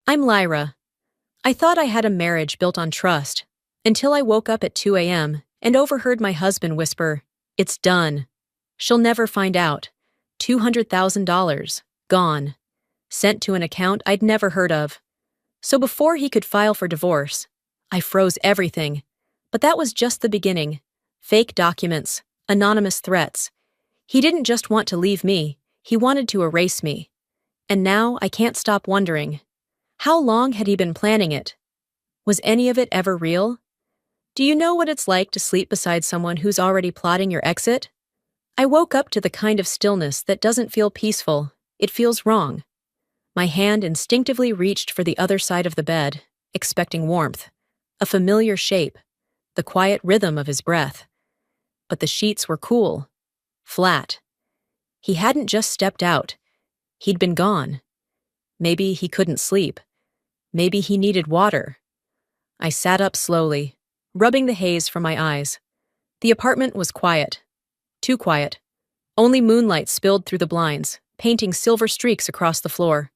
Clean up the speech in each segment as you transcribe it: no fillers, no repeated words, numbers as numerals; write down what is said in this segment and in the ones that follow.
I'm Lyra. I thought I had a marriage built on trust, until I woke up at 2 a.m. and overheard my husband whisper, "It's done. She'll never find out. $200,000. Gone. Sent to an account I'd never heard of." So before he could file for divorce, I froze everything. But that was just the beginning. Fake documents, anonymous threats. He didn't just want to leave me, he wanted to erase me. And now I can't stop wondering. How long had he been planning it? Was any of it ever real? Do you know what it's like to sleep beside someone who's already plotting your exit? I woke up to the kind of stillness that doesn't feel peaceful, it feels wrong. My hand instinctively reached for the other side of the bed, expecting warmth, a familiar shape, the quiet rhythm of his breath. But the sheets were cool, flat. He hadn't just stepped out. He'd been gone. Maybe he couldn't sleep. Maybe he needed water. I sat up slowly, rubbing the haze from my eyes. The apartment was quiet. Too quiet. Only moonlight spilled through the blinds, painting silver streaks across the floor.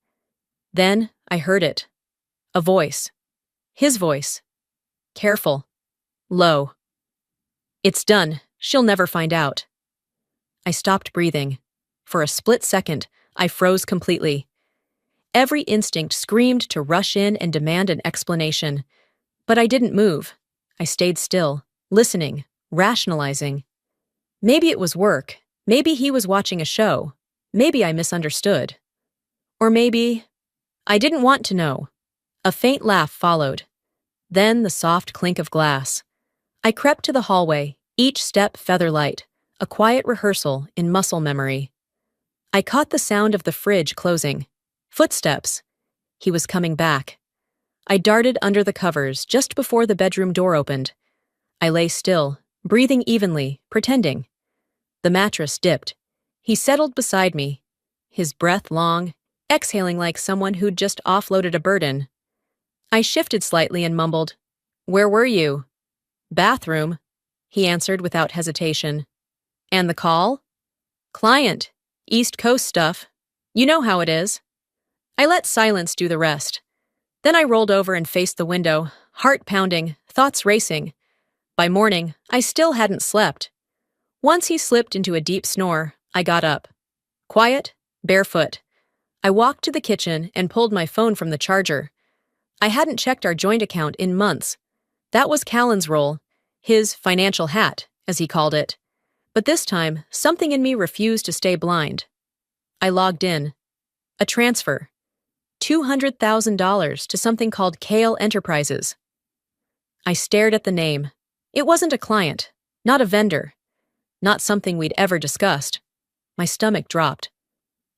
Then I heard it. A voice. His voice. Careful. Low. "It's done. She'll never find out." I stopped breathing. For a split second, I froze completely. Every instinct screamed to rush in and demand an explanation. But I didn't move. I stayed still, listening, rationalizing. Maybe it was work. Maybe he was watching a show. Maybe I misunderstood. Or maybe I didn't want to know. A faint laugh followed. Then the soft clink of glass. I crept to the hallway, each step feather-light, a quiet rehearsal in muscle memory. I caught the sound of the fridge closing. Footsteps. He was coming back. I darted under the covers just before the bedroom door opened. I lay still, breathing evenly, pretending. The mattress dipped. He settled beside me, his breath long, exhaling like someone who'd just offloaded a burden. I shifted slightly and mumbled, "Where were you?" "Bathroom," he answered without hesitation. "And the call?" "Client. East Coast stuff. You know how it is." I let silence do the rest. Then I rolled over and faced the window, heart pounding, thoughts racing. By morning, I still hadn't slept. Once he slipped into a deep snore, I got up. Quiet, barefoot. I walked to the kitchen and pulled my phone from the charger. I hadn't checked our joint account in months. That was Callan's role, his financial hat, as he called it. But this time, something in me refused to stay blind. I logged in. A transfer. $200,000 to something called Kale Enterprises. I stared at the name. It wasn't a client, not a vendor, not something we'd ever discussed. My stomach dropped.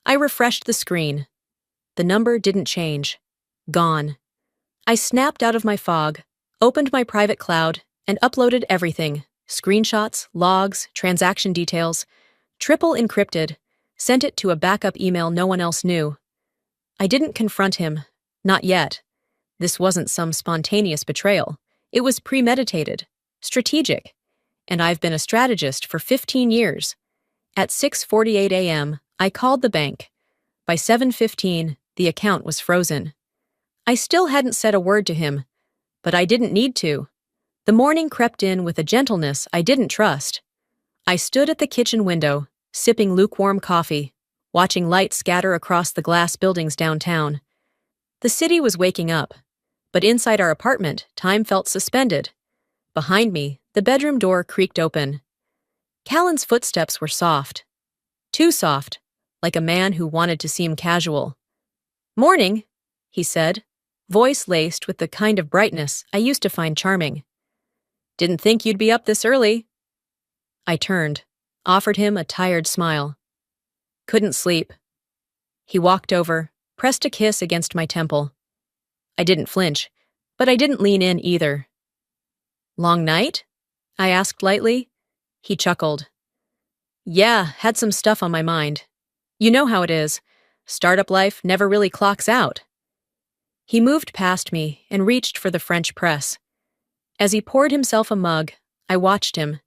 I refreshed the screen. The number didn't change. Gone. I snapped out of my fog, opened my private cloud, and uploaded everything. Screenshots, logs, transaction details. Triple encrypted. Sent it to a backup email no one else knew. I didn't confront him. Not yet. This wasn't some spontaneous betrayal. It was premeditated, strategic. And I've been a strategist for 15 years. At 6:48 a.m., I called the bank. By 7:15, the account was frozen. I still hadn't said a word to him, but I didn't need to. The morning crept in with a gentleness I didn't trust. I stood at the kitchen window, sipping lukewarm coffee, watching light scatter across the glass buildings downtown. The city was waking up, but inside our apartment, time felt suspended. Behind me, the bedroom door creaked open. Callan's footsteps were soft. Too soft, like a man who wanted to seem casual. "Morning," he said, voice laced with the kind of brightness I used to find charming. "Didn't think you'd be up this early." I turned, offered him a tired smile. "Couldn't sleep." He walked over, pressed a kiss against my temple. I didn't flinch, but I didn't lean in either. "Long night?" I asked lightly. He chuckled. "Yeah, had some stuff on my mind. You know how it is. Startup life never really clocks out." He moved past me and reached for the French press. As he poured himself a mug, I watched him.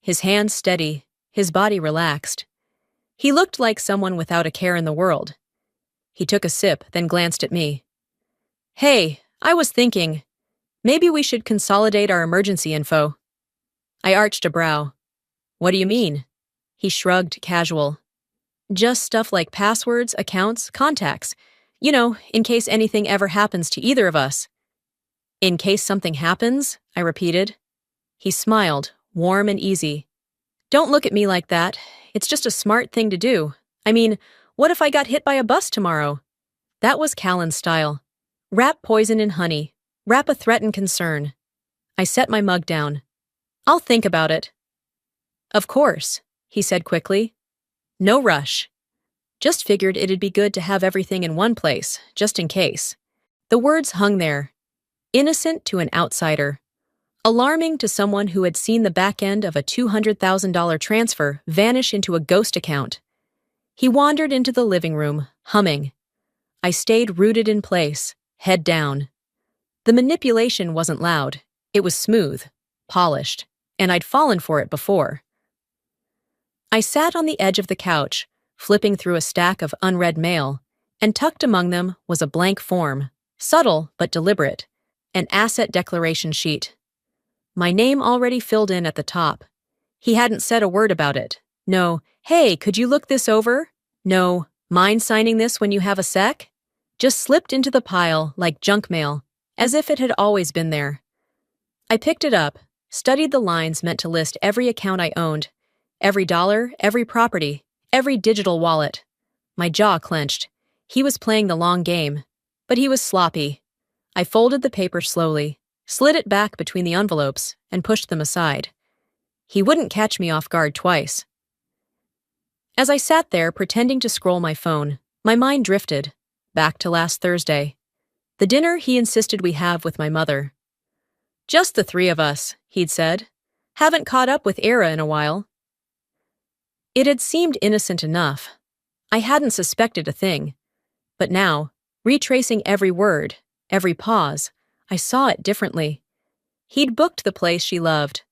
His hands steady, his body relaxed. He looked like someone without a care in the world. He took a sip, then glanced at me. Hey, I was thinking, maybe we should consolidate our emergency info. I arched a brow. What do you mean? He shrugged, casual. Just stuff like passwords, accounts, contacts. You know, in case anything ever happens to either of us. In case something happens, I repeated. He smiled, warm and easy. Don't look at me like that. It's just a smart thing to do. I mean, what if I got hit by a bus tomorrow? That was Callan's style. Wrap poison in honey. Wrap a threat in concern. I set my mug down. I'll think about it. Of course, he said quickly. No rush. Just figured it'd be good to have everything in one place, just in case. The words hung there. Innocent to an outsider. Alarming to someone who had seen the back end of a $200,000 transfer vanish into a ghost account. He wandered into the living room, humming. I stayed rooted in place, head down. The manipulation wasn't loud. It was smooth, polished, and I'd fallen for it before. I sat on the edge of the couch, flipping through a stack of unread mail, and tucked among them was a blank form, subtle but deliberate, an asset declaration sheet. My name already filled in at the top. He hadn't said a word about it. No, hey, could you look this over? No, mind signing this when you have a sec? Just slipped into the pile like junk mail, as if it had always been there. I picked it up, studied the lines meant to list every account I owned, every dollar, every property, every digital wallet. My jaw clenched. He was playing the long game, but he was sloppy. I folded the paper slowly, slid it back between the envelopes, and pushed them aside. He wouldn't catch me off guard twice. As I sat there pretending to scroll my phone, my mind drifted, back to last Thursday. The dinner he insisted we have with my mother. Just the three of us, he'd said. Haven't caught up with Era in a while. It had seemed innocent enough. I hadn't suspected a thing. But now, retracing every word, every pause, I saw it differently. He'd booked the place she loved,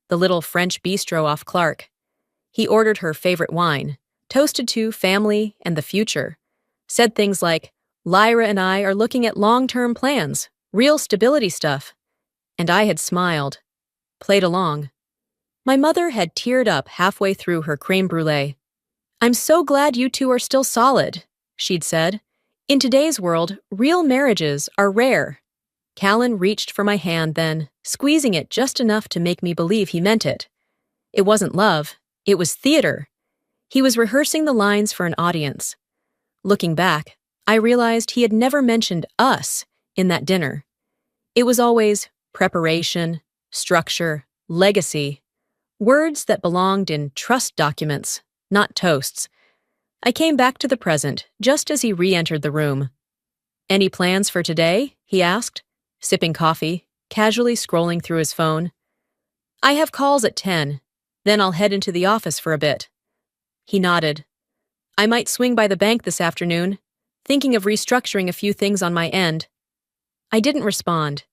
the little French bistro off Clark. He ordered her favorite wine, toasted to family and the future, said things like, Lyra and I are looking at long-term plans, real stability stuff. And I had smiled, played along. My mother had teared up halfway through her creme brulee. I'm so glad you two are still solid, she'd said. In today's world, real marriages are rare. Callan reached for my hand then, squeezing it just enough to make me believe he meant it. It wasn't love, it was theater. He was rehearsing the lines for an audience. Looking back, I realized he had never mentioned us in that dinner. It was always preparation, structure, legacy, words that belonged in trust documents, not toasts. I came back to the present just as he re-entered the room. Any plans for today? He asked, sipping coffee, casually scrolling through his phone. I have calls at 10, then I'll head into the office for a bit. He nodded. I might swing by the bank this afternoon, thinking of restructuring a few things on my end. I didn't respond.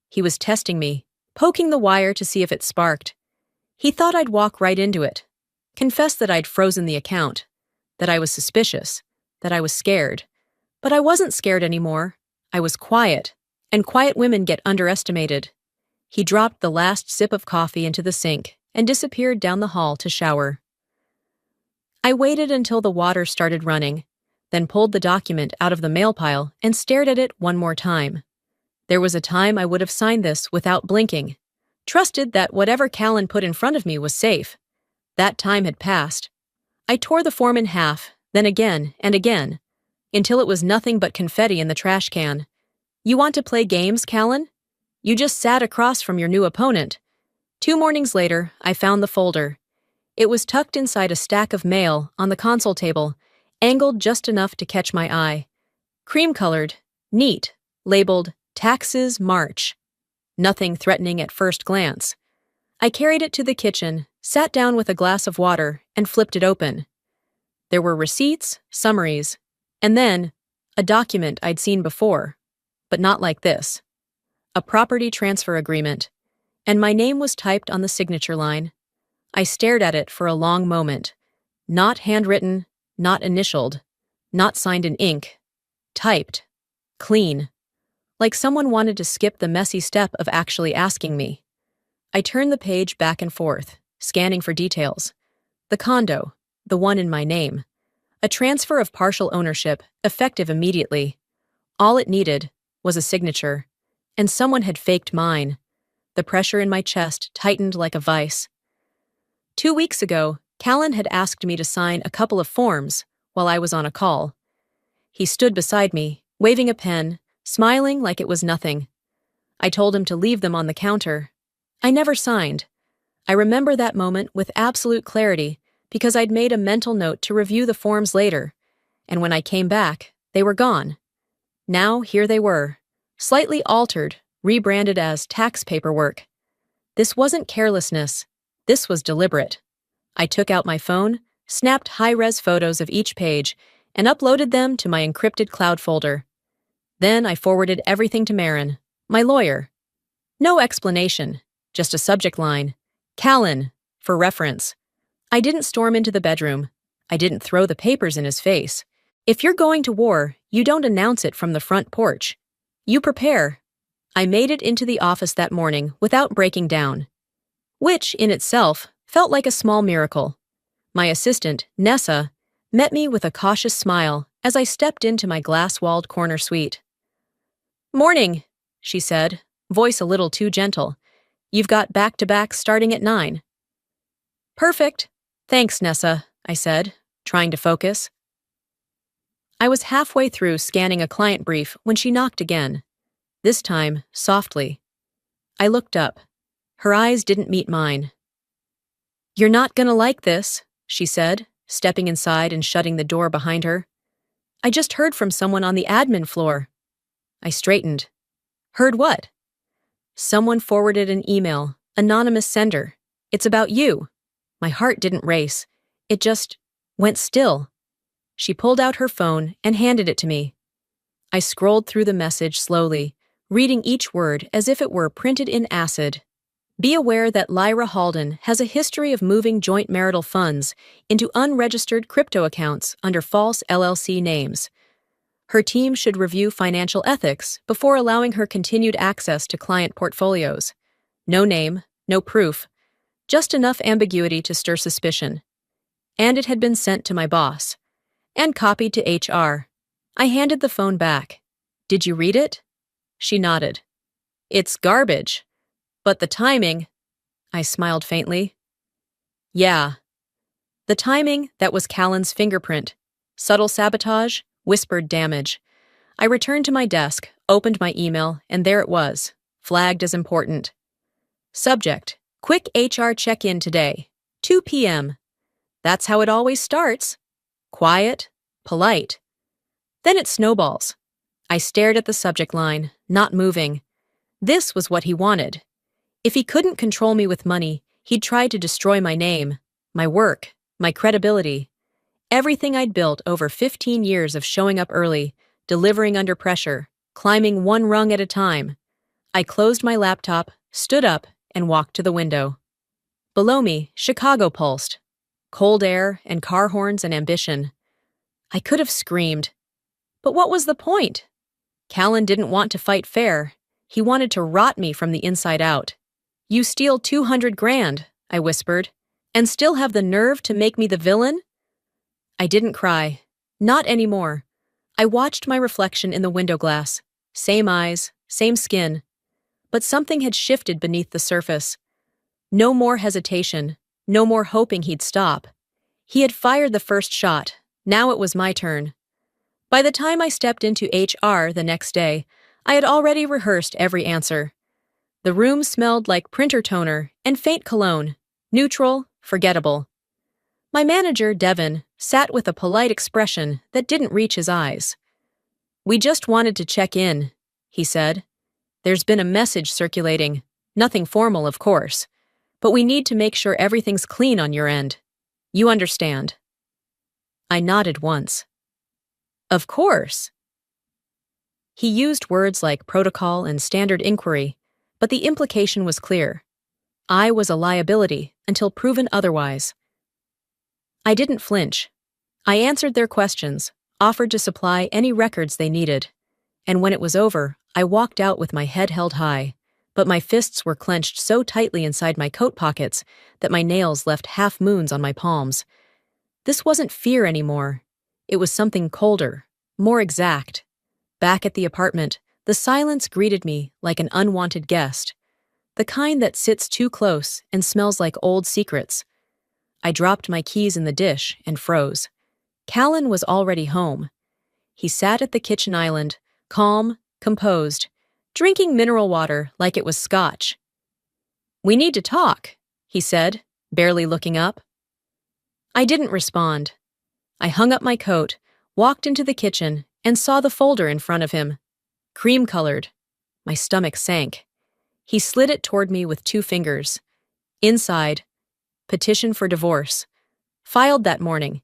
He was testing me, poking the wire to see if it sparked. He thought I'd walk right into it, confess that I'd frozen the account, that I was suspicious, that I was scared. But I wasn't scared anymore. I was quiet, and quiet women get underestimated. He dropped the last sip of coffee into the sink and disappeared down the hall to shower. I waited until the water started running, then pulled the document out of the mail pile and stared at it one more time. There was a time I would have signed this without blinking, trusted that whatever Callan put in front of me was safe. That time had passed. I tore the form in half, then again and again, until it was nothing but confetti in the trash can. You want to play games, Callan? You just sat across from your new opponent. 2 mornings later, I found the folder. It was tucked inside a stack of mail on the console table, angled just enough to catch my eye. Cream-colored, neat, labeled Taxes March. Nothing threatening at first glance. I carried it to the kitchen, sat down with a glass of water, and flipped it open. There were receipts, summaries, and then a document I'd seen before, but not like this. A property transfer agreement, and my name was typed on the signature line. I stared at it for a long moment. Not handwritten, not initialed, not signed in ink. Typed. Clean. like someone wanted to skip the messy step of actually asking me. I turned the page back and forth, scanning for details. The condo, the one in my name. A transfer of partial ownership, effective immediately. All it needed was a signature, and someone had faked mine. The pressure in my chest tightened like a vice. 2 weeks ago, Callan had asked me to sign a couple of forms while I was on a call. He stood beside me, waving a pen, smiling like it was nothing. I told him to leave them on the counter. I never signed. I remember that moment with absolute clarity because I'd made a mental note to review the forms later, and when I came back, they were gone. Now here they were, slightly altered, rebranded as tax paperwork. This wasn't carelessness. This was deliberate. I took out my phone, snapped high-res photos of each page, and uploaded them to my encrypted cloud folder. Then I forwarded everything to Marin, my lawyer. No explanation, just a subject line. Callan, for reference. I didn't storm into the bedroom. I didn't throw the papers in his face. If you're going to war, you don't announce it from the front porch. You prepare. I made it into the office that morning without breaking down, which, in itself, felt like a small miracle. My assistant, Nessa, met me with a cautious smile as I stepped into my glass-walled corner suite. "Morning," she said, voice a little too gentle. "You've got back-to-back starting at 9. "Perfect. Thanks, Nessa," I said, trying to focus. I was halfway through scanning a client brief when she knocked again, this time softly. I looked up. Her eyes didn't meet mine. "You're not gonna like this," she said, stepping inside and shutting the door behind her. "I just heard from someone on the admin floor." I straightened. "Heard what?" "Someone forwarded an email, anonymous sender. It's about you." My heart didn't race. It just went still. She pulled out her phone and handed it to me. I scrolled through the message slowly, reading each word as if it were printed in acid. "Be aware that Lyra Halden has a history of moving joint marital funds into unregistered crypto accounts under false LLC names. Her team should review financial ethics before allowing her continued access to client portfolios. No name, no proof, just enough ambiguity to stir suspicion." And it had been sent to my boss, and copied to HR. I handed the phone back. "Did you read it?" She nodded. "It's garbage. But the timing," I smiled faintly. "Yeah. The timing, that was Callan's fingerprint. Subtle sabotage, whispered damage." I returned to my desk, opened my email, and there it was, flagged as important. Subject: quick HR check-in today, 2 p.m. That's how it always starts. Quiet, polite. Then it snowballs. I stared at the subject line, not moving. This was what he wanted. If he couldn't control me with money, he'd try to destroy my name, my work, my credibility. Everything I'd built over 15 years of showing up early, delivering under pressure, climbing one rung at a time. I closed my laptop, stood up, and walked to the window. Below me, Chicago pulsed. Cold air and car horns and ambition. I could have screamed. But what was the point? Callan didn't want to fight fair. He wanted to rot me from the inside out. "You steal 200 grand, I whispered, "and still have the nerve to make me the villain?" I didn't cry. Not anymore. I watched my reflection in the window glass. Same eyes, same skin. But something had shifted beneath the surface. No more hesitation. No more hoping he'd stop. He had fired the first shot. Now it was my turn. By the time I stepped into HR the next day, I had already rehearsed every answer. The room smelled like printer toner and faint cologne, neutral, forgettable. My manager, Devin, sat with a polite expression that didn't reach his eyes. "We just wanted to check in," he said. "There's been a message circulating, nothing formal, of course, but we need to make sure everything's clean on your end. You understand." I nodded once. "Of course." He used words like protocol and standard inquiry, but the implication was clear. I was a liability until proven otherwise. I didn't flinch. I answered their questions, offered to supply any records they needed. and when it was over, I walked out with my head held high, but my fists were clenched so tightly inside my coat pockets that my nails left half moons on my palms. This wasn't fear anymore. It was something colder, more exact. Back at the apartment, the silence greeted me like an unwanted guest, the kind that sits too close and smells like old secrets. I dropped my keys in the dish and froze. Callan was already home. He sat at the kitchen island, calm, composed, drinking mineral water like it was scotch. "We need to talk," he said, barely looking up. I didn't respond. I hung up my coat, walked into the kitchen, and saw the folder in front of him. Cream-colored. My stomach sank. He slid it toward me with 2 fingers. Inside, petition for divorce. Filed that morning.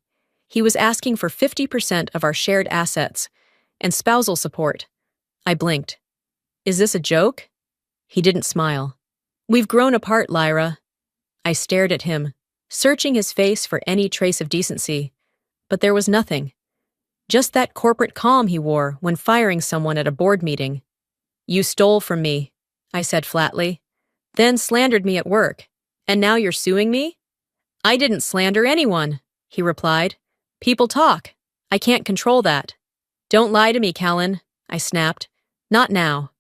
He was asking for 50% of our shared assets and spousal support. I blinked. "Is this a joke?" He didn't smile. "We've grown apart, Lyra." I stared at him, searching his face for any trace of decency, but there was nothing. Just that corporate calm he wore when firing someone at a board meeting. "You stole from me," I said flatly, "then slandered me at work, and now you're suing me?" "I didn't slander anyone," he replied. "People talk. I can't control that." "Don't lie to me, Callan," I snapped. "Not now."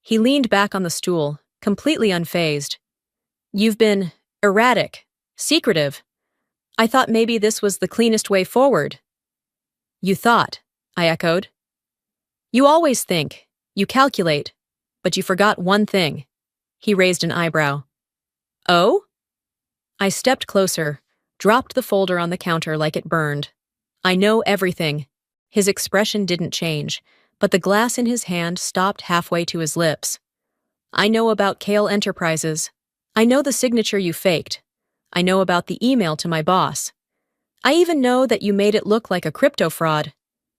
He leaned back on the stool, completely unfazed. "You've been erratic, secretive. I thought maybe this was the cleanest way forward." "You thought," I echoed. "You always think, you calculate, but you forgot one thing." He raised an eyebrow. "Oh?" I stepped closer, dropped the folder on the counter like it burned. "I know everything." His expression didn't change, but the glass in his hand stopped halfway to his lips. "I know about Kale Enterprises. I know the signature you faked. I know about the email to my boss. I even know that you made it look like a crypto fraud,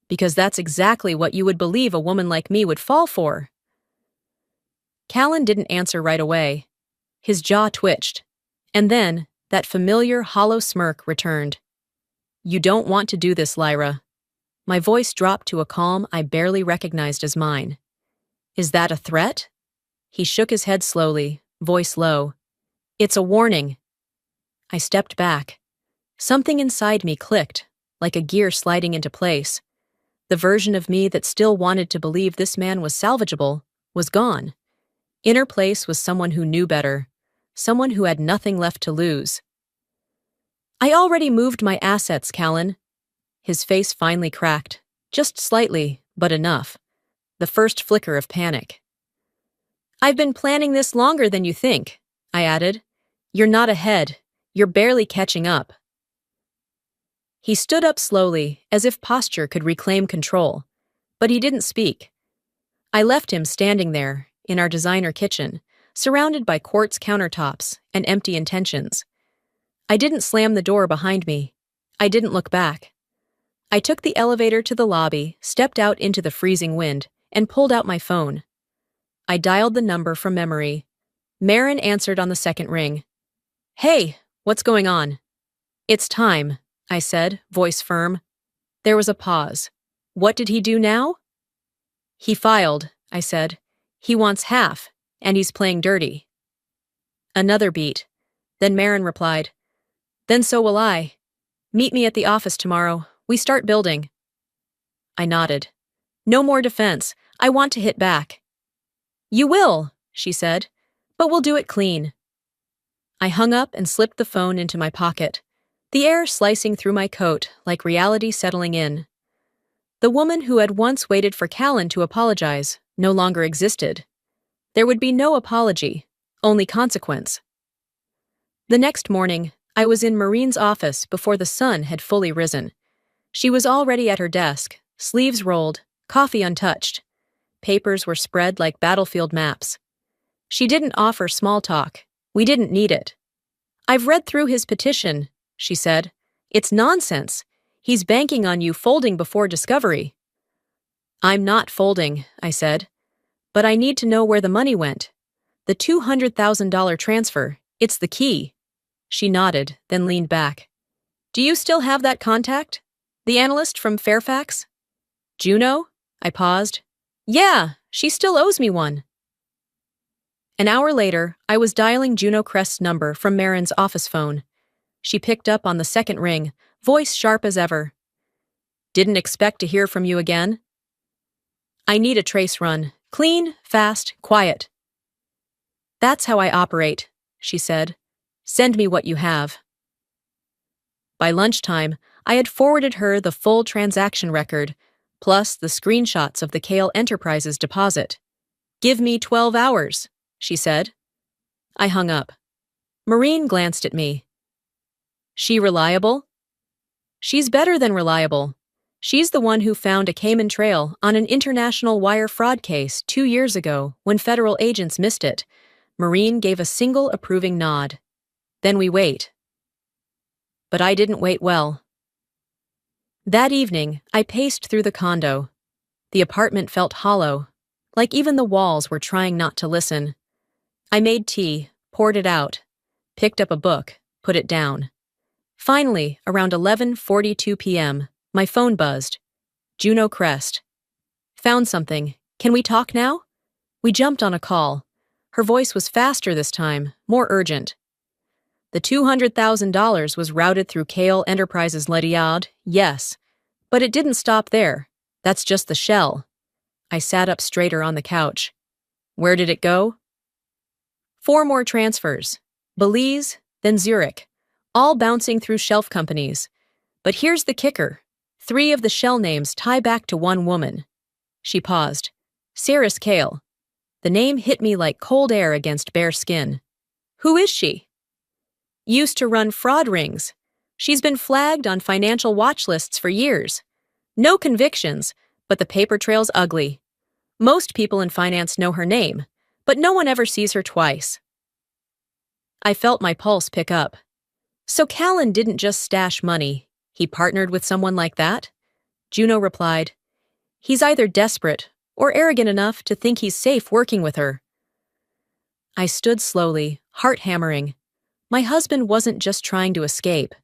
because that's exactly what you would believe a woman like me would fall for." Callan didn't answer right away. His jaw twitched, and then that familiar hollow smirk returned. "You don't want to do this, Lyra." My voice dropped to a calm I barely recognized as mine. "Is that a threat?" He shook his head slowly, voice low. "It's a warning." I stepped back. Something inside me clicked, like a gear sliding into place. The version of me that still wanted to believe this man was salvageable was gone. In her place was someone who knew better, someone who had nothing left to lose. "I already moved my assets, Callan." His face finally cracked, just slightly, but enough. The first flicker of panic. "I've been planning this longer than you think," I added. "You're not ahead. You're barely catching up." He stood up slowly, as if posture could reclaim control, but he didn't speak. I left him standing there, in our designer kitchen, surrounded by quartz countertops and empty intentions. I didn't slam the door behind me. I didn't look back. I took the elevator to the lobby, stepped out into the freezing wind, and pulled out my phone. I dialed the number from memory. Marin answered on the second ring. "Hey, what's going on?" "It's time," I said, voice firm. There was a pause. "What did he do now?" "He filed," I said. "He wants half, and he's playing dirty." Another beat. Then Marin replied, "Then so will I. Meet me at the office tomorrow. We start building." I nodded. "No more defense. I want to hit back." "You will," she said, "but we'll do it clean." I hung up and slipped the phone into my pocket, the air slicing through my coat like reality settling in. The woman who had once waited for Callan to apologize no longer existed. There would be no apology, only consequence. The next morning, I was in Marine's office before the sun had fully risen. She was already at her desk, sleeves rolled, coffee untouched. Papers were spread like battlefield maps. She didn't offer small talk. We didn't need it. "I've read through his petition," she said. "It's nonsense. He's banking on you folding before discovery." "I'm not folding," I said. "But I need to know where the money went. The $200,000 transfer, it's the key." She nodded, then leaned back. "Do you still have that contact? The analyst from Fairfax?" "Juno?" I paused. Yeah, she still owes me one. An hour later, I was dialing Juno Crest's number from Marin's office phone. She picked up on the second ring, voice sharp as ever. Didn't expect to hear from you again? I need a trace run. Clean, fast, quiet. That's how I operate, she said. Send me what you have. By lunchtime, I had forwarded her the full transaction record, plus the screenshots of the Kale Enterprises deposit. Give me 12 hours, she said. I hung up. Maureen glanced at me. She reliable? She's better than reliable. She's the one who found a Cayman trail on an international wire fraud case 2 years ago when federal agents missed it. Maureen gave a single approving nod. Then we wait. But I didn't wait well. That evening, I paced through the condo. The apartment felt hollow, like even the walls were trying not to listen. I made tea, poured it out, picked up a book, put it down. Finally, around 11:42 p.m., my phone buzzed. Juno Crest. Found something. Can we talk now? We jumped on a call. Her voice was faster this time, more urgent. The $200,000 was routed through Kale Enterprises Lydiard, yes. But it didn't stop there. That's just the shell. I sat up straighter on the couch. Where did it go? 4 more transfers. Belize, then Zurich. All bouncing through shelf companies. But here's the kicker. 3 of the shell names tie back to one woman. She paused. Saris Kale. The name hit me like cold air against bare skin. Who is she? Used to run fraud rings. She's been flagged on financial watch lists for years. No convictions, but the paper trail's ugly. Most people in finance know her name, but no one ever sees her twice. I felt my pulse pick up. So Callan didn't just stash money. He partnered with someone like that? Juno replied, He's either desperate or arrogant enough to think he's safe working with her. I stood slowly, heart hammering. My husband wasn't just trying to escape.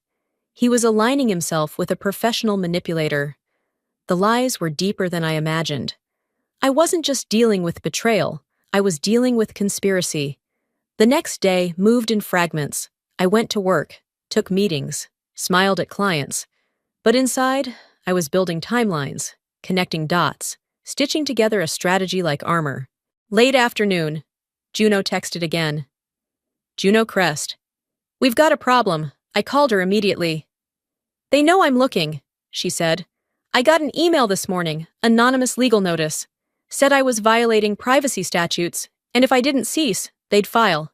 He was aligning himself with a professional manipulator. The lies were deeper than I imagined. I wasn't just dealing with betrayal, I was dealing with conspiracy. The next day moved in fragments. I went to work, took meetings, smiled at clients. But inside, I was building timelines, connecting dots, stitching together a strategy like armor. Late afternoon, Juno texted again. Juno Crest. We've got a problem. I called her immediately. They know I'm looking, she said. I got an email this morning, anonymous legal notice. Said I was violating privacy statutes, and if I didn't cease, they'd file.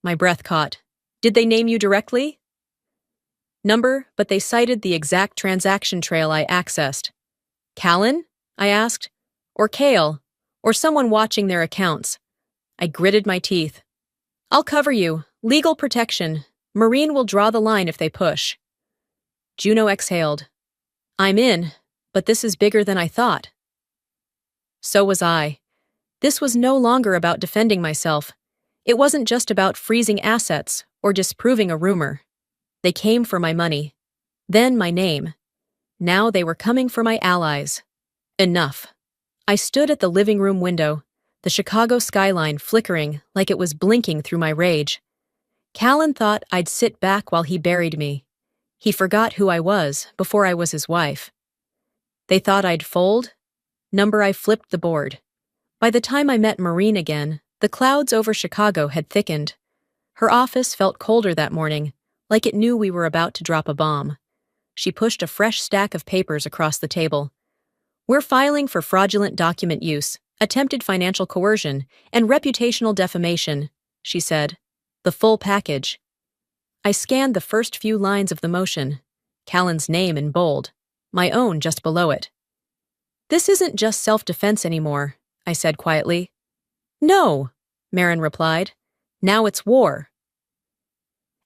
My breath caught. Did they name you directly? Number, but they cited the exact transaction trail I accessed. Callan? I asked. Or Kale? Or someone watching their accounts? I gritted my teeth. I'll cover you. Legal protection. Maureen will draw the line if they push. Juno exhaled. I'm in, but this is bigger than I thought. So was I. This was no longer about defending myself. It wasn't just about freezing assets or disproving a rumor. They came for my money. Then my name. Now they were coming for my allies. Enough. I stood at the living room window, the Chicago skyline flickering like it was blinking through my rage. Callan thought I'd sit back while he buried me. He forgot who I was before I was his wife. They thought I'd fold? Number, I flipped the board. By the time I met Maureen again, the clouds over Chicago had thickened. Her office felt colder that morning, like it knew we were about to drop a bomb. She pushed a fresh stack of papers across the table. We're filing for fraudulent document use, attempted financial coercion, and reputational defamation, she said. The full package. I scanned the first few lines of the motion. Callan's name in bold, my own just below it. This isn't just self-defense anymore, I said quietly. No, Marin replied. Now it's war.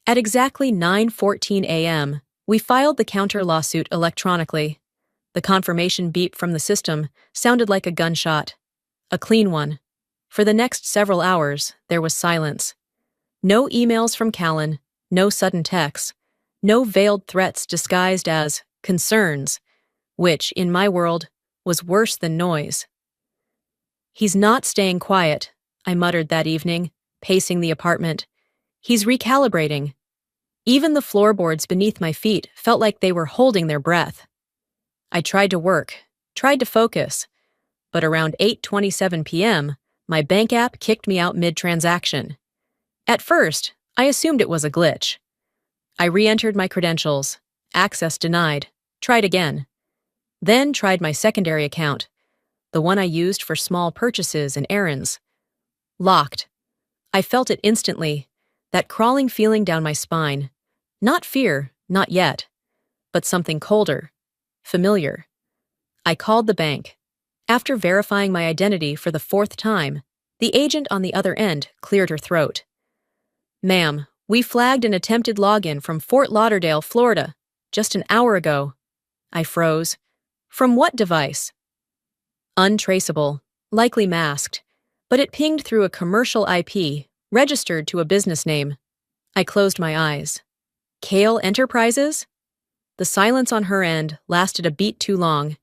At exactly 9:14 a.m., we filed the counter lawsuit electronically. The confirmation beep from the system sounded like a gunshot. A clean one. For the next several hours, there was silence. No emails from Callan, no sudden texts, no veiled threats disguised as concerns, which, in my world, was worse than noise. He's not staying quiet, I muttered that evening, pacing the apartment. He's recalibrating. Even the floorboards beneath my feet felt like they were holding their breath. I tried to work, tried to focus, but around 8:27 p.m., my bank app kicked me out mid-transaction. At first, I assumed it was a glitch. I re-entered my credentials. Access denied. Tried again. Then tried my secondary account, the one I used for small purchases and errands. Locked. I felt it instantly, that crawling feeling down my spine. Not fear, not yet, but something colder, familiar. I called the bank. After verifying my identity for the fourth time, the agent on the other end cleared her throat. "Ma'am, we flagged an attempted login from Fort Lauderdale, Florida, just an hour ago." I froze. "From what device?" "Untraceable, likely masked, but it pinged through a commercial IP, registered to a business name." I closed my eyes. "Kale Enterprises?" The silence on her end lasted a beat too long.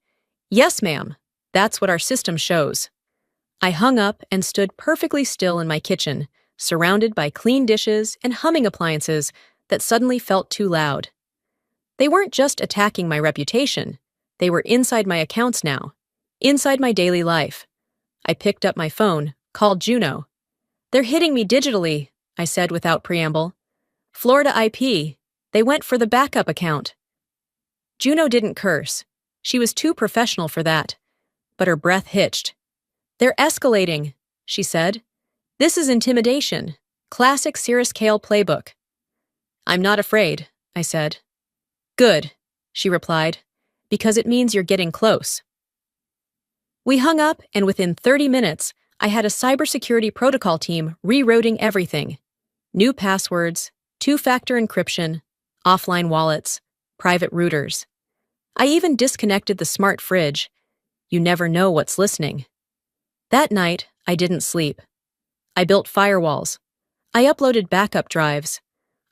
"Yes, ma'am. That's what our system shows." I hung up and stood perfectly still in my kitchen, surrounded by clean dishes and humming appliances that suddenly felt too loud. They weren't just attacking my reputation. They were inside my accounts now, inside my daily life. I picked up my phone, called Juno. "They're hitting me digitally," I said without preamble. "Florida IP. They went for the backup account." Juno didn't curse. She was too professional for that. But her breath hitched. "They're escalating," she said. "This is intimidation. Classic Cirrus Kale playbook." "I'm not afraid," I said. "Good," she replied, "because it means you're getting close." We hung up, and within 30 minutes, I had a cybersecurity protocol team rerouting everything. New passwords, two-factor encryption, offline wallets, private routers. I even disconnected the smart fridge. You never know what's listening. That night, I didn't sleep. I built firewalls. I uploaded backup drives.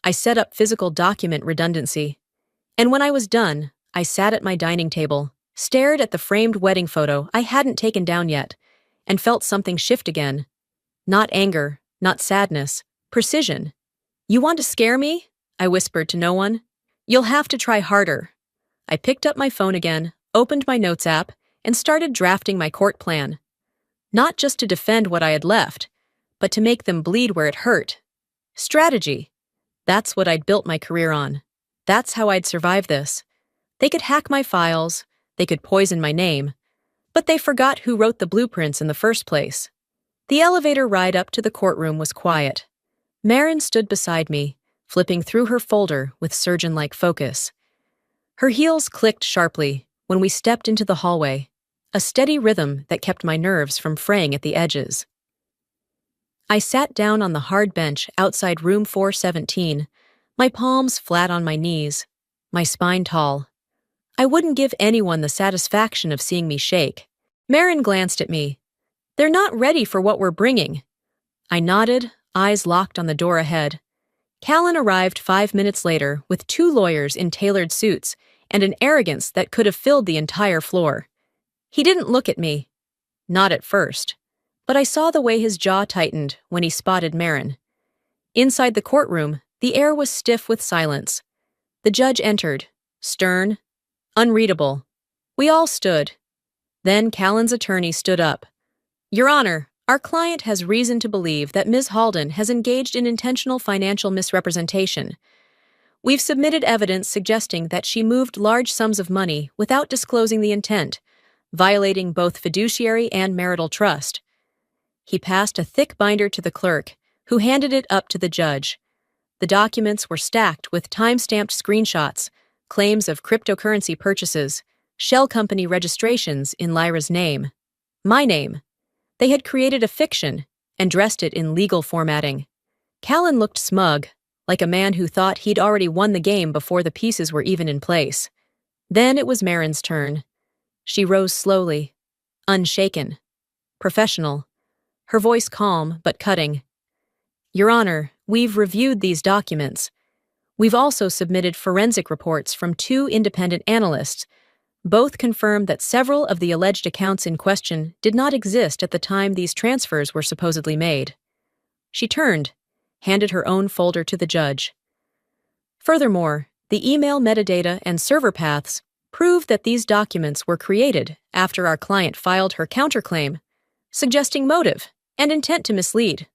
I set up physical document redundancy. And when I was done, I sat at my dining table, stared at the framed wedding photo I hadn't taken down yet, and felt something shift again. Not anger, not sadness, precision. "You want to scare me?" I whispered to no one. "You'll have to try harder." I picked up my phone again, opened my notes app, and started drafting my court plan. Not just to defend what I had left, but to make them bleed where it hurt. Strategy. That's what I'd built my career on. That's how I'd survive this. They could hack my files, they could poison my name, but they forgot who wrote the blueprints in the first place. The elevator ride up to the courtroom was quiet. Marin stood beside me, flipping through her folder with surgeon-like focus. Her heels clicked sharply when we stepped into the hallway, a steady rhythm that kept my nerves from fraying at the edges. I sat down on the hard bench outside room 417, my palms flat on my knees, my spine tall. I wouldn't give anyone the satisfaction of seeing me shake. Marin glanced at me. "They're not ready for what we're bringing." I nodded, eyes locked on the door ahead. Callan arrived 5 minutes later with 2 lawyers in tailored suits and an arrogance that could have filled the entire floor. He didn't look at me. Not at first. But I saw the way his jaw tightened when he spotted Marin. Inside the courtroom, the air was stiff with silence. The judge entered, stern, unreadable. We all stood. Then Callan's attorney stood up. "Your Honor, our client has reason to believe that Ms. Halden has engaged in intentional financial misrepresentation. We've submitted evidence suggesting that she moved large sums of money without disclosing the intent, violating both fiduciary and marital trust." He passed a thick binder to the clerk, who handed it up to the judge. The documents were stacked with time-stamped screenshots, claims of cryptocurrency purchases, shell company registrations in Lyra's name. My name. They had created a fiction and dressed it in legal formatting. Callan looked smug, like a man who thought he'd already won the game before the pieces were even in place. Then it was Marin's turn. She rose slowly, unshaken, professional, her voice calm but cutting. "Your Honor, we've reviewed these documents. We've also submitted forensic reports from 2 independent analysts, Both confirmed that several of the alleged accounts in question did not exist at the time these transfers were supposedly made. She turned, handed her own folder to the judge. Furthermore, the email metadata and server paths proved that these documents were created after our client filed her counterclaim, suggesting motive and intent to mislead.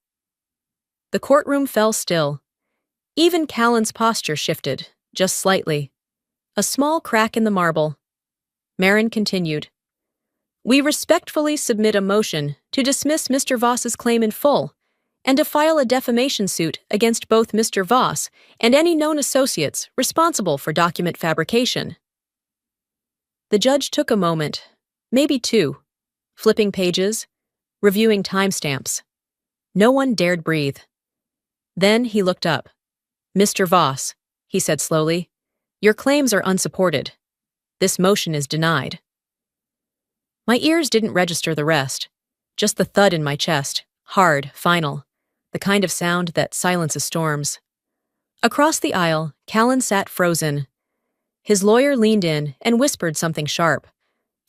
The courtroom fell still. Even Callan's posture shifted, just slightly. A small crack in the marble. Marin continued. We respectfully submit a motion to dismiss Mr. Voss's claim in full and to file a defamation suit against both Mr. Voss and any known associates responsible for document fabrication. The judge took a moment, maybe two, flipping pages, reviewing timestamps. No one dared breathe. Then he looked up. Mr. Voss, he said slowly, your claims are unsupported. This motion is denied. My ears didn't register the rest, just the thud in my chest, hard, final, the kind of sound that silences storms. Across the aisle, Callan sat frozen. His lawyer leaned in and whispered something sharp.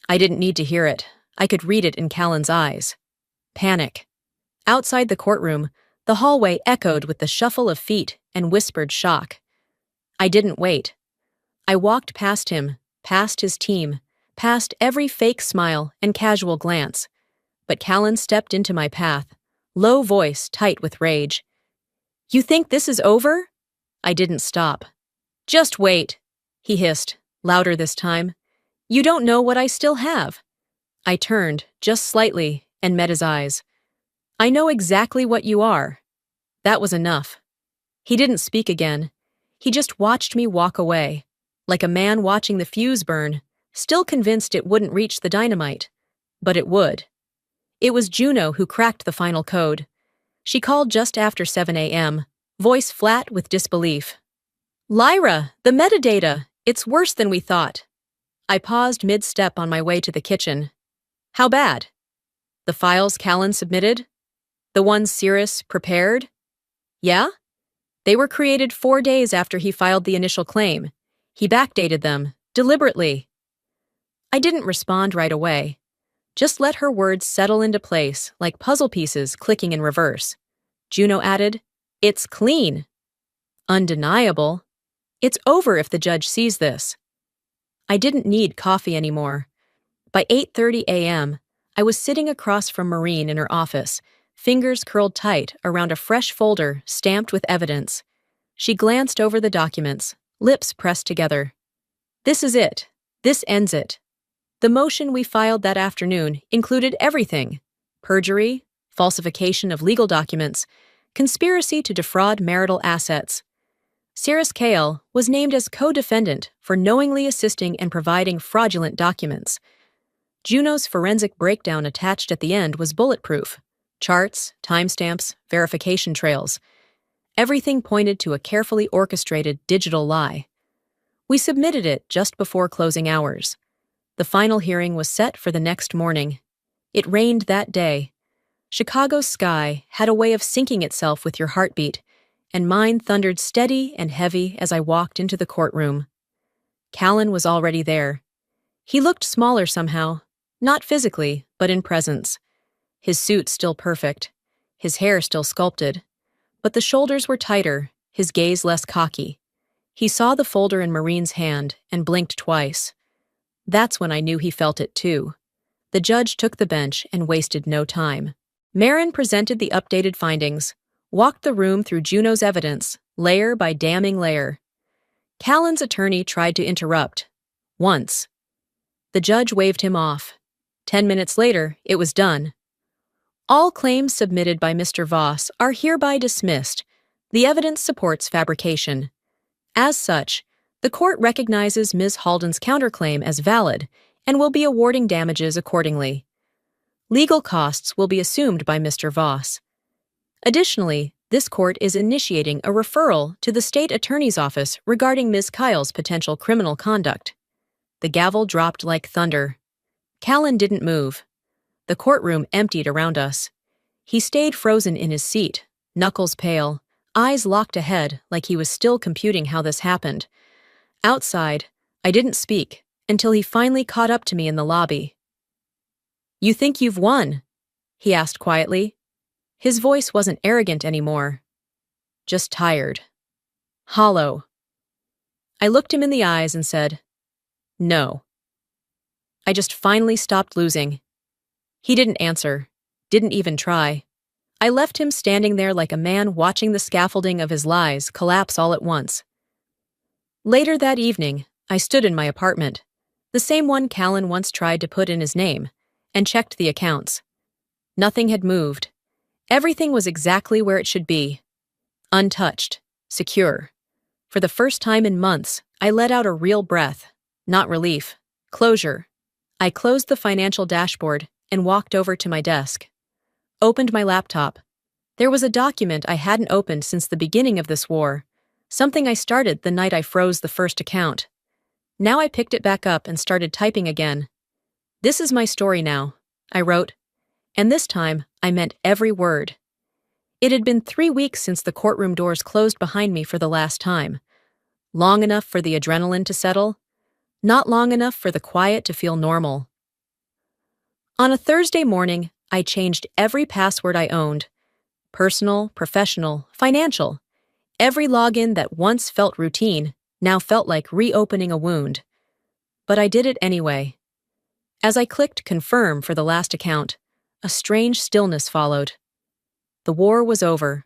I didn't need to hear it. I could read it in Callan's eyes. Panic. Outside the courtroom, the hallway echoed with the shuffle of feet and whispered shock. I didn't wait. I walked past him, past his team, past every fake smile and casual glance. But Callan stepped into my path, low voice tight with rage. You think this is over? I didn't stop. Just wait, he hissed, louder this time. You don't know what I still have. I turned, just slightly, and met his eyes. I know exactly what you are. That was enough. He didn't speak again. He just watched me walk away, like a man watching the fuse burn, still convinced it wouldn't reach the dynamite. But it would. It was Juno who cracked the final code. She called just after 7 a.m., voice flat with disbelief. Lyra, the metadata, it's worse than we thought. I paused mid-step on my way to the kitchen. How bad? The files Callan submitted? The ones Cirrus prepared? Yeah? They were created 4 days after he filed the initial claim. He backdated them, deliberately. I didn't respond right away. Just let her words settle into place like puzzle pieces clicking in reverse. Juno added, It's clean. Undeniable. It's over if the judge sees this. I didn't need coffee anymore. By 8:30 a.m., I was sitting across from Maureen in her office, fingers curled tight around a fresh folder stamped with evidence. She glanced over the documents, lips pressed together. This is it. This ends it. The motion we filed that afternoon included everything: perjury, falsification of legal documents, conspiracy to defraud marital assets. Cirrus Kale was named as co-defendant for knowingly assisting and providing fraudulent documents. Juno's forensic breakdown attached at the end was bulletproof. Charts, timestamps, verification trails. Everything pointed to a carefully orchestrated digital lie. We submitted it just before closing hours. The final hearing was set for the next morning. It rained that day. Chicago's sky had a way of syncing itself with your heartbeat, and mine thundered steady and heavy as I walked into the courtroom. Callan was already there. He looked smaller somehow, not physically, but in presence. His suit still perfect, his hair still sculpted, but the shoulders were tighter, his gaze less cocky. He saw the folder in Maureen's hand and blinked twice. That's when I knew he felt it too. The judge took the bench and wasted no time. Marin presented the updated findings, walked the room through Juno's evidence, layer by damning layer. Callan's attorney tried to interrupt. Once. The judge waved him off. 10 minutes later, it was done. All claims submitted by Mr. Voss are hereby dismissed. The evidence supports fabrication. As such, the court recognizes Ms. Halden's counterclaim as valid and will be awarding damages accordingly. Legal costs will be assumed by Mr. Voss. Additionally, this court is initiating a referral to the state attorney's office regarding Ms. Kyle's potential criminal conduct. The gavel dropped like thunder. Callan didn't move. The courtroom emptied around us. He stayed frozen in his seat, knuckles pale, eyes locked ahead like he was still computing how this happened. Outside, I didn't speak, until he finally caught up to me in the lobby. "You think you've won?" he asked quietly. His voice wasn't arrogant anymore, just tired, hollow. I looked him in the eyes and said, "No." I just finally stopped losing. He didn't answer, didn't even try. I left him standing there like a man watching the scaffolding of his lies collapse all at once. Later that evening, I stood in my apartment, the same one Callan once tried to put in his name, and checked the accounts. Nothing had moved. Everything was exactly where it should be. Untouched, secure. For the first time in months, I let out a real breath. Not relief. Closure. I closed the financial dashboard and walked over to my desk. Opened my laptop. There was a document I hadn't opened since the beginning of this war, something I started the night I froze the first account. Now I picked it back up and started typing again. "This is my story now," I wrote, and this time I meant every word. It had been 3 weeks since the courtroom doors closed behind me for the last time. Long enough for the adrenaline to settle, not long enough for the quiet to feel normal. On a Thursday morning, I changed every password I owned. Personal, professional, financial. Every login that once felt routine now felt like reopening a wound. But I did it anyway. As I clicked confirm for the last account, a strange stillness followed. The war was over.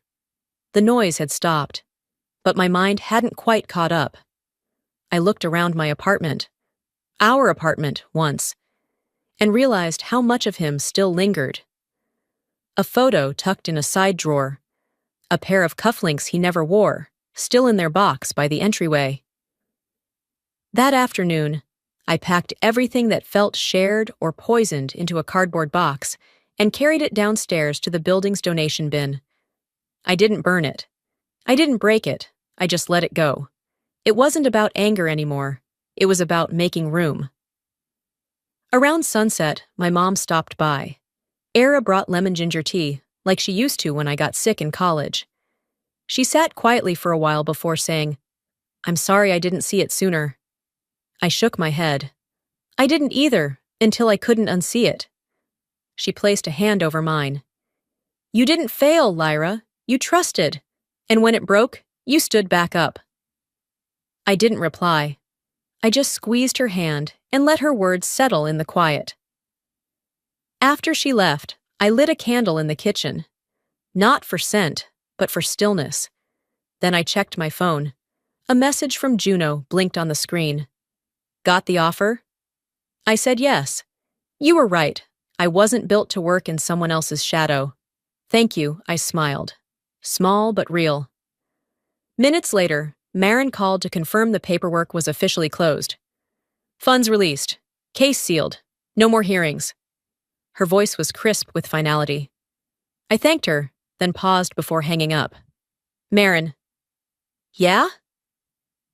The noise had stopped, but my mind hadn't quite caught up. I looked around my apartment, our apartment once, and realized how much of him still lingered. A photo tucked in a side drawer, a pair of cufflinks he never wore, still in their box by the entryway. That afternoon, I packed everything that felt shared or poisoned into a cardboard box and carried it downstairs to the building's donation bin. I didn't burn it. I didn't break it. I just let it go. It wasn't about anger anymore. It was about making room. Around sunset, my mom stopped by. Era brought lemon ginger tea, like she used to when I got sick in college. She sat quietly for a while before saying, "I'm sorry I didn't see it sooner." I shook my head. I didn't either, until I couldn't unsee it. She placed a hand over mine. "You didn't fail, Lyra. You trusted. And when it broke, you stood back up." I didn't reply. I just squeezed her hand and let her words settle in the quiet. After she left, I lit a candle in the kitchen. Not for scent, but for stillness. Then I checked my phone. A message from Juno blinked on the screen. "Got the offer?" I said yes. "You were right. I wasn't built to work in someone else's shadow." "Thank you," I smiled. Small but real. Minutes later, Marin called to confirm the paperwork was officially closed. "Funds released. Case sealed. No more hearings." Her voice was crisp with finality. I thanked her, then paused before hanging up. "Marin." "Yeah?"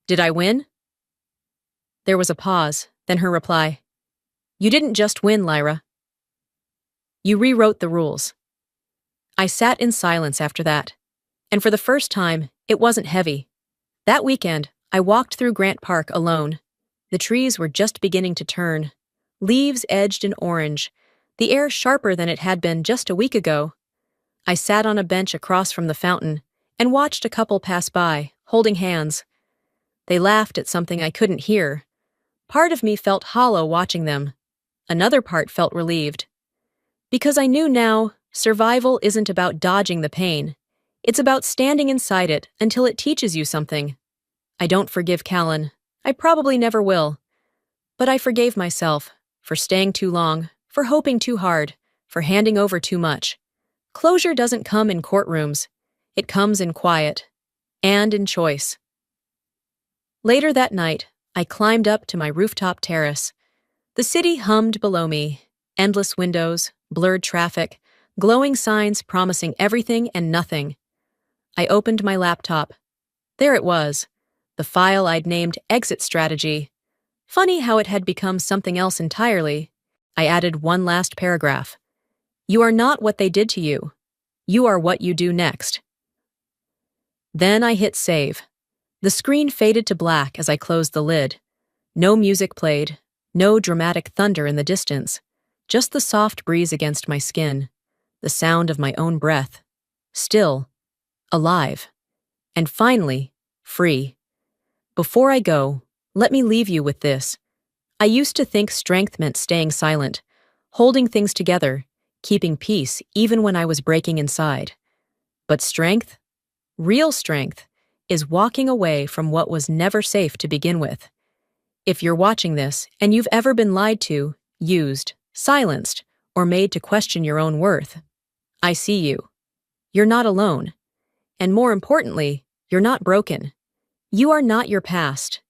"Did I win?" There was a pause, then her reply. "You didn't just win, Lyra. You rewrote the rules." I sat in silence after that, and for the first time, it wasn't heavy. That weekend, I walked through Grant Park alone. The trees were just beginning to turn, leaves edged in orange, the air sharper than it had been just a week ago. I sat on a bench across from the fountain and watched a couple pass by, holding hands. They laughed at something I couldn't hear. Part of me felt hollow watching them. Another part felt relieved. Because I knew now, survival isn't about dodging the pain. It's about standing inside it until it teaches you something. I don't forgive Callan. I probably never will. But I forgave myself for staying too long, for hoping too hard, for handing over too much. Closure doesn't come in courtrooms. It comes in quiet and in choice. Later that night, I climbed up to my rooftop terrace. The city hummed below me, endless windows, blurred traffic, glowing signs promising everything and nothing. I opened my laptop. There it was, the file I'd named Exit Strategy. Funny how it had become something else entirely. I added one last paragraph. "You are not what they did to you. You are what you do next." Then I hit save. The screen faded to black as I closed the lid. No music played, No dramatic thunder in the distance, just the soft breeze against my skin, the sound of my own breath. Still, alive, and finally, free. Before I go, let me leave you with this. I used to think strength meant staying silent, holding things together, keeping peace even when I was breaking inside. But strength, real strength, is walking away from what was never safe to begin with. If you're watching this and you've ever been lied to, used, silenced, or made to question your own worth, I see you. You're not alone. And more importantly, you're not broken. You are not your past.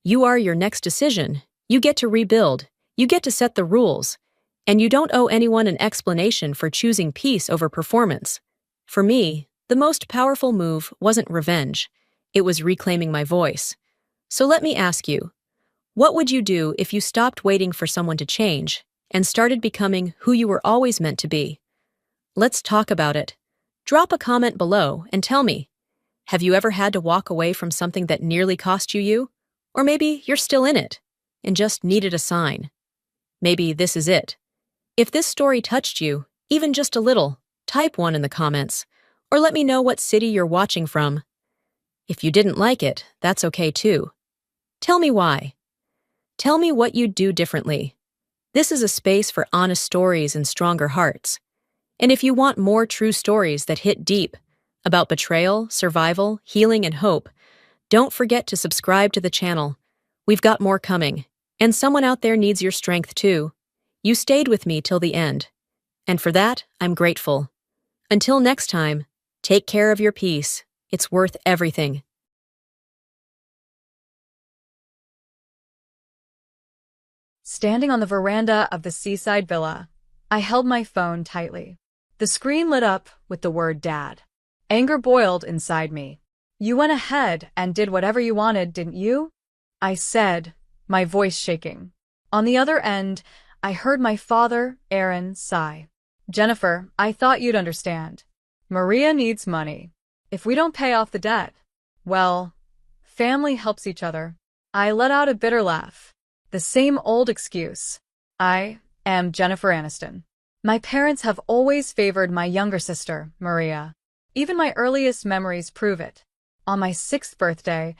You are your next decision. You get to rebuild. You get to set the rules. And you don't owe anyone an explanation for choosing peace over performance. For me, the most powerful move wasn't revenge. It was reclaiming my voice. So let me ask you, what would you do if you stopped waiting for someone to change and started becoming who you were always meant to be? Let's talk about it. Drop a comment below and tell me, have you ever had to walk away from something that nearly cost you? Or maybe you're still in it and just needed a sign. Maybe this is it. If this story touched you, even just a little, type 1 in the comments, or let me know what city you're watching from. If you didn't like it, that's okay too. Tell me why. Tell me what you'd do differently. This is a space for honest stories and stronger hearts. And if you want more true stories that hit deep, about betrayal, survival, healing, and hope, don't forget to subscribe to the channel. We've got more coming, and someone out there needs your strength too. You stayed with me till the end, and for that, I'm grateful. Until next time, take care of your peace. It's worth everything. Standing on the veranda of the seaside villa, I held my phone tightly. The screen lit up with the word Dad. Anger boiled inside me. "You went ahead and did whatever you wanted, didn't you?" I said, my voice shaking. On the other end, I heard my father, Aaron, sigh. "Jennifer, I thought you'd understand. Maria needs money. If we don't pay off the debt, well, family helps each other." I let out a bitter laugh. The same old excuse. I am Jennifer Aniston. My parents have always favored my younger sister, Maria. Even my earliest memories prove it. On my 6th birthday,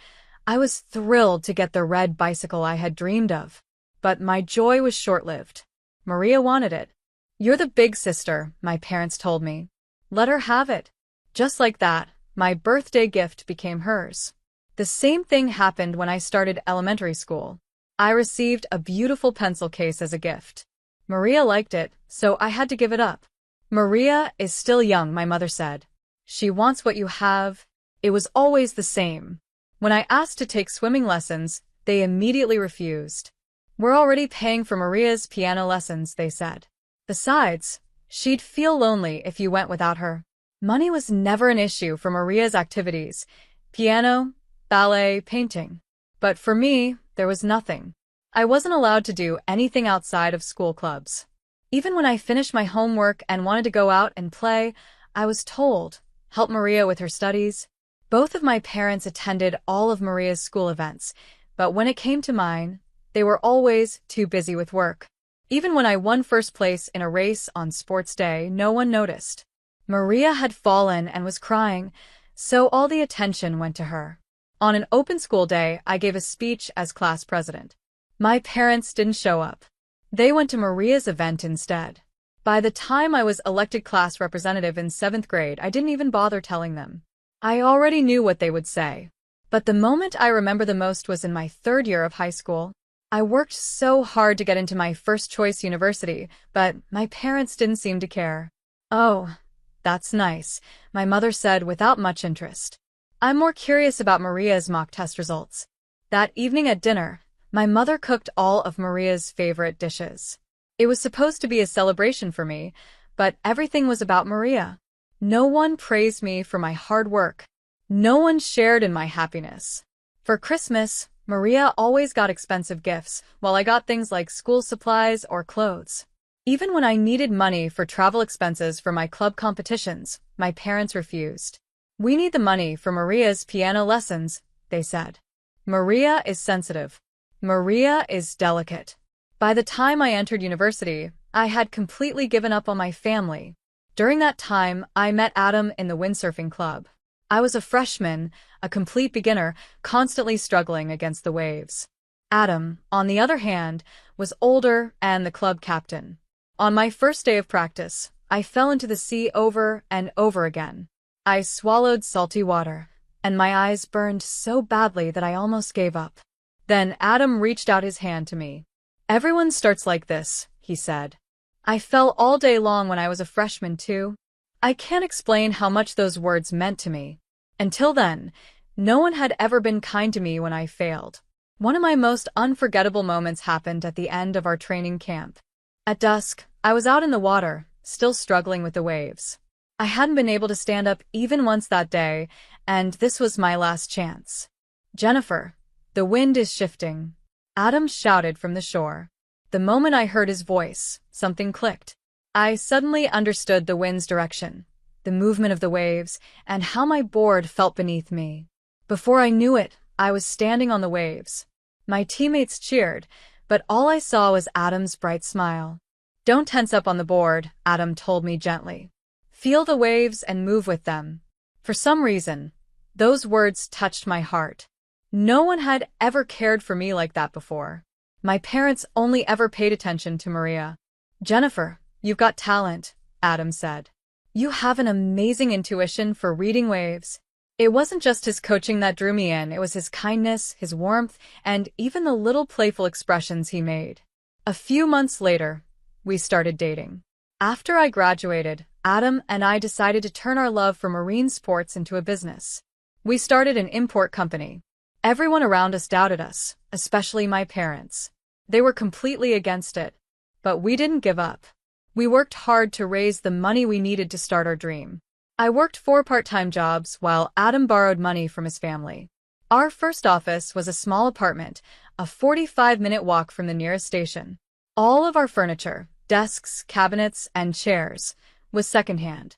I was thrilled to get the red bicycle I had dreamed of. But my joy was short-lived. Maria wanted it. "You're the big sister," my parents told me. "Let her have it." Just like that, my birthday gift became hers. The same thing happened when I started elementary school. I received a beautiful pencil case as a gift. Maria liked it, so I had to give it up. "Maria is still young," my mother said. "She wants what you have." It was always the same. When I asked to take swimming lessons, they immediately refused. "We're already paying for Maria's piano lessons," they said. Besides, she'd feel lonely if you went without her. Money was never an issue for Maria's activities: piano, ballet, painting. But for me, there was nothing. I wasn't allowed to do anything outside of school clubs. Even when I finished my homework and wanted to go out and play, I was told, "Help Maria with her studies." Both of my parents attended all of Maria's school events, but when it came to mine, they were always too busy with work. Even when I won first place in a race on sports day, no one noticed. Maria had fallen and was crying, so all the attention went to her. On an open school day, I gave a speech as class president. My parents didn't show up. They went to Maria's event instead. By the time I was elected class representative in 7th grade, I didn't even bother telling them. I already knew what they would say. But the moment I remember the most was in my 3rd year of high school. I worked so hard to get into my first-choice university, but my parents didn't seem to care. "Oh, that's nice," my mother said without much interest. "I'm more curious about Maria's mock test results." That evening at dinner, my mother cooked all of Maria's favorite dishes. It was supposed to be a celebration for me, but everything was about Maria. No one praised me for my hard work. No one shared in my happiness. For Christmas, Maria always got expensive gifts, while I got things like school supplies or clothes. Even when I needed money for travel expenses for my club competitions, my parents refused. "We need the money for Maria's piano lessons," they said. "Maria is sensitive. Maria is delicate. By the time I entered university, I had completely given up on my family. During that time, I met Adam in the windsurfing club. I was a freshman, a complete beginner, constantly struggling against the waves. Adam, on the other hand, was older and the club captain. On my first day of practice, I fell into the sea over and over again. I swallowed salty water, and my eyes burned so badly that I almost gave up. Then Adam reached out his hand to me. "Everyone starts like this," he said. I fell all day long when I was a freshman too. I can't explain how much those words meant to me. Until then, no one had ever been kind to me when I failed. One of my most unforgettable moments happened at the end of our training camp. At dusk, I was out in the water, still struggling with the waves. I hadn't been able to stand up even once that day, and this was my last chance. "Jennifer, the wind is shifting," Adam shouted from the shore. The moment I heard his voice, something clicked. I suddenly understood the wind's direction, the movement of the waves, and how my board felt beneath me. Before I knew it, I was standing on the waves. My teammates cheered, but all I saw was Adam's bright smile. "Don't tense up on the board," Adam told me gently. "Feel the waves and move with them." For some reason, those words touched my heart. No one had ever cared for me like that before. My parents only ever paid attention to Maria. "Jennifer, you've got talent," Adam said. "You have an amazing intuition for reading waves." It wasn't just his coaching that drew me in, it was his kindness, his warmth, and even the little playful expressions he made. A few months later, we started dating. After I graduated, Adam and I decided to turn our love for marine sports into a business. We started an import company. Everyone around us doubted us, especially my parents. They were completely against it. But we didn't give up. We worked hard to raise the money we needed to start our dream. I worked 4 part-time jobs while Adam borrowed money from his family. Our first office was a small apartment, a 45-minute walk from the nearest station. All of our furniture, desks, cabinets, and chairs, was secondhand.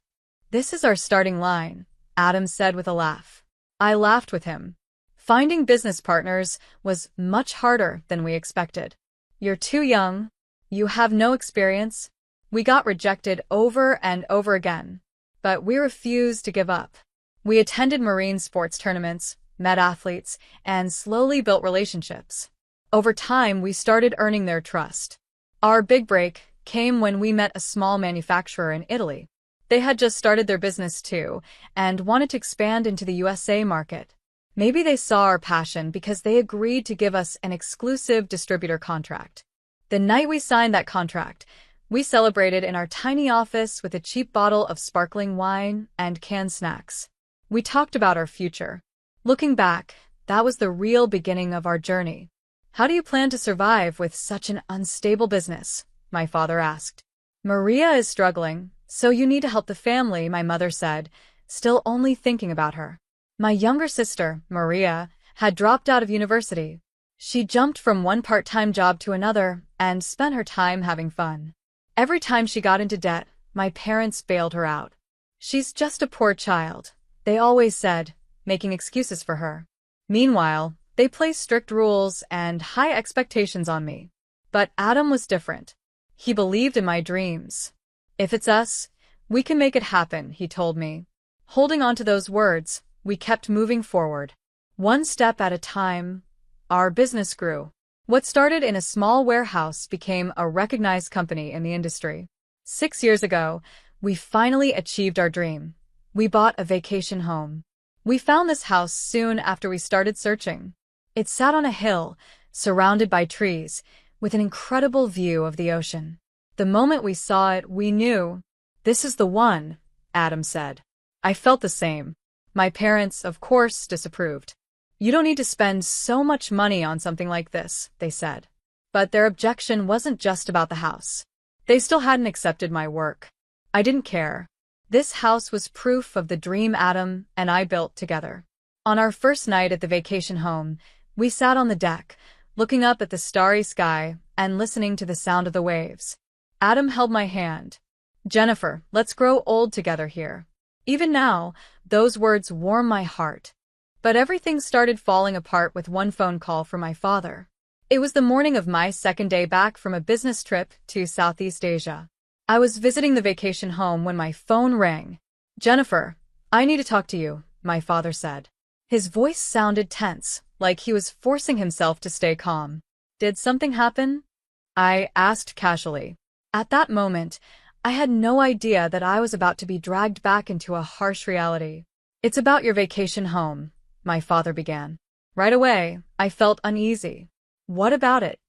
"This is our starting line," Adam said with a laugh. I laughed with him. Finding business partners was much harder than we expected. "You're too young. You have no experience." We got rejected over and over again. But we refused to give up. We attended marine sports tournaments, met athletes, and slowly built relationships. Over time, we started earning their trust. Our big break came when we met a small manufacturer in Italy. They had just started their business too, and wanted to expand into the USA market. Maybe they saw our passion because they agreed to give us an exclusive distributor contract. The night we signed that contract, we celebrated in our tiny office with a cheap bottle of sparkling wine and canned snacks. We talked about our future. Looking back, that was the real beginning of our journey. "How do you plan to survive with such an unstable business?" my father asked. "Maria is struggling, so you need to help the family," my mother said, still only thinking about her. My younger sister, Maria, had dropped out of university. She jumped from one part-time job to another and spent her time having fun. Every time she got into debt, my parents bailed her out. "She's just a poor child," they always said, making excuses for her. Meanwhile, they placed strict rules and high expectations on me. But Adam was different. He believed in my dreams. "If it's us, we can make it happen," he told me. Holding on to those words, we kept moving forward. One step at a time, our business grew. What started in a small warehouse became a recognized company in the industry. 6 years ago, we finally achieved our dream. We bought a vacation home. We found this house soon after we started searching. It sat on a hill, surrounded by trees, with an incredible view of the ocean. The moment we saw it, we knew. "This is the one," Adam said. I felt the same. My parents, of course, disapproved. "You don't need to spend so much money on something like this," they said. But their objection wasn't just about the house. They still hadn't accepted my work. I didn't care. This house was proof of the dream Adam and I built together. On our first night at the vacation home, we sat on the deck, looking up at the starry sky and listening to the sound of the waves. Adam held my hand. "Jennifer, let's grow old together here." Even now, those words warm my heart. But everything started falling apart with one phone call from my father. It was the morning of my second day back from a business trip to Southeast Asia. I was visiting the vacation home when my phone rang. "Jennifer, I need to talk to you," my father said. His voice sounded tense, like he was forcing himself to stay calm. "Did something happen?" I asked casually. At that moment, I had no idea that I was about to be dragged back into a harsh reality. "It's about your vacation home," my father began. Right away, I felt uneasy. "What about it?"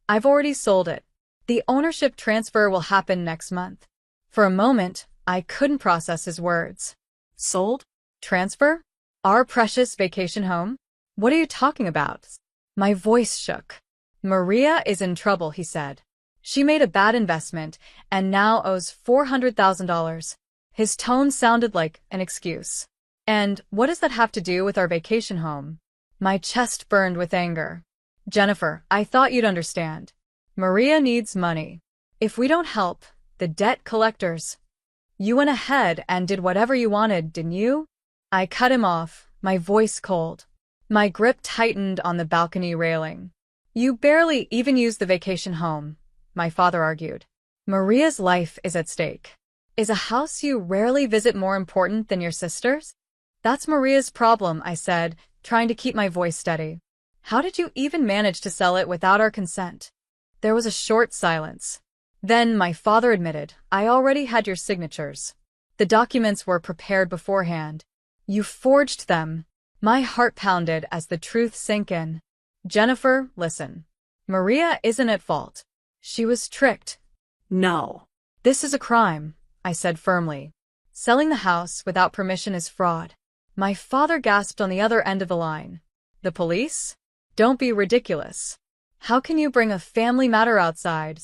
"I've already sold it. The ownership transfer will happen next month." For a moment, I couldn't process his words. "Sold? Transfer? Our precious vacation home? What are you talking about?" My voice shook. "Maria is in trouble," he said. "She made a bad investment and now owes $400,000. His tone sounded like an excuse. "And what does that have to do with our vacation home?" My chest burned with anger. "Jennifer, I thought you'd understand. Maria needs money. If we don't help, the debt collectors. You went ahead and did whatever you wanted, didn't you?" I cut him off, my voice cold. My grip tightened on the balcony railing. "You barely even used the vacation home," my father argued. "Maria's life is at stake. Is a house you rarely visit more important than your sister's?" "That's Maria's problem," I said, trying to keep my voice steady. "How did you even manage to sell it without our consent?" There was a short silence. Then my father admitted, "I already had your signatures. The documents were prepared beforehand. You forged them." My heart pounded as the truth sank in. "Jennifer, listen. Maria isn't at fault. She was tricked." "No. This is a crime," I said firmly. "Selling the house without permission is fraud." My father gasped on the other end of the line. "The police? Don't be ridiculous. How can you bring a family matter outside?"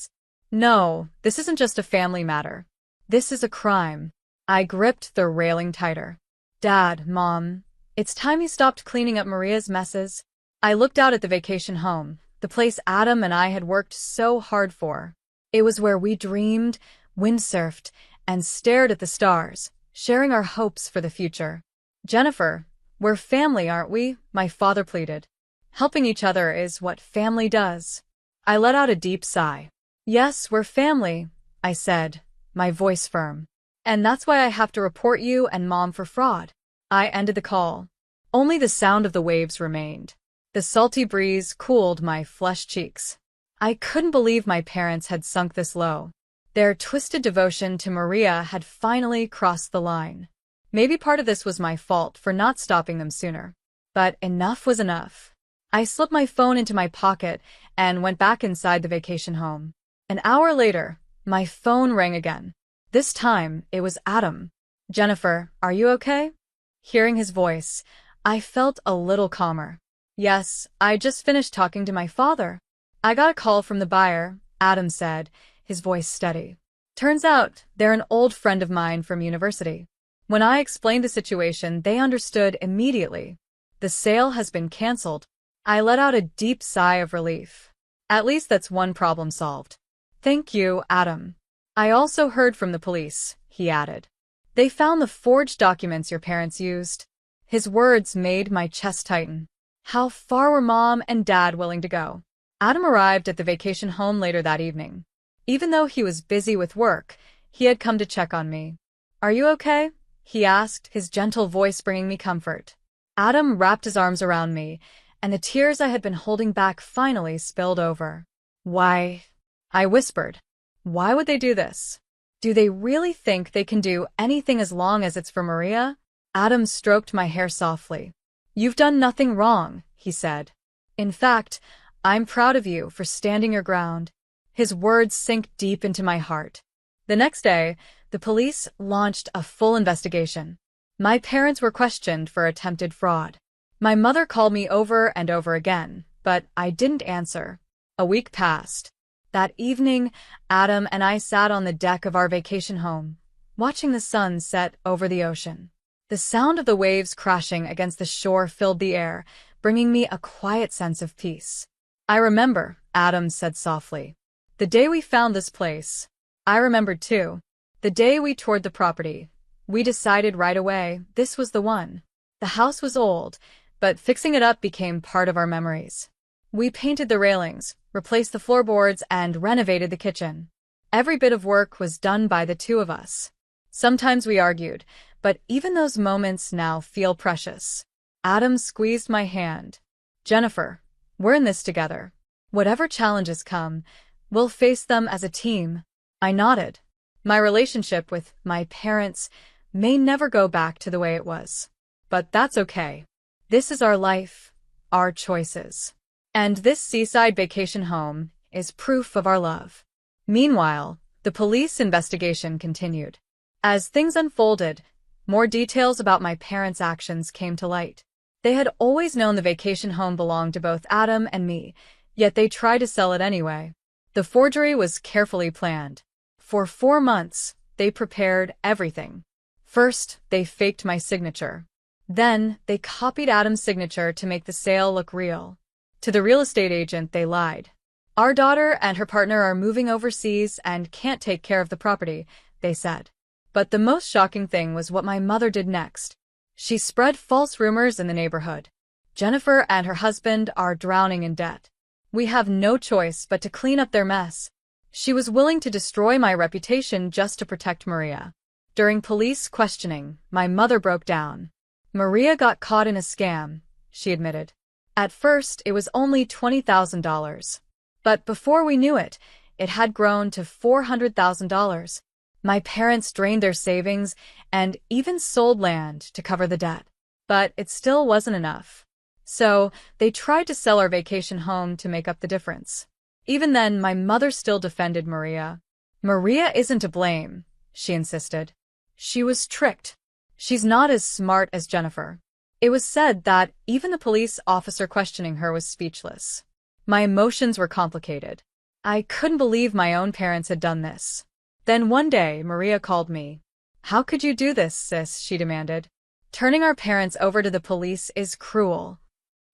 "No, this isn't just a family matter. This is a crime." I gripped the railing tighter. "Dad, Mom, it's time you stopped cleaning up Maria's messes." I looked out at the vacation home, the place Adam and I had worked so hard for. It was where we dreamed, windsurfed, and stared at the stars, sharing our hopes for the future. "Jennifer, we're family, aren't we?" my father pleaded. "Helping each other is what family does." I let out a deep sigh. "Yes, we're family," I said, my voice firm. "And that's why I have to report you and Mom for fraud." I ended the call. Only the sound of the waves remained. The salty breeze cooled my flushed cheeks. I couldn't believe my parents had sunk this low. Their twisted devotion to Maria had finally crossed the line. Maybe part of this was my fault for not stopping them sooner. But enough was enough. I slipped my phone into my pocket and went back inside the vacation home. An hour later, my phone rang again. This time, it was Adam. "Jennifer, are you okay?" Hearing his voice, I felt a little calmer. "Yes, I just finished talking to my father. I got a call from the buyer," Adam said, his voice steady. "Turns out they're an old friend of mine from university." When I explained the situation, they understood immediately. "The sale has been canceled." I let out a deep sigh of relief. At least that's one problem solved. "Thank you, Adam." "I also heard from the police," he added. "They found the forged documents your parents used." His words made my chest tighten. How far were Mom and Dad willing to go? Adam arrived at the vacation home later that evening. Even though he was busy with work, he had come to check on me. "Are you okay?" he asked, his gentle voice bringing me comfort. Adam wrapped his arms around me, and the tears I had been holding back finally spilled over. "Why?" I whispered. "Why would they do this? Do they really think they can do anything as long as it's for Maria?" Adam stroked my hair softly. "You've done nothing wrong," he said. "In fact, I'm proud of you for standing your ground." His words sank deep into my heart. The next day, the police launched a full investigation. My parents were questioned for attempted fraud. My mother called me over and over again, but I didn't answer. A week passed. That evening, Adam and I sat on the deck of our vacation home, watching the sun set over the ocean. The sound of the waves crashing against the shore filled the air, bringing me a quiet sense of peace. "I remember," Adam said softly. "The day we found this place." I remembered too. The day we toured the property. We decided right away this was the one. The house was old, but fixing it up became part of our memories. We painted the railings, replaced the floorboards, and renovated the kitchen. Every bit of work was done by the two of us. Sometimes we argued, but even those moments now feel precious. Adam squeezed my hand. Jennifer, we're in this together. Whatever challenges come, we'll face them as a team. I nodded. My relationship with my parents may never go back to the way it was. But that's okay. This is our life, our choices. And this seaside vacation home is proof of our love. Meanwhile, the police investigation continued. As things unfolded, more details about my parents' actions came to light. They had always known the vacation home belonged to both Adam and me, yet they tried to sell it anyway. The forgery was carefully planned. For 4 months, they prepared everything. First, they faked my signature. Then, they copied Adam's signature to make the sale look real. To the real estate agent, they lied. Our daughter and her partner are moving overseas and can't take care of the property, they said. But the most shocking thing was what my mother did next. She spread false rumors in the neighborhood. Jennifer and her husband are drowning in debt. We have no choice but to clean up their mess. She was willing to destroy my reputation just to protect Maria. During police questioning, my mother broke down. Maria got caught in a scam, she admitted. At first, it was only $20,000. But before we knew it, it had grown to $400,000. My parents drained their savings and even sold land to cover the debt. But it still wasn't enough. So, they tried to sell our vacation home to make up the difference. Even then, my mother still defended Maria. Maria isn't to blame, she insisted. She was tricked. She's not as smart as Jennifer. It was said that even the police officer questioning her was speechless. My emotions were complicated. I couldn't believe my own parents had done this. Then one day, Maria called me. "How could you do this, sis?" she demanded. "Turning our parents over to the police is cruel."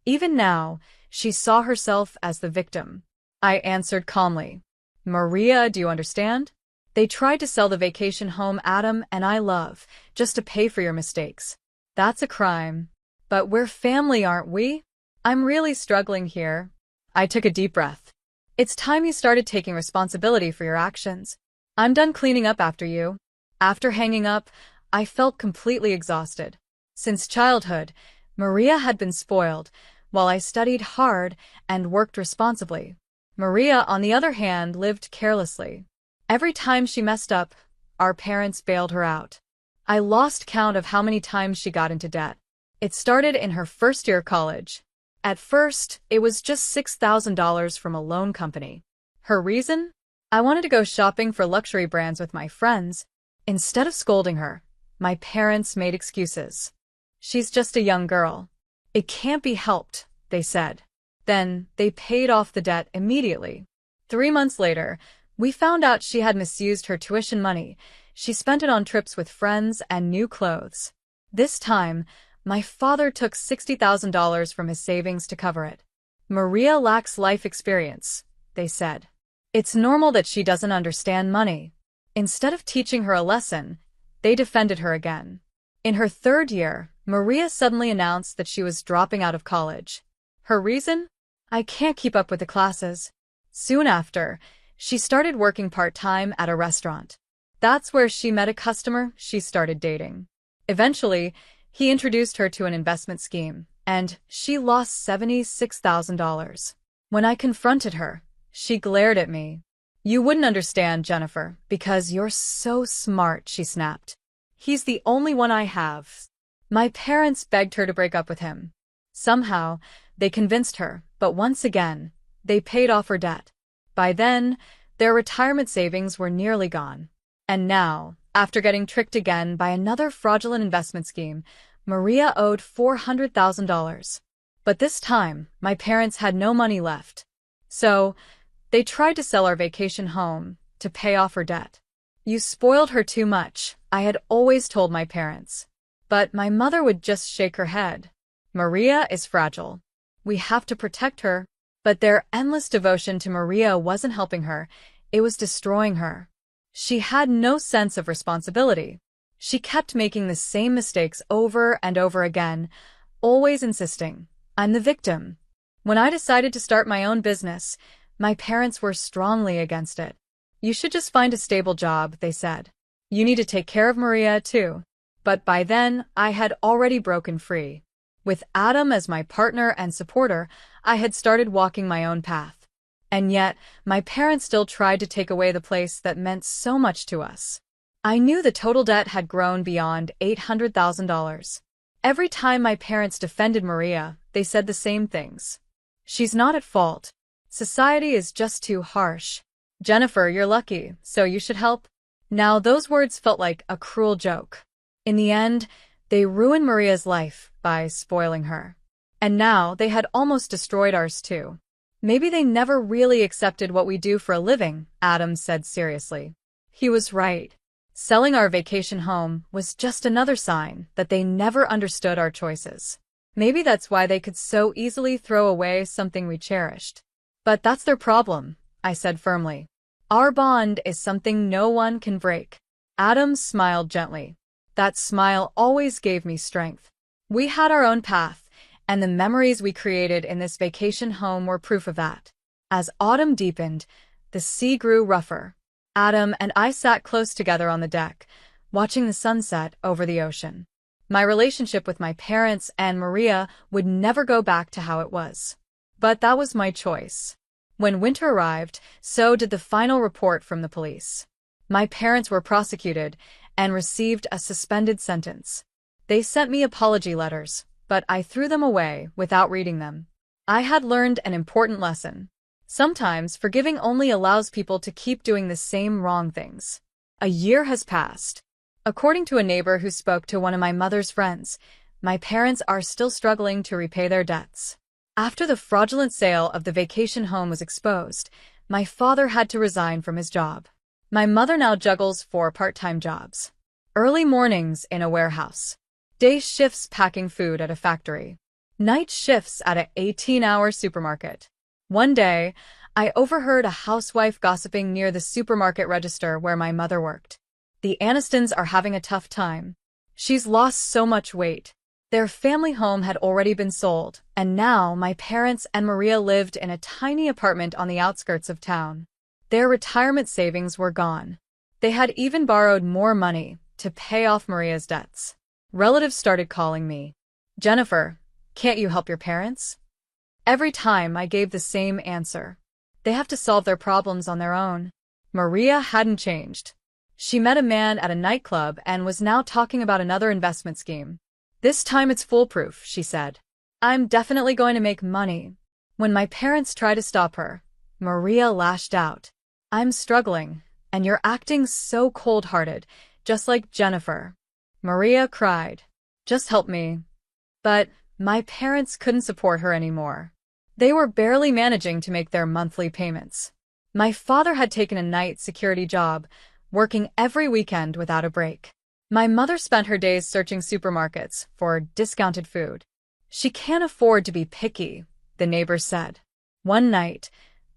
Even now, she saw herself as the victim. I answered calmly. "Maria, do you understand? They tried to sell the vacation home Adam and I love, just to pay for your mistakes. That's a crime. But we're family, aren't we? I'm really struggling here." I took a deep breath. "It's time you started taking responsibility for your actions. I'm done cleaning up after you." After hanging up, I felt completely exhausted. Since childhood, Maria had been spoiled, while I studied hard and worked responsibly. Maria, on the other hand, lived carelessly. Every time she messed up, our parents bailed her out. I lost count of how many times she got into debt. It started in her first year of college. At first, it was just $6,000 from a loan company. Her reason? I wanted to go shopping for luxury brands with my friends. Instead of scolding her, my parents made excuses. "She's just a young girl. It can't be helped," they said. Then, they paid off the debt immediately. 3 months later, we found out she had misused her tuition money. She spent it on trips with friends and new clothes. This time, my father took $60,000 from his savings to cover it. "Maria lacks life experience," they said. "It's normal that she doesn't understand money." Instead of teaching her a lesson, they defended her again. In her 3rd year, Maria suddenly announced that she was dropping out of college. Her reason? "I can't keep up with the classes." Soon after, she started working part-time at a restaurant. That's where she met a customer she started dating. Eventually, he introduced her to an investment scheme, and she lost $76,000. When I confronted her, she glared at me. "You wouldn't understand, Jennifer, because you're so smart," she snapped. "He's the only one I have." My parents begged her to break up with him. Somehow, they convinced her, but once again, they paid off her debt. By then, their retirement savings were nearly gone. And now, after getting tricked again by another fraudulent investment scheme, Maria owed $400,000. But this time, my parents had no money left. So, they tried to sell our vacation home to pay off her debt. "You spoiled her too much," I had always told my parents. But my mother would just shake her head. "Maria is fragile. We have to protect her." But their endless devotion to Maria wasn't helping her, it was destroying her. She had no sense of responsibility. She kept making the same mistakes over and over again, always insisting, "I'm the victim." When I decided to start my own business, my parents were strongly against it. You should just find a stable job, they said. You need to take care of Maria, too. But by then, I had already broken free. With Adam as my partner and supporter, I had started walking my own path. And yet, my parents still tried to take away the place that meant so much to us. I knew the total debt had grown beyond $800,000. Every time my parents defended Maria, they said the same things. She's not at fault. Society is just too harsh. Jennifer, you're lucky, so you should help. Now, those words felt like a cruel joke. In the end, they ruined Maria's life by spoiling her. And now they had almost destroyed ours too. Maybe they never really accepted what we do for a living, Adam said seriously. He was right. Selling our vacation home was just another sign that they never understood our choices. Maybe that's why they could so easily throw away something we cherished. But that's their problem, I said firmly. Our bond is something no one can break. Adam smiled gently. That smile always gave me strength. We had our own path, and the memories we created in this vacation home were proof of that. As autumn deepened, the sea grew rougher. Adam and I sat close together on the deck, watching the sunset over the ocean. My relationship with my parents and Maria would never go back to how it was. But that was my choice. When winter arrived, so did the final report from the police. My parents were prosecuted and received a suspended sentence. They sent me apology letters, but I threw them away without reading them. I had learned an important lesson. Sometimes forgiving only allows people to keep doing the same wrong things. A year has passed. According to a neighbor who spoke to one of my mother's friends, my parents are still struggling to repay their debts. After the fraudulent sale of the vacation home was exposed, my father had to resign from his job. My mother now juggles 4 part-time jobs. Early mornings in a warehouse. Day shifts packing food at a factory. Night shifts at an 18-hour supermarket. One day, I overheard a housewife gossiping near the supermarket register where my mother worked. The Anistons are having a tough time. She's lost so much weight. Their family home had already been sold, and now my parents and Maria lived in a tiny apartment on the outskirts of town. Their retirement savings were gone. They had even borrowed more money to pay off Maria's debts. Relatives started calling me. Jennifer, can't you help your parents? Every time I gave the same answer. They have to solve their problems on their own. Maria hadn't changed. She met a man at a nightclub and was now talking about another investment scheme. This time it's foolproof, she said. I'm definitely going to make money. When my parents tried to stop her, Maria lashed out. I'm struggling, and you're acting so cold-hearted, just like Jennifer. Maria cried. Just help me. But my parents couldn't support her anymore. They were barely managing to make their monthly payments. My father had taken a night security job, working every weekend without a break. My mother spent her days searching supermarkets for discounted food. She can't afford to be picky, the neighbors said. One night,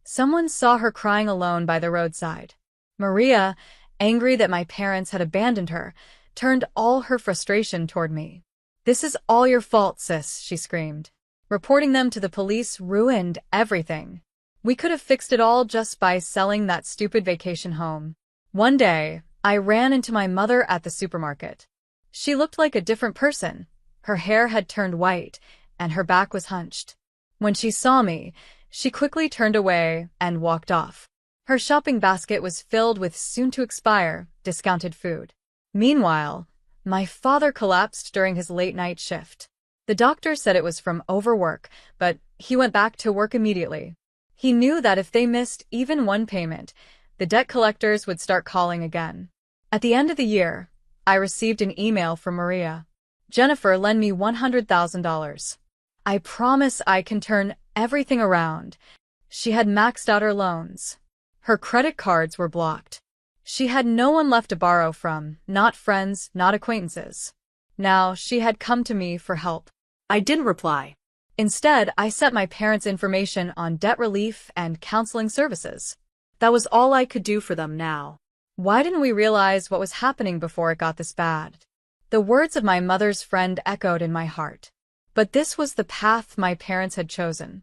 someone saw her crying alone by the roadside. Maria, angry that my parents had abandoned her, turned all her frustration toward me. This is all your fault, sis, she screamed. Reporting them to the police ruined everything. We could have fixed it all just by selling that stupid vacation home. One day, I ran into my mother at the supermarket. She looked like a different person. Her hair had turned white, and her back was hunched. When she saw me, she quickly turned away and walked off. Her shopping basket was filled with soon-to-expire, discounted food. Meanwhile, my father collapsed during his late-night shift. The doctor said it was from overwork, but he went back to work immediately. He knew that if they missed even one payment, the debt collectors would start calling again. At the end of the year, I received an email from Maria. Jennifer, lend me $100,000. I promise I can turn everything around. She had maxed out her loans. Her credit cards were blocked. She had no one left to borrow from, not friends, not acquaintances. Now she had come to me for help. I didn't reply. Instead, I sent my parents information on debt relief and counseling services. That was all I could do for them now. Why didn't we realize what was happening before it got this bad? The words of my mother's friend echoed in my heart. But this was the path my parents had chosen.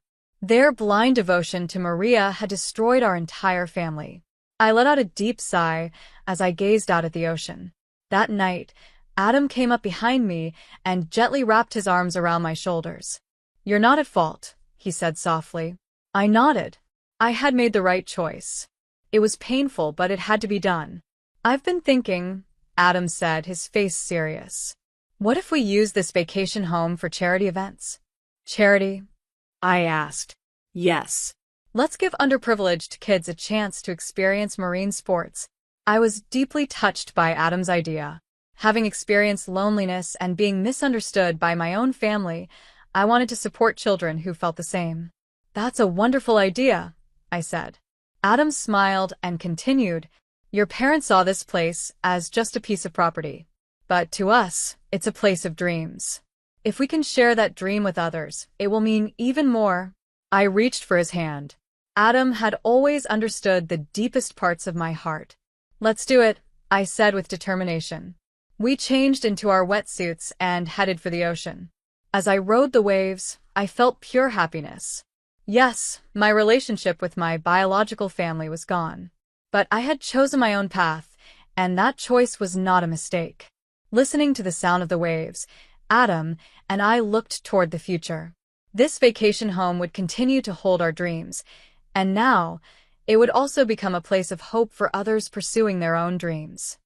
Their blind devotion to Maria had destroyed our entire family. I let out a deep sigh as I gazed out at the ocean. That night, Adam came up behind me and gently wrapped his arms around my shoulders. "You're not at fault," he said softly. I nodded. I had made the right choice. It was painful, but it had to be done. "I've been thinking," Adam said, his face serious. "What if we use this vacation home for charity events?" "Charity?" I asked. "Yes. Let's give underprivileged kids a chance to experience marine sports." I was deeply touched by Adam's idea. Having experienced loneliness and being misunderstood by my own family, I wanted to support children who felt the same. "That's a wonderful idea," I said. Adam smiled and continued, "Your parents saw this place as just a piece of property. But to us, it's a place of dreams. If we can share that dream with others, it will mean even more." I reached for his hand. Adam had always understood the deepest parts of my heart. "Let's do it," I said with determination. We changed into our wetsuits and headed for the ocean. As I rode the waves, I felt pure happiness. Yes, my relationship with my biological family was gone. But I had chosen my own path, and that choice was not a mistake. Listening to the sound of the waves, Adam and I looked toward the future. This vacation home would continue to hold our dreams, and now it would also become a place of hope for others pursuing their own dreams.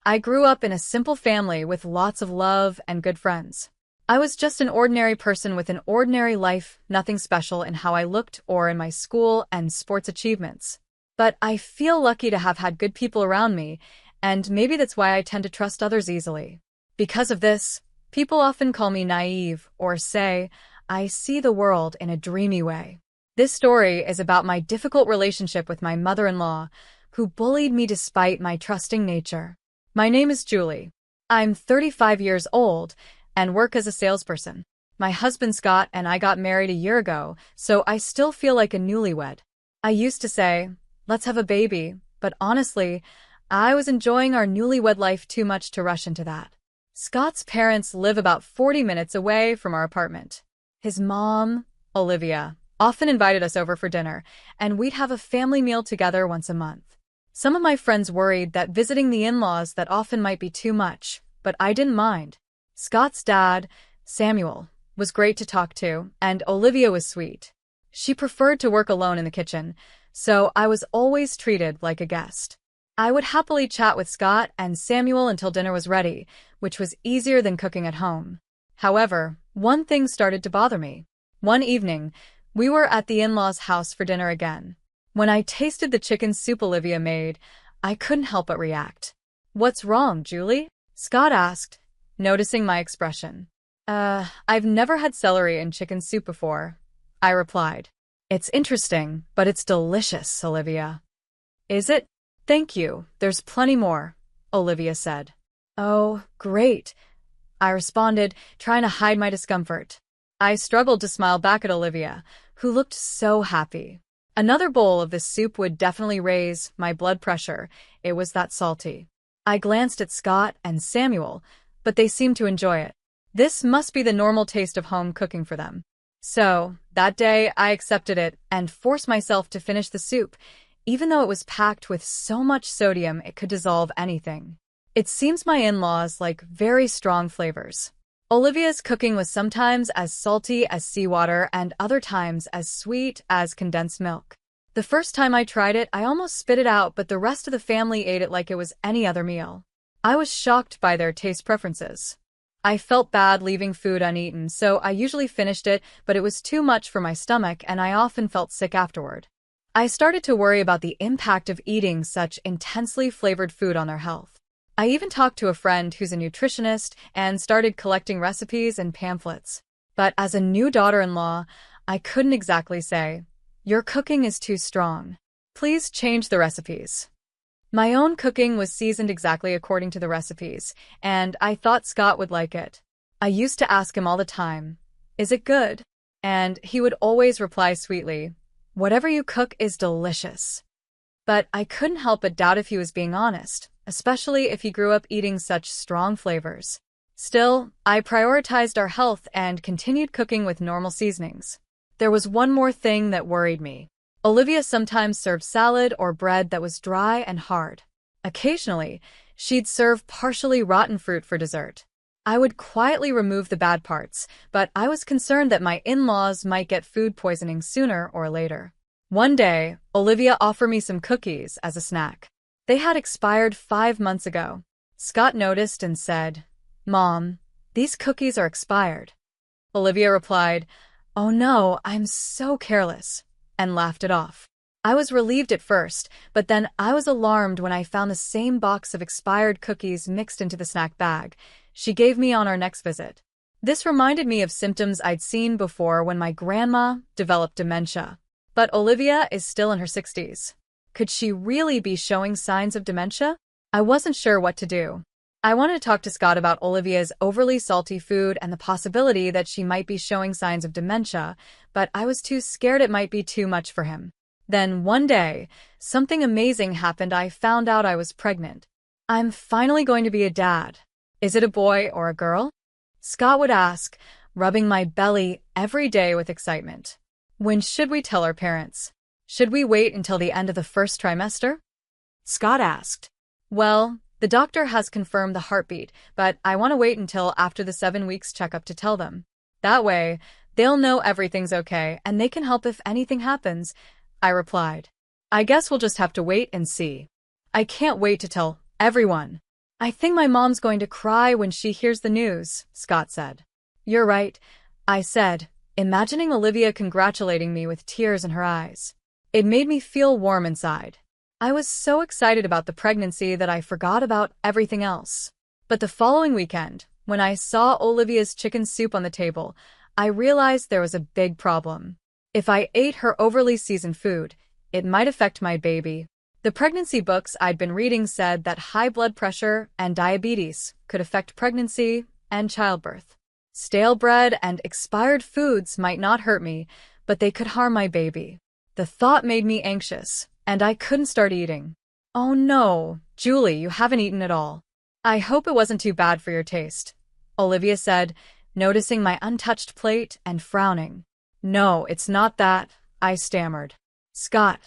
I grew up in a simple family with lots of love and good friends. I was just an ordinary person with an ordinary life, nothing special in how I looked or in my school and sports achievements. But I feel lucky to have had good people around me, and maybe that's why I tend to trust others easily. Because of this, people often call me naive or say, I see the world in a dreamy way. This story is about my difficult relationship with my mother-in-law, who bullied me despite my trusting nature. My name is Julie. I'm 35 years old and work as a salesperson. My husband Scott and I got married a year ago, so I still feel like a newlywed. I used to say, let's have a baby, but honestly, I was enjoying our newlywed life too much to rush into that. Scott's parents live about 40 minutes away from our apartment. His mom, Olivia, often invited us over for dinner, and we'd have a family meal together once a month. Some of my friends worried that visiting the in-laws that often might be too much, but I didn't mind. Scott's dad, Samuel, was great to talk to, and Olivia was sweet. She preferred to work alone in the kitchen, so I was always treated like a guest. I would happily chat with Scott and Samuel until dinner was ready, which was easier than cooking at home. However, one thing started to bother me. One evening, we were at the in-laws' house for dinner again. When I tasted the chicken soup Olivia made, I couldn't help but react. "What's wrong, Julie?" Scott asked, noticing my expression. I've never had celery in chicken soup before," I replied. "It's interesting, but it's delicious, Olivia." "Is it? Thank you, there's plenty more," Olivia said. "Oh, great," I responded, trying to hide my discomfort. I struggled to smile back at Olivia, who looked so happy. Another bowl of this soup would definitely raise my blood pressure. It was that salty. I glanced at Scott and Samuel, but they seemed to enjoy it. This must be the normal taste of home cooking for them. So, that day, I accepted it and forced myself to finish the soup, even though it was packed with so much sodium it could dissolve anything. It seems my in-laws like very strong flavors. Olivia's cooking was sometimes as salty as seawater and other times as sweet as condensed milk. The first time I tried it, I almost spit it out, but the rest of the family ate it like it was any other meal. I was shocked by their taste preferences. I felt bad leaving food uneaten, so I usually finished it, but it was too much for my stomach and I often felt sick afterward. I started to worry about the impact of eating such intensely flavored food on their health. I even talked to a friend who's a nutritionist and started collecting recipes and pamphlets. But as a new daughter-in-law, I couldn't exactly say, "Your cooking is too strong. Please change the recipes." My own cooking was seasoned exactly according to the recipes, and I thought Scott would like it. I used to ask him all the time, "Is it good?" And he would always reply sweetly, "Whatever you cook is delicious." But I couldn't help but doubt if he was being honest, especially if he grew up eating such strong flavors. Still, I prioritized our health and continued cooking with normal seasonings. There was one more thing that worried me. Olivia sometimes served salad or bread that was dry and hard. Occasionally, she'd serve partially rotten fruit for dessert. I would quietly remove the bad parts, but I was concerned that my in-laws might get food poisoning sooner or later. One day, Olivia offered me some cookies as a snack. They had expired 5 months ago. Scott noticed and said, "Mom, these cookies are expired." Olivia replied, "Oh no, I'm so careless," and laughed it off. I was relieved at first, but then I was alarmed when I found the same box of expired cookies mixed into the snack bag she gave me on our next visit. This reminded me of symptoms I'd seen before when my grandma developed dementia. But Olivia is still in her 60s. Could she really be showing signs of dementia? I wasn't sure what to do. I wanted to talk to Scott about Olivia's overly salty food and the possibility that she might be showing signs of dementia, but I was too scared it might be too much for him. Then one day, something amazing happened. I found out I was pregnant. "I'm finally going to be a dad. Is it a boy or a girl?" Scott would ask, rubbing my belly every day with excitement. "When should we tell our parents? Should we wait until the end of the first trimester?" Scott asked. "Well, the doctor has confirmed the heartbeat, but I want to wait until after the 7 weeks checkup to tell them. That way, they'll know everything's okay and they can help if anything happens," I replied. "I guess we'll just have to wait and see. I can't wait to tell everyone." "I think my mom's going to cry when she hears the news," Scott said. "You're right," I said, imagining Olivia congratulating me with tears in her eyes. It made me feel warm inside. I was so excited about the pregnancy that I forgot about everything else. But the following weekend, when I saw Olivia's chicken soup on the table, I realized there was a big problem. If I ate her overly seasoned food, it might affect my baby. The pregnancy books I'd been reading said that high blood pressure and diabetes could affect pregnancy and childbirth. Stale bread and expired foods might not hurt me, but they could harm my baby. The thought made me anxious, and I couldn't start eating. "Oh no, Julie, you haven't eaten at all. I hope it wasn't too bad for your taste," Olivia said, noticing my untouched plate and frowning. "No, it's not that," I stammered. Scott,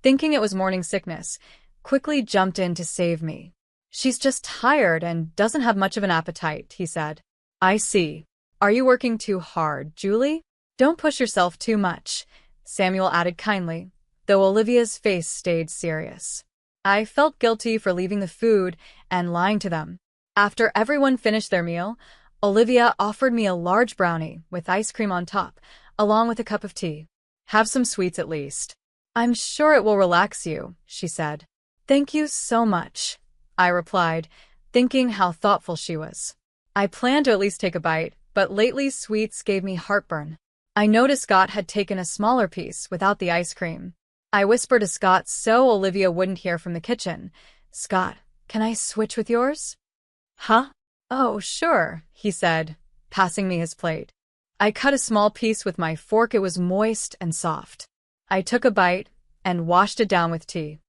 thinking it was morning sickness, quickly jumped in to save me. "She's just tired and doesn't have much of an appetite," he said. "I see. Are you working too hard, Julie? Don't push yourself too much," Samuel added kindly, though Olivia's face stayed serious. I felt guilty for leaving the food and lying to them. After everyone finished their meal, Olivia offered me a large brownie with ice cream on top, along with a cup of tea. "Have some sweets at least. I'm sure it will relax you," she said. "Thank you so much," I replied, thinking how thoughtful she was. I planned to at least take a bite, but lately sweets gave me heartburn. I noticed Scott had taken a smaller piece without the ice cream. I whispered to Scott so Olivia wouldn't hear from the kitchen. "Scott, can I switch with yours?" "Huh? Oh, sure," he said, passing me his plate. I cut a small piece with my fork. It was moist and soft. I took a bite and washed it down with tea.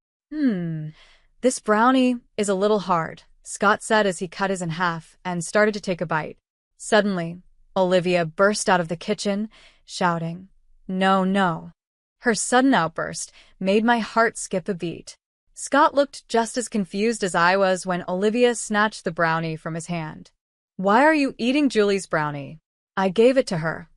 This brownie is a little hard," Scott said as he cut his in half and started to take a bite. Suddenly, Olivia burst out of the kitchen, shouting, "No, no." Her sudden outburst made my heart skip a beat. Scott looked just as confused as I was when Olivia snatched the brownie from his hand. "Why are you eating Julie's brownie?" "I gave it to her,"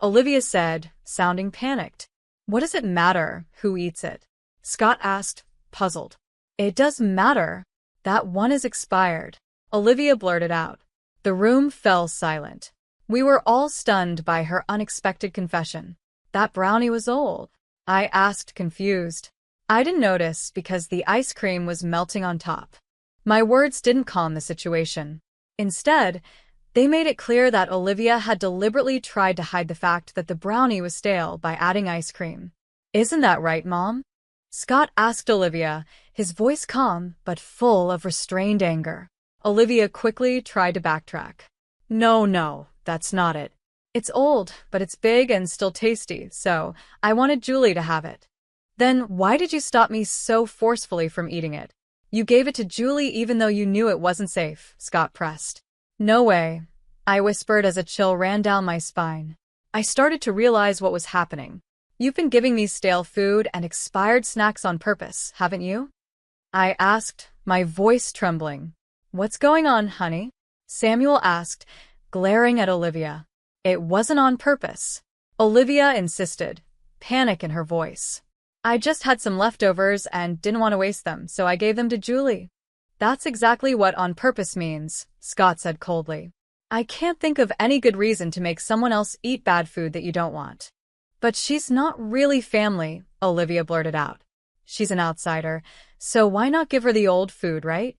Olivia said, sounding panicked. "What does it matter who eats it?" Scott asked, puzzled. "It does matter. That one is expired," Olivia blurted out. The room fell silent. We were all stunned by her unexpected confession. "That brownie was old?" I asked, confused. I didn't notice because the ice cream was melting on top. My words didn't calm the situation. Instead, they made it clear that Olivia had deliberately tried to hide the fact that the brownie was stale by adding ice cream. "Isn't that right, Mom?" Scott asked Olivia, his voice calm but full of restrained anger. Olivia quickly tried to backtrack. "No, no, that's not it. It's old, but it's big and still tasty, so I wanted Julie to have it." "Then why did you stop me so forcefully from eating it? You gave it to Julie even though you knew it wasn't safe," Scott pressed. No way, I whispered as a chill ran down my spine. I started to realize what was happening. You've been giving me stale food and expired snacks on purpose, haven't you? I asked, my voice trembling. What's going on, honey? Samuel asked, glaring at Olivia. It wasn't on purpose. Olivia insisted, panic in her voice. I just had some leftovers and didn't want to waste them, so I gave them to Julie. That's exactly what on purpose means, Scott said coldly. I can't think of any good reason to make someone else eat bad food that you don't want. But she's not really family, Olivia blurted out. She's an outsider, so why not give her the old food, right?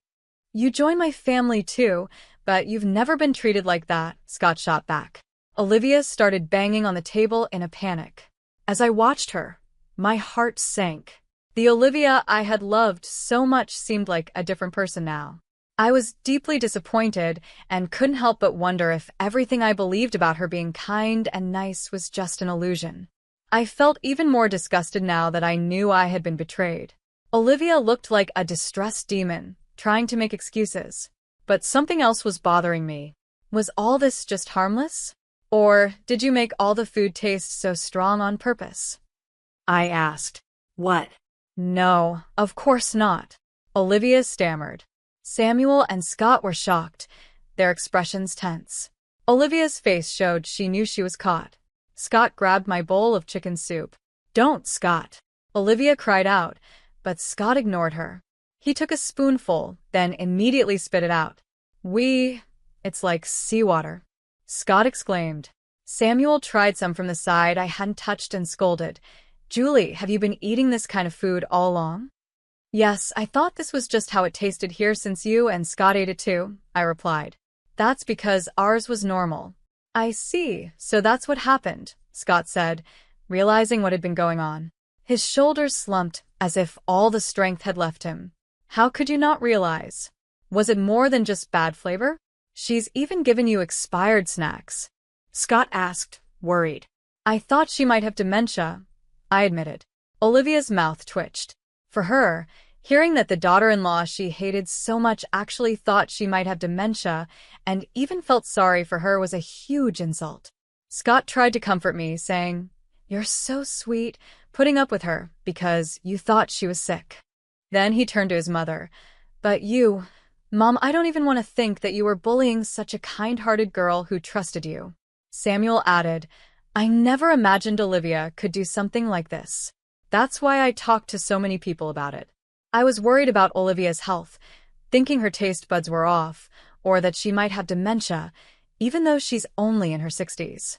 You join my family too, but you've never been treated like that, Scott shot back. Olivia started banging on the table in a panic. As I watched her, my heart sank. The Olivia I had loved so much seemed like a different person now. I was deeply disappointed and couldn't help but wonder if everything I believed about her being kind and nice was just an illusion. I felt even more disgusted now that I knew I had been betrayed. Olivia looked like a distressed demon, trying to make excuses. But something else was bothering me. Was all this just harmless? Or did you make all the food taste so strong on purpose? I asked. What? No, of course not. Olivia stammered. Samuel and Scott were shocked, their expressions tense. Olivia's face showed she knew she was caught. Scott grabbed my bowl of chicken soup. Don't, Scott! Olivia cried out, but Scott ignored her. He took a spoonful, then immediately spit it out. It's like seawater. Scott exclaimed. Samuel tried some from the side I hadn't touched and scolded. Julie, have you been eating this kind of food all along? Yes, I thought this was just how it tasted here since you and Scott ate it too, I replied. That's because ours was normal. I see, so that's what happened, Scott said, realizing what had been going on. His shoulders slumped as if all the strength had left him. How could you not realize? Was it more than just bad flavor? She's even given you expired snacks. Scott asked, worried. I thought she might have dementia, I admitted. Olivia's mouth twitched. For her, hearing that the daughter-in-law she hated so much actually thought she might have dementia and even felt sorry for her was a huge insult. Scott tried to comfort me, saying, You're so sweet, putting up with her because you thought she was sick. Then he turned to his mother. But you, Mom, I don't even want to think that you were bullying such a kind-hearted girl who trusted you. Samuel added, I never imagined Olivia could do something like this. That's why I talked to so many people about it. I was worried about Olivia's health, thinking her taste buds were off, or that she might have dementia, even though she's only in her 60s.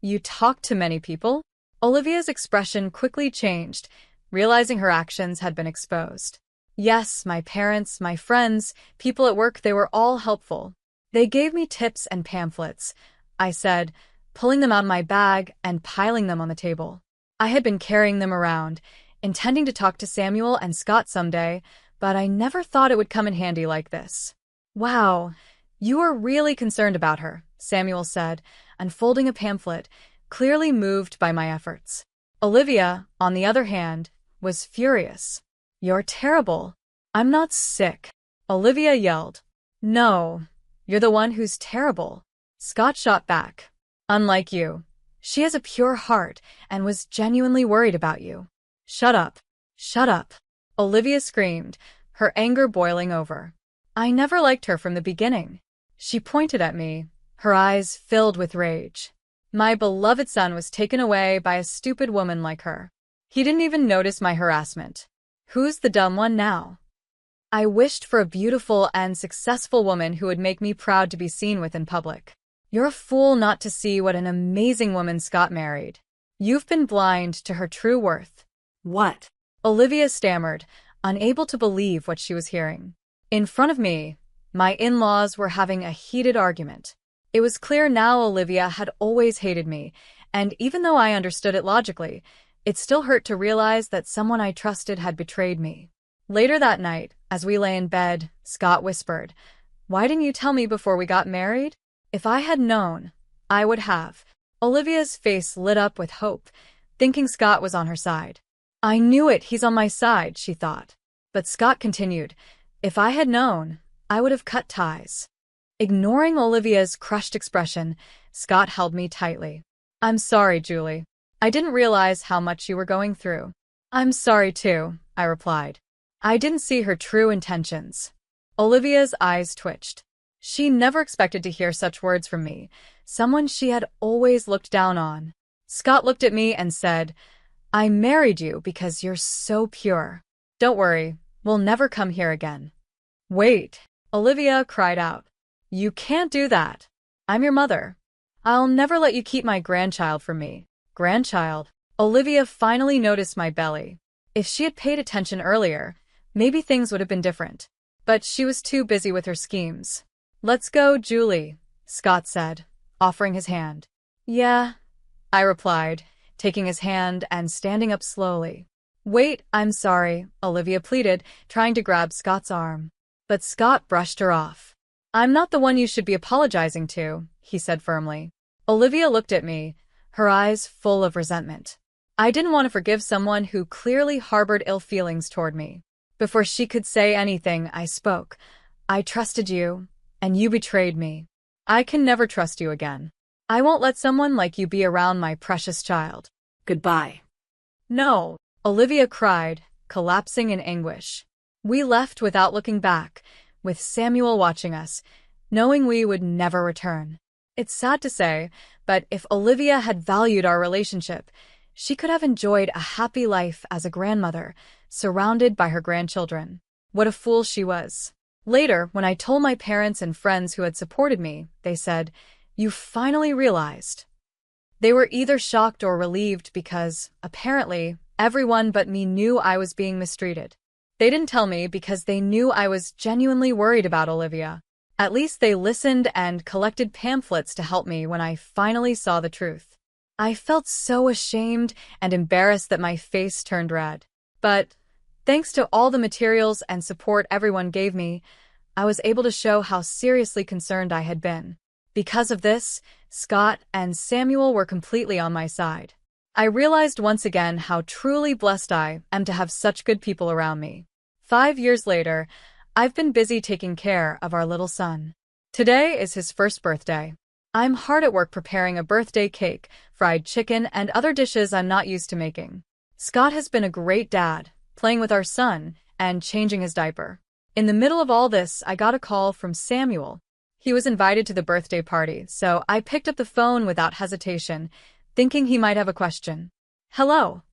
You talked to many people? Olivia's expression quickly changed, realizing her actions had been exposed. Yes, my parents, my friends, people at work, they were all helpful. They gave me tips and pamphlets, I said, pulling them out of my bag and piling them on the table. I had been carrying them around, intending to talk to Samuel and Scott someday, but I never thought it would come in handy like this. Wow, you are really concerned about her, Samuel said, unfolding a pamphlet, clearly moved by my efforts. Olivia, on the other hand, was furious. You're terrible. I'm not sick. Olivia yelled. No, you're the one who's terrible. Scott shot back. Unlike you. She has a pure heart and was genuinely worried about you. Shut up. Shut up. Olivia screamed, her anger boiling over. I never liked her from the beginning. She pointed at me, her eyes filled with rage. My beloved son was taken away by a stupid woman like her. He didn't even notice my harassment. Who's the dumb one now? I wished for a beautiful and successful woman who would make me proud to be seen with in public. You're a fool not to see what an amazing woman Scott married. You've been blind to her true worth. What? Olivia stammered, unable to believe what she was hearing. In front of me, my in-laws were having a heated argument. It was clear now Olivia had always hated me, and even though I understood it logically, it still hurt to realize that someone I trusted had betrayed me. Later that night, as we lay in bed, Scott whispered, Why didn't you tell me before we got married? If I had known, I would have. Olivia's face lit up with hope, thinking Scott was on her side. I knew it, he's on my side, she thought. But Scott continued, If I had known, I would have cut ties. Ignoring Olivia's crushed expression, Scott held me tightly. I'm sorry, Julie. I didn't realize how much you were going through. I'm sorry too, I replied. I didn't see her true intentions. Olivia's eyes twitched. She never expected to hear such words from me, someone she had always looked down on. Scott looked at me and said, I married you because you're so pure. Don't worry, we'll never come here again. Wait, Olivia cried out. You can't do that. I'm your mother. I'll never let you keep my grandchild from me. Grandchild? Olivia finally noticed my belly. If she had paid attention earlier, maybe things would have been different. But she was too busy with her schemes. Let's go, Julie, Scott said, offering his hand. Yeah, I replied, taking his hand and standing up slowly. Wait, I'm sorry, Olivia pleaded, trying to grab Scott's arm. But Scott brushed her off. I'm not the one you should be apologizing to, he said firmly. Olivia looked at me, her eyes full of resentment. I didn't want to forgive someone who clearly harbored ill feelings toward me. Before she could say anything, I spoke. I trusted you, and you betrayed me. I can never trust you again. I won't let someone like you be around my precious child. Goodbye. No, Olivia cried, collapsing in anguish. We left without looking back, with Samuel watching us, knowing we would never return. It's sad to say, but if Olivia had valued our relationship, she could have enjoyed a happy life as a grandmother, surrounded by her grandchildren. What a fool she was. Later, when I told my parents and friends who had supported me, they said, You finally realized. They were either shocked or relieved because, apparently, everyone but me knew I was being mistreated. They didn't tell me because they knew I was genuinely worried about Olivia. At least they listened and collected pamphlets to help me when I finally saw the truth. I felt so ashamed and embarrassed that my face turned red. But, thanks to all the materials and support everyone gave me, I was able to show how seriously concerned I had been. Because of this, Scott and Samuel were completely on my side. I realized once again how truly blessed I am to have such good people around me. 5 years later, I've been busy taking care of our little son. Today is his first birthday. I'm hard at work preparing a birthday cake, fried chicken, and other dishes I'm not used to making. Scott has been a great dad, playing with our son and changing his diaper. In the middle of all this, I got a call from Samuel. He was invited to the birthday party, so I picked up the phone without hesitation, thinking he might have a question. Hello.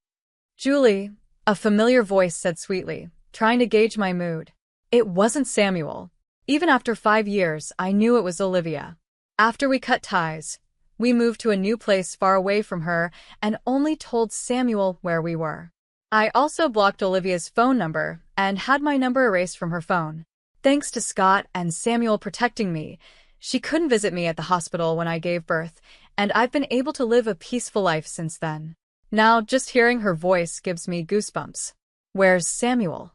Julie, a familiar voice said sweetly, trying to gauge my mood. It wasn't Samuel. Even after 5 years, I knew it was Olivia. After we cut ties, we moved to a new place far away from her and only told Samuel where we were. I also blocked Olivia's phone number and had my number erased from her phone. Thanks to Scott and Samuel protecting me, she couldn't visit me at the hospital when I gave birth, and I've been able to live a peaceful life since then. Now, just hearing her voice gives me goosebumps. Where's Samuel?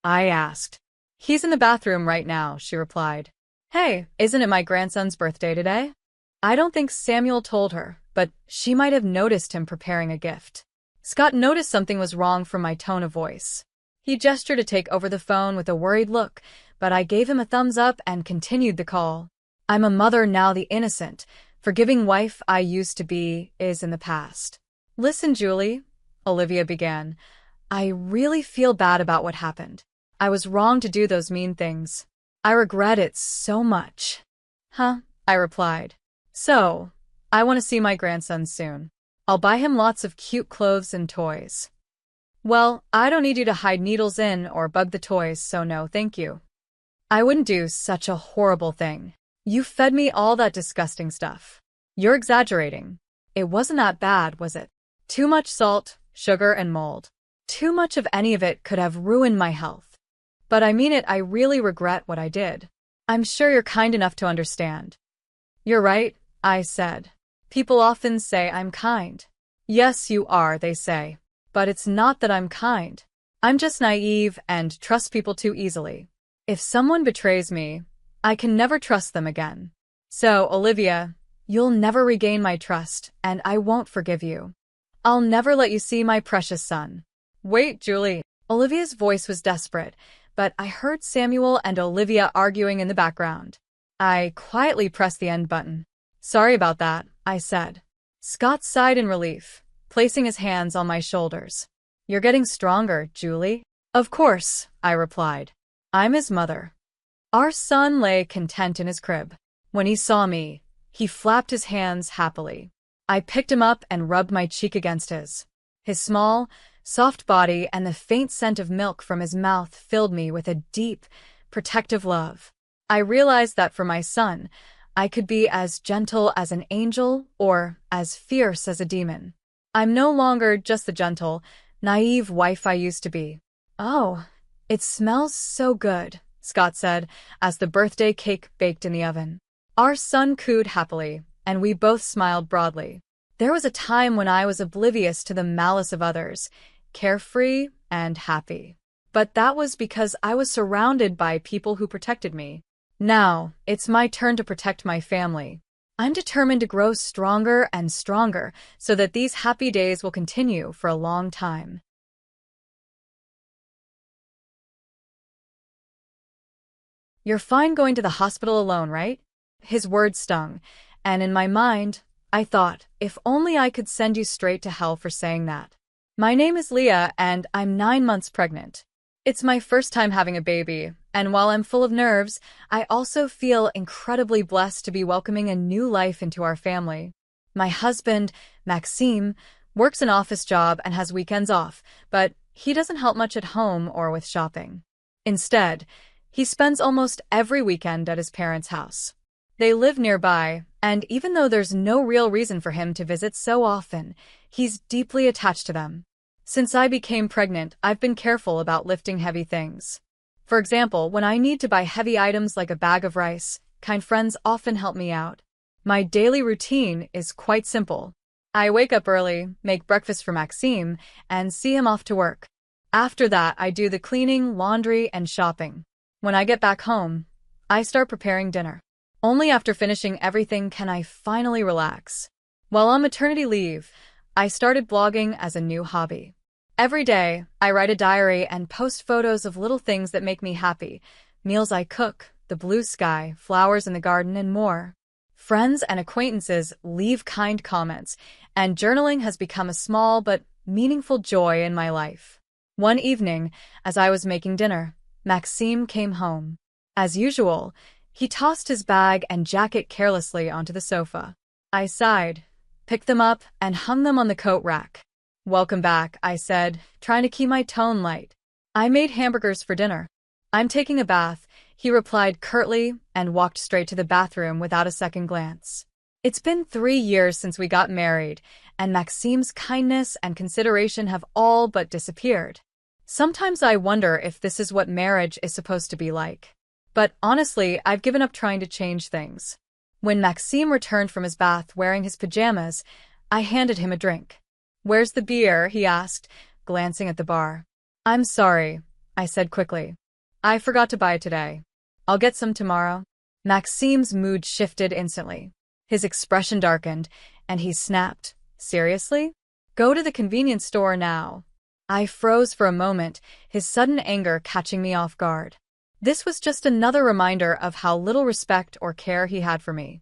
I asked. He's in the bathroom right now, she replied. Hey, isn't it my grandson's birthday today? I don't think Samuel told her, but she might have noticed him preparing a gift. Scott noticed something was wrong from my tone of voice. He gestured to take over the phone with a worried look, but I gave him a thumbs up and continued the call. I'm a mother now, the innocent, forgiving wife I used to be is in the past. Listen, Julie, Olivia began. I really feel bad about what happened. I was wrong to do those mean things. I regret it so much. Huh? I replied. So, I want to see my grandson soon. I'll buy him lots of cute clothes and toys. Well, I don't need you to hide needles in or bug the toys, so no, thank you. I wouldn't do such a horrible thing. You fed me all that disgusting stuff. You're exaggerating. It wasn't that bad, was it? Too much salt, sugar, and mold. Too much of any of it could have ruined my health. But I mean it, I really regret what I did. I'm sure you're kind enough to understand. You're right, I said. People often say I'm kind. Yes, you are, they say. But it's not that I'm kind. I'm just naive and trust people too easily. If someone betrays me, I can never trust them again. So, Olivia, you'll never regain my trust, and I won't forgive you. I'll never let you see my precious son. Wait, Julie. Olivia's voice was desperate, but I heard Samuel and Olivia arguing in the background. I quietly pressed the end button. Sorry about that, I said. Scott sighed in relief, placing his hands on my shoulders. You're getting stronger, Julie. Of course, I replied. I'm his mother. Our son lay content in his crib. When he saw me, he flapped his hands happily. I picked him up and rubbed my cheek against his. His small, soft body and the faint scent of milk from his mouth filled me with a deep, protective love. I realized that for my son, I could be as gentle as an angel or as fierce as a demon. I'm no longer just the gentle, naive wife I used to be. Oh, it smells so good, Scott said as the birthday cake baked in the oven. Our son cooed happily, and we both smiled broadly. There was a time when I was oblivious to the malice of others, carefree and happy. But that was because I was surrounded by people who protected me. Now, it's my turn to protect my family. I'm determined to grow stronger and stronger so that these happy days will continue for a long time. You're fine going to the hospital alone, right? His words stung, and in my mind, I thought, if only I could send you straight to hell for saying that. My name is Leah, and I'm 9 months pregnant. It's my first time having a baby, and while I'm full of nerves, I also feel incredibly blessed to be welcoming a new life into our family. My husband, Maxime, works an office job and has weekends off, but he doesn't help much at home or with shopping. Instead, he spends almost every weekend at his parents' house. They live nearby, and even though there's no real reason for him to visit so often, he's deeply attached to them. Since I became pregnant, I've been careful about lifting heavy things. For example, when I need to buy heavy items like a bag of rice, kind friends often help me out. My daily routine is quite simple. I wake up early, make breakfast for Maxime, and see him off to work. After that, I do the cleaning, laundry, and shopping. When I get back home, I start preparing dinner. Only after finishing everything can I finally relax. While on maternity leave, I started blogging as a new hobby. Every day, I write a diary and post photos of little things that make me happy, meals I cook, the blue sky, flowers in the garden, and more. Friends and acquaintances leave kind comments, and journaling has become a small but meaningful joy in my life. One evening, as I was making dinner, Maxime came home. As usual, he tossed his bag and jacket carelessly onto the sofa. I sighed, picked them up, and hung them on the coat rack. Welcome back, I said, trying to keep my tone light. I made hamburgers for dinner. I'm taking a bath, he replied curtly and walked straight to the bathroom without a second glance. It's been 3 years since we got married, and Maxime's kindness and consideration have all but disappeared. Sometimes I wonder if this is what marriage is supposed to be like. But honestly, I've given up trying to change things. When Maxime returned from his bath wearing his pajamas, I handed him a drink. Where's the beer? He asked, glancing at the bar. I'm sorry, I said quickly. I forgot to buy it today. I'll get some tomorrow. Maxime's mood shifted instantly. His expression darkened, and he snapped, Seriously? Go to the convenience store now. I froze for a moment, his sudden anger catching me off guard. This was just another reminder of how little respect or care he had for me.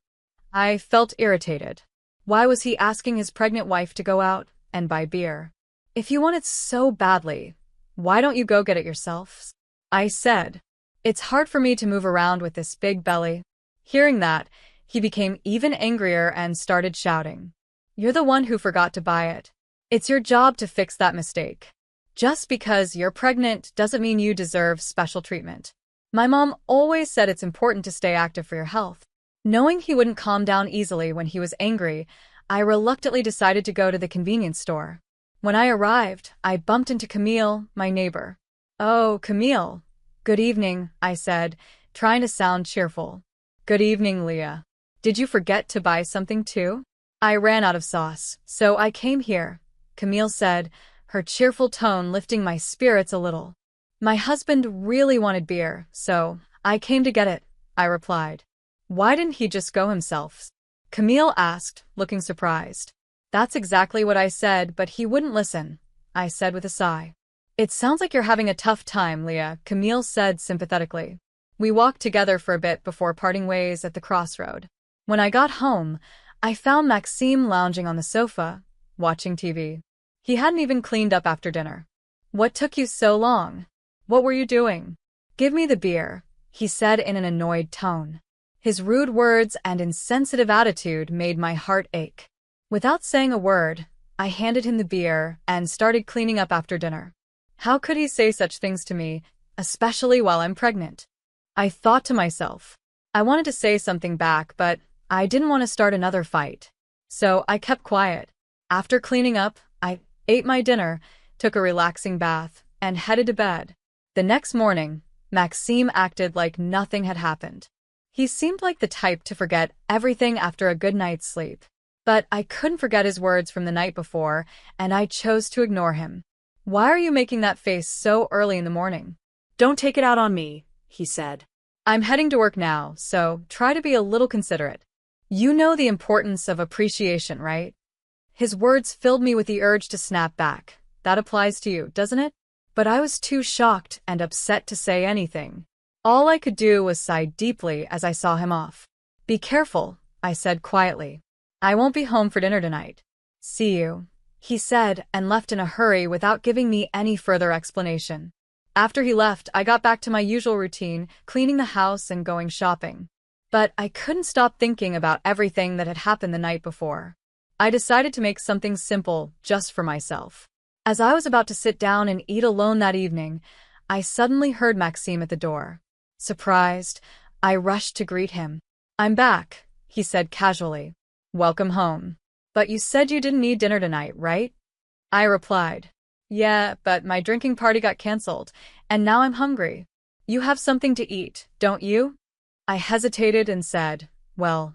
I felt irritated. Why was he asking his pregnant wife to go out and buy beer? If you want it so badly, why don't you go get it yourself? I said. It's hard for me to move around with this big belly. Hearing that, he became even angrier and started shouting. You're the one who forgot to buy it. It's your job to fix that mistake. Just because you're pregnant doesn't mean you deserve special treatment. My mom always said it's important to stay active for your health. Knowing he wouldn't calm down easily when he was angry, I reluctantly decided to go to the convenience store. When I arrived, I bumped into Camille, my neighbor. Oh, Camille. Good evening, I said, trying to sound cheerful. Good evening, Leah. Did you forget to buy something too? I ran out of sauce, so I came here, Camille said, her cheerful tone lifting my spirits a little. My husband really wanted beer, so I came to get it, I replied. Why didn't he just go himself? Camille asked, looking surprised. That's exactly what I said, but he wouldn't listen, I said with a sigh. It sounds like you're having a tough time, Leah, Camille said sympathetically. We walked together for a bit before parting ways at the crossroad. When I got home, I found Maxime lounging on the sofa, watching TV. He hadn't even cleaned up after dinner. "What took you so long? What were you doing?" "Give me the beer," he said in an annoyed tone. His rude words and insensitive attitude made my heart ache. Without saying a word, I handed him the beer and started cleaning up after dinner. How could he say such things to me, especially while I'm pregnant? I thought to myself. I wanted to say something back, but I didn't want to start another fight. So I kept quiet. After cleaning up, I ate my dinner, took a relaxing bath, and headed to bed. The next morning, Maxime acted like nothing had happened. He seemed like the type to forget everything after a good night's sleep. But I couldn't forget his words from the night before, and I chose to ignore him. "Why are you making that face so early in the morning?" Don't take it out on me, he said. "I'm heading to work now, so try to be a little considerate. You know the importance of appreciation, right?" His words filled me with the urge to snap back. "That applies to you, doesn't it?" But I was too shocked and upset to say anything. All I could do was sigh deeply as I saw him off. "Be careful," I said quietly. "I won't be home for dinner tonight." "See you," he said and left in a hurry without giving me any further explanation. After he left, I got back to my usual routine, cleaning the house and going shopping. But I couldn't stop thinking about everything that had happened the night before. I decided to make something simple just for myself. As I was about to sit down and eat alone that evening, I suddenly heard Maxime at the door. Surprised, I rushed to greet him. "I'm back," he said casually. "Welcome home. But you said you didn't need dinner tonight, right?" I replied. "Yeah, but my drinking party got canceled, and now I'm hungry. You have something to eat, don't you?" I hesitated and said, "Well,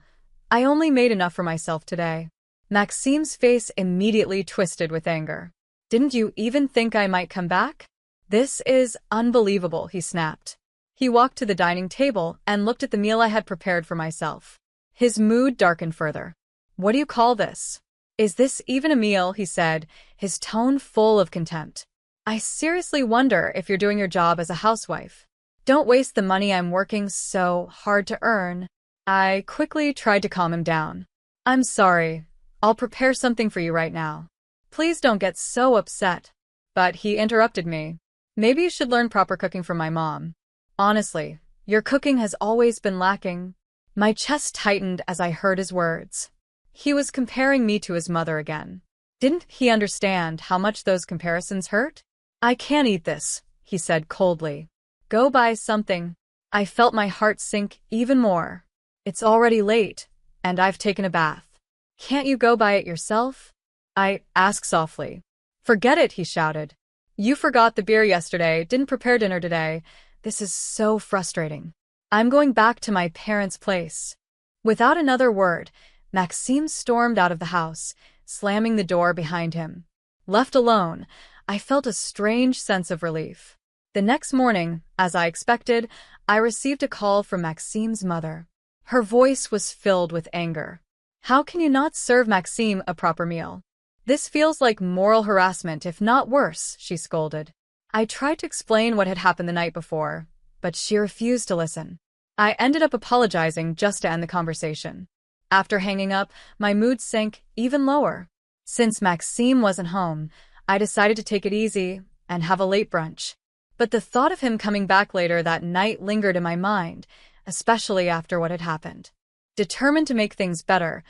I only made enough for myself today." Maxime's face immediately twisted with anger. "Didn't you even think I might come back?" "This is unbelievable," he snapped. He walked to the dining table and looked at the meal I had prepared for myself. His mood darkened further. "What do you call this? Is this even a meal?" he said, his tone full of contempt. "I seriously wonder if you're doing your job as a housewife. Don't waste the money I'm working so hard to earn." I quickly tried to calm him down. "I'm sorry. I'll prepare something for you right now. Please don't get so upset." But he interrupted me. "Maybe you should learn proper cooking from my mom. Honestly, your cooking has always been lacking." My chest tightened as I heard his words. He was comparing me to his mother again. Didn't he understand how much those comparisons hurt? "I can't eat this," he said coldly. "Go buy something." I felt my heart sink even more. "It's already late, and I've taken a bath. Can't you go buy it yourself?" I asked softly. "Forget it," he shouted. "You forgot the beer yesterday, didn't prepare dinner today. This is so frustrating. I'm going back to my parents' place." Without another word, Maxime stormed out of the house, slamming the door behind him. Left alone, I felt a strange sense of relief. The next morning, as I expected, I received a call from Maxime's mother. Her voice was filled with anger. "How can you not serve Maxime a proper meal? This feels like moral harassment, if not worse," she scolded. I tried to explain what had happened the night before, but she refused to listen. I ended up apologizing just to end the conversation. After hanging up, my mood sank even lower. Since Maxime wasn't home, I decided to take it easy and have a late brunch. But the thought of him coming back later that night lingered in my mind, especially after what had happened. Determined to make things better,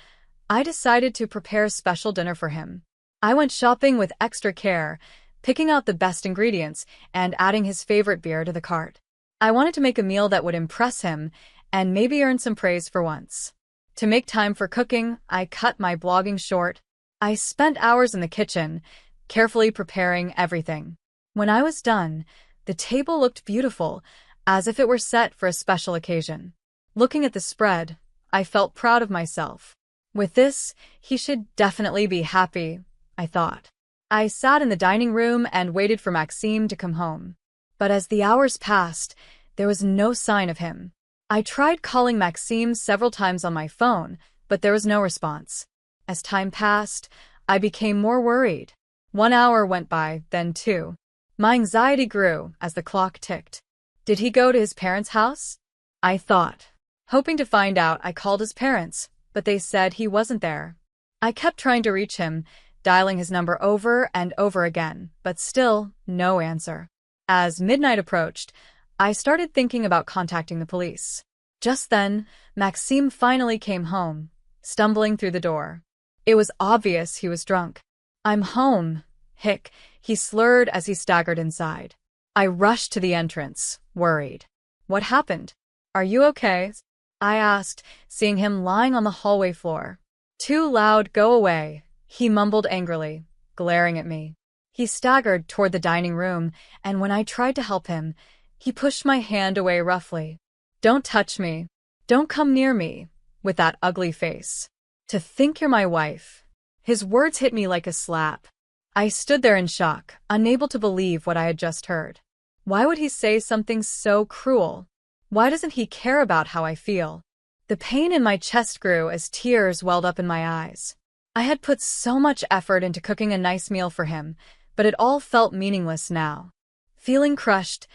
I decided to prepare a special dinner for him. I went shopping with extra care, picking out the best ingredients and adding his favorite beer to the cart. I wanted to make a meal that would impress him and maybe earn some praise for once. To make time for cooking, I cut my blogging short. I spent hours in the kitchen, carefully preparing everything. When I was done, the table looked beautiful, as if it were set for a special occasion. Looking at the spread, I felt proud of myself. With this, he should definitely be happy, I thought. I sat in the dining room and waited for Maxime to come home. But as the hours passed, there was no sign of him. I tried calling Maxime several times on my phone, but there was no response. As time passed, I became more worried. 1 hour went by, then 2. My anxiety grew as the clock ticked. Did he go to his parents' house? I thought. Hoping to find out, I called his parents, but they said he wasn't there. I kept trying to reach him, dialing his number over and over again, but still, no answer. As midnight approached, I started thinking about contacting the police. Just then, Maxime finally came home, stumbling through the door. It was obvious he was drunk. "I'm home, hic," he slurred as he staggered inside. I rushed to the entrance, worried. "What happened? Are you okay?" I asked, seeing him lying on the hallway floor. "Too loud, go away," he mumbled angrily, glaring at me. He staggered toward the dining room, and when I tried to help him, he pushed my hand away roughly. "Don't touch me. Don't come near me, with that ugly face. To think you're my wife." His words hit me like a slap. I stood there in shock, unable to believe what I had just heard. Why would he say something so cruel? Why doesn't he care about how I feel? The pain in my chest grew as tears welled up in my eyes. I had put so much effort into cooking a nice meal for him, but it all felt meaningless now. Feeling crushed,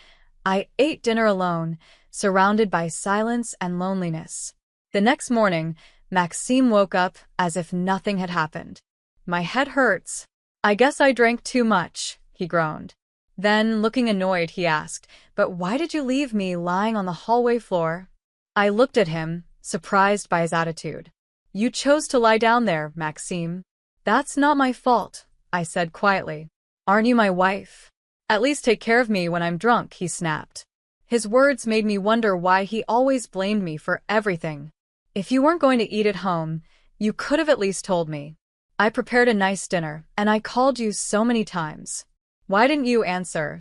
I ate dinner alone, surrounded by silence and loneliness. The next morning, Maxime woke up as if nothing had happened. "My head hurts. I guess I drank too much," he groaned. Then, looking annoyed, he asked, "But why did you leave me lying on the hallway floor?" I looked at him, surprised by his attitude. "You chose to lie down there, Maxime." "That's not my fault," I said quietly. "Aren't you my wife? At least take care of me when I'm drunk," he snapped. His words made me wonder why he always blamed me for everything. "If you weren't going to eat at home, you could have at least told me. I prepared a nice dinner, and I called you so many times. Why didn't you answer?"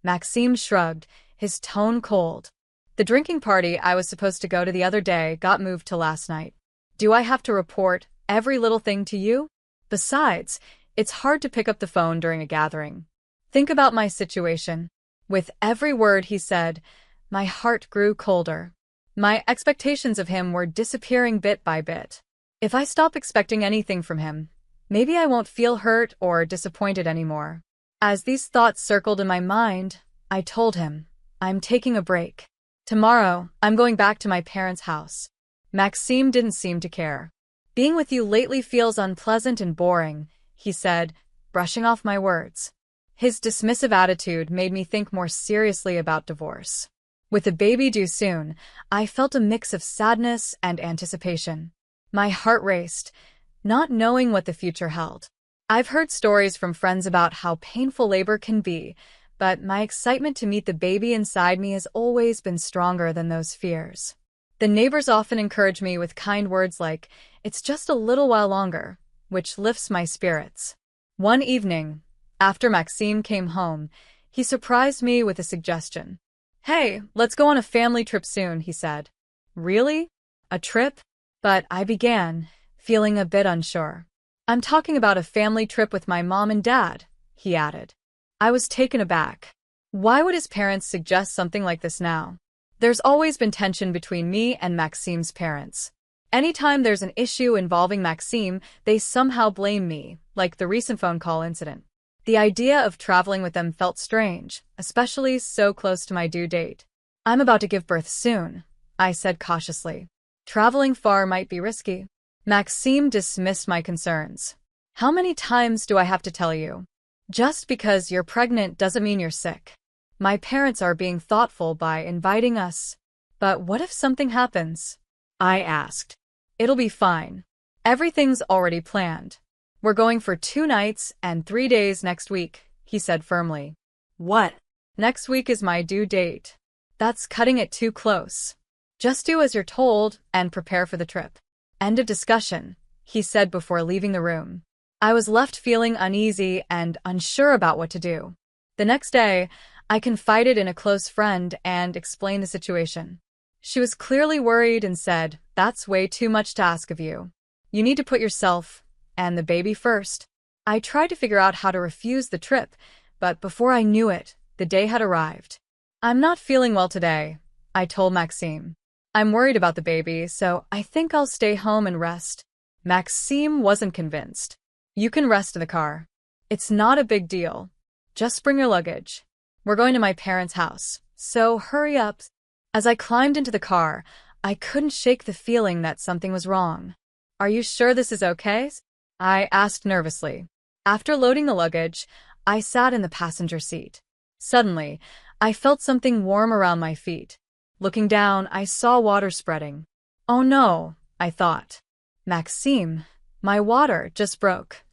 Maxime shrugged, his tone cold. "The drinking party I was supposed to go to the other day got moved to last night. Do I have to report every little thing to you? Besides, it's hard to pick up the phone during a gathering. Think about my situation." With every word he said, my heart grew colder. My expectations of him were disappearing bit by bit. If I stop expecting anything from him, maybe I won't feel hurt or disappointed anymore. As these thoughts circled in my mind, I told him, "I'm taking a break. Tomorrow, I'm going back to my parents' house." Maxime didn't seem to care. "Being with you lately feels unpleasant and boring," he said, brushing off my words. His dismissive attitude made me think more seriously about divorce. With a baby due soon, I felt a mix of sadness and anticipation. My heart raced, not knowing what the future held. I've heard stories from friends about how painful labor can be, but my excitement to meet the baby inside me has always been stronger than those fears. The neighbors often encourage me with kind words like, "It's just a little while longer," which lifts my spirits. One evening, after Maxime came home, he surprised me with a suggestion. "Hey, let's go on a family trip soon," he said. "Really? A trip?" But I began, feeling a bit unsure. "I'm talking about a family trip with my mom and dad," he added. I was taken aback. Why would his parents suggest something like this now? There's always been tension between me and Maxime's parents. Anytime there's an issue involving Maxime, they somehow blame me, like the recent phone call incident. The idea of traveling with them felt strange, especially so close to my due date. "I'm about to give birth soon," I said cautiously. "Traveling far might be risky." Maxime dismissed my concerns. "How many times do I have to tell you? Just because you're pregnant doesn't mean you're sick. My parents are being thoughtful by inviting us." "But what if something happens?" I asked. "It'll be fine. Everything's already planned. We're going for 2 nights and 3 days next week," he said firmly. "What? Next week is my due date. That's cutting it too close. Just do as you're told and prepare for the trip." "End of discussion," he said before leaving the room. I was left feeling uneasy and unsure about what to do. The next day, I confided in a close friend and explained the situation. She was clearly worried and said, "That's way too much to ask of you. You need to put yourself and the baby first." I tried to figure out how to refuse the trip, but before I knew it, the day had arrived. "I'm not feeling well today," I told Maxime. "I'm worried about the baby, so I think I'll stay home and rest." Maxime wasn't convinced. "You can rest in the car. It's not a big deal. Just bring your luggage. We're going to my parents' house, so hurry up." As I climbed into the car, I couldn't shake the feeling that something was wrong. Are you sure this is okay? I asked nervously. After loading the luggage, I sat in the passenger seat. Suddenly, I felt something warm around my feet. Looking down, I saw water spreading. Oh no, I thought. Maxime, my water just broke.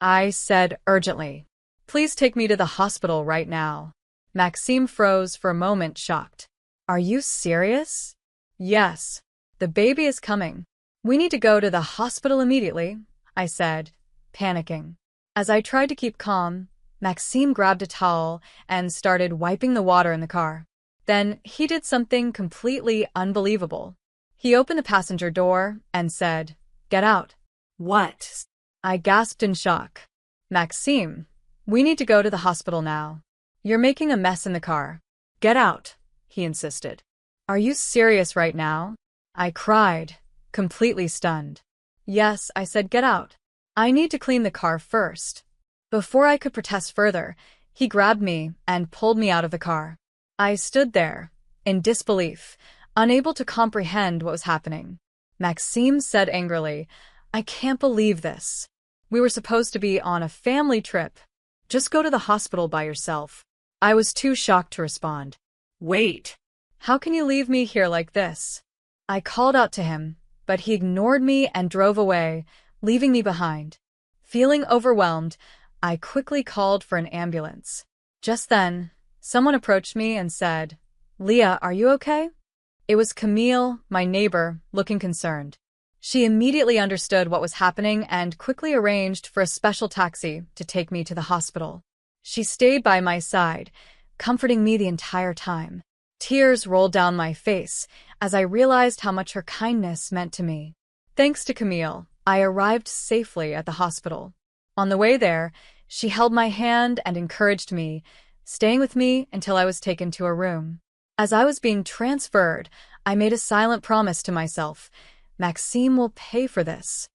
I said urgently. Please take me to the hospital right now. Maxime froze for a moment, shocked. Are you serious? Yes. The baby is coming. We need to go to the hospital immediately, I said, panicking. As I tried to keep calm, Maxime grabbed a towel and started wiping the water in the car. Then he did something completely unbelievable. He opened the passenger door and said, "Get out." What? I gasped in shock. Maxime, we need to go to the hospital now. You're making a mess in the car. Get out, he insisted. Are you serious right now? I cried, completely stunned. Yes, I said, get out. I need to clean the car first. Before I could protest further, he grabbed me and pulled me out of the car. I stood there, in disbelief, unable to comprehend what was happening. Maxime said angrily, I can't believe this. We were supposed to be on a family trip. Just go to the hospital by yourself. I was too shocked to respond. Wait. How can you leave me here like this? I called out to him, but he ignored me and drove away, leaving me behind. Feeling overwhelmed, I quickly called for an ambulance. Just then, someone approached me and said, Leah, are you okay? It was Camille, my neighbor, looking concerned. She immediately understood what was happening and quickly arranged for a special taxi to take me to the hospital. She stayed by my side, comforting me the entire time. Tears rolled down my face as I realized how much her kindness meant to me. Thanks to Camille, I arrived safely at the hospital. On the way there, she held my hand and encouraged me, staying with me until I was taken to a room. As I was being transferred, I made a silent promise to myself, Maxime will pay for this.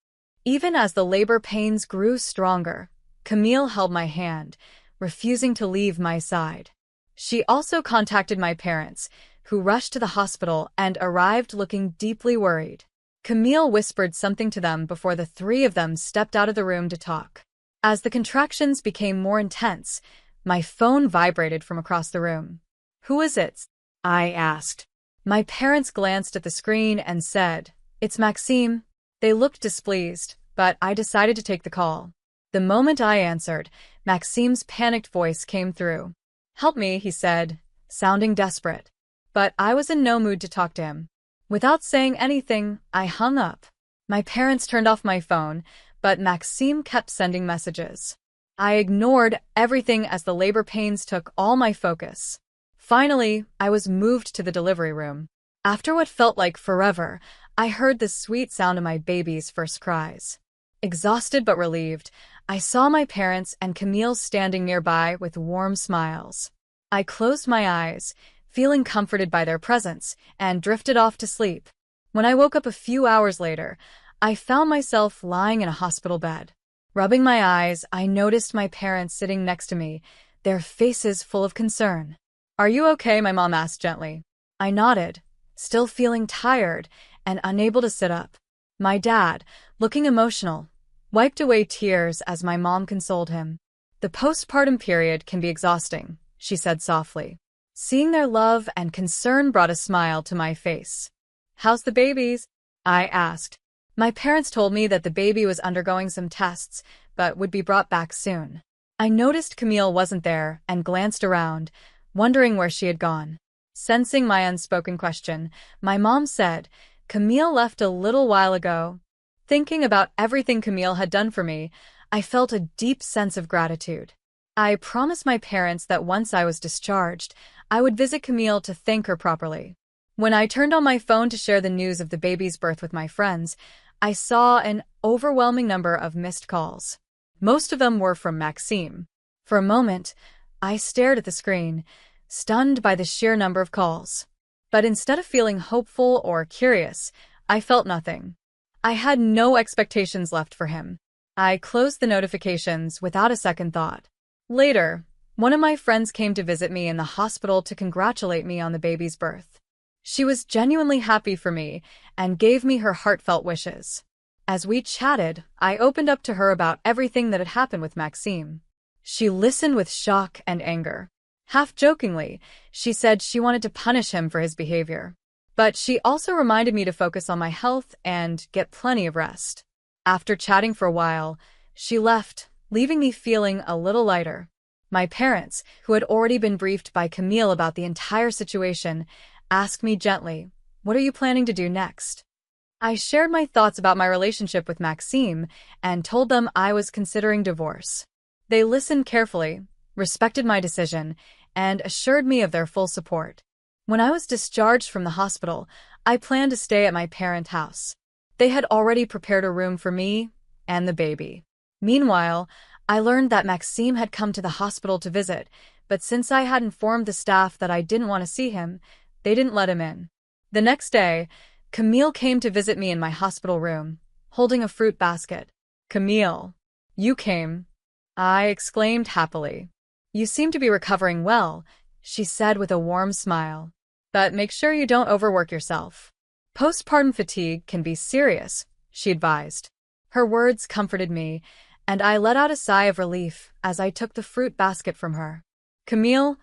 Even as the labor pains grew stronger, Camille held my hand, refusing to leave my side. She also contacted my parents, who rushed to the hospital and arrived looking deeply worried. Camille whispered something to them before the three of them stepped out of the room to talk. As the contractions became more intense, my phone vibrated from across the room. Who is it? I asked. My parents glanced at the screen and said, It's Maxime. They looked displeased, but I decided to take the call. The moment I answered, Maxime's panicked voice came through. Help me, he said, sounding desperate. But I was in no mood to talk to him. Without saying anything, I hung up. My parents turned off my phone, but Maxime kept sending messages. I ignored everything as the labor pains took all my focus. Finally, I was moved to the delivery room. After what felt like forever, I heard the sweet sound of my baby's first cries. Exhausted but relieved, I saw my parents and Camille standing nearby with warm smiles. I closed my eyes, feeling comforted by their presence, and drifted off to sleep. When I woke up a few hours later, I found myself lying in a hospital bed. Rubbing my eyes, I noticed my parents sitting next to me, their faces full of concern. Are you okay? My mom asked gently. I nodded, still feeling tired and unable to sit up. My dad, looking emotional, wiped away tears as my mom consoled him. The postpartum period can be exhausting, she said softly. Seeing their love and concern brought a smile to my face. How's the babies? I asked. My parents told me that the baby was undergoing some tests, but would be brought back soon. I noticed Camille wasn't there and glanced around, wondering where she had gone. Sensing my unspoken question, my mom said, Camille left a little while ago. Thinking about everything Camille had done for me, I felt a deep sense of gratitude. I promised my parents that once I was discharged, I would visit Camille to thank her properly. When I turned on my phone to share the news of the baby's birth with my friends, I saw an overwhelming number of missed calls. Most of them were from Maxime. For a moment, I stared at the screen, stunned by the sheer number of calls. But instead of feeling hopeful or curious, I felt nothing. I had no expectations left for him. I closed the notifications without a second thought. Later, one of my friends came to visit me in the hospital to congratulate me on the baby's birth. She was genuinely happy for me and gave me her heartfelt wishes. As we chatted, I opened up to her about everything that had happened with Maxime. She listened with shock and anger. Half-jokingly, she said she wanted to punish him for his behavior. But she also reminded me to focus on my health and get plenty of rest. After chatting for a while, she left, leaving me feeling a little lighter. My parents, who had already been briefed by Camille about the entire situation, asked me gently, "What are you planning to do next?" I shared my thoughts about my relationship with Maxime and told them I was considering divorce. They listened carefully, respected my decision, and assured me of their full support. When I was discharged from the hospital, I planned to stay at my parents' house. They had already prepared a room for me and the baby. Meanwhile, I learned that Maxime had come to the hospital to visit, but since I had informed the staff that I didn't want to see him, they didn't let him in. The next day, Camille came to visit me in my hospital room, holding a fruit basket. "Camille, you came," I exclaimed happily. "You seem to be recovering well," she said with a warm smile. "But make sure you don't overwork yourself. Postpartum fatigue can be serious," she advised. Her words comforted me, and I let out a sigh of relief as I took the fruit basket from her. "Camille,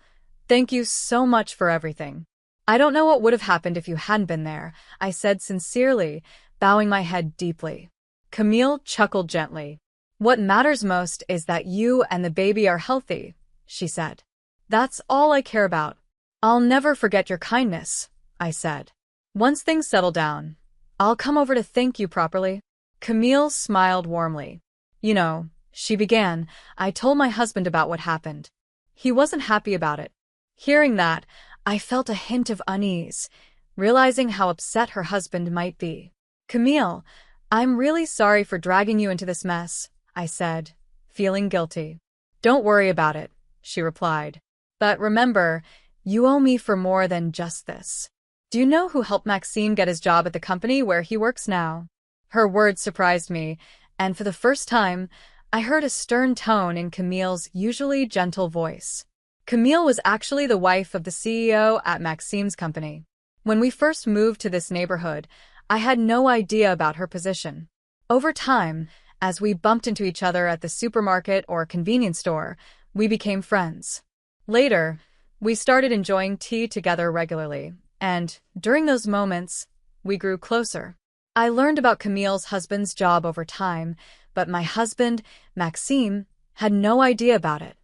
thank you so much for everything. I don't know what would have happened if you hadn't been there," I said sincerely, bowing my head deeply. Camille chuckled gently. "What matters most is that you and the baby are healthy," she said. "That's all I care about." "I'll never forget your kindness," I said. "Once things settle down, I'll come over to thank you properly." Camille smiled warmly. "You know," she began, "I told my husband about what happened. He wasn't happy about it." Hearing that, I felt a hint of unease, realizing how upset her husband might be. "Camille, I'm really sorry for dragging you into this mess," I said, feeling guilty. "Don't worry about it," she replied. "But remember, you owe me for more than just this." "Do you know who helped Maxime get his job at the company where he works now?" Her words surprised me, and for the first time, I heard a stern tone in Camille's usually gentle voice. Camille was actually the wife of the CEO at Maxime's company. When we first moved to this neighborhood, I had no idea about her position. Over time, as we bumped into each other at the supermarket or convenience store, we became friends. Later, we started enjoying tea together regularly, and during those moments, we grew closer. I learned about Camille's husband's job over time, but my husband, Maxime, had no idea about it.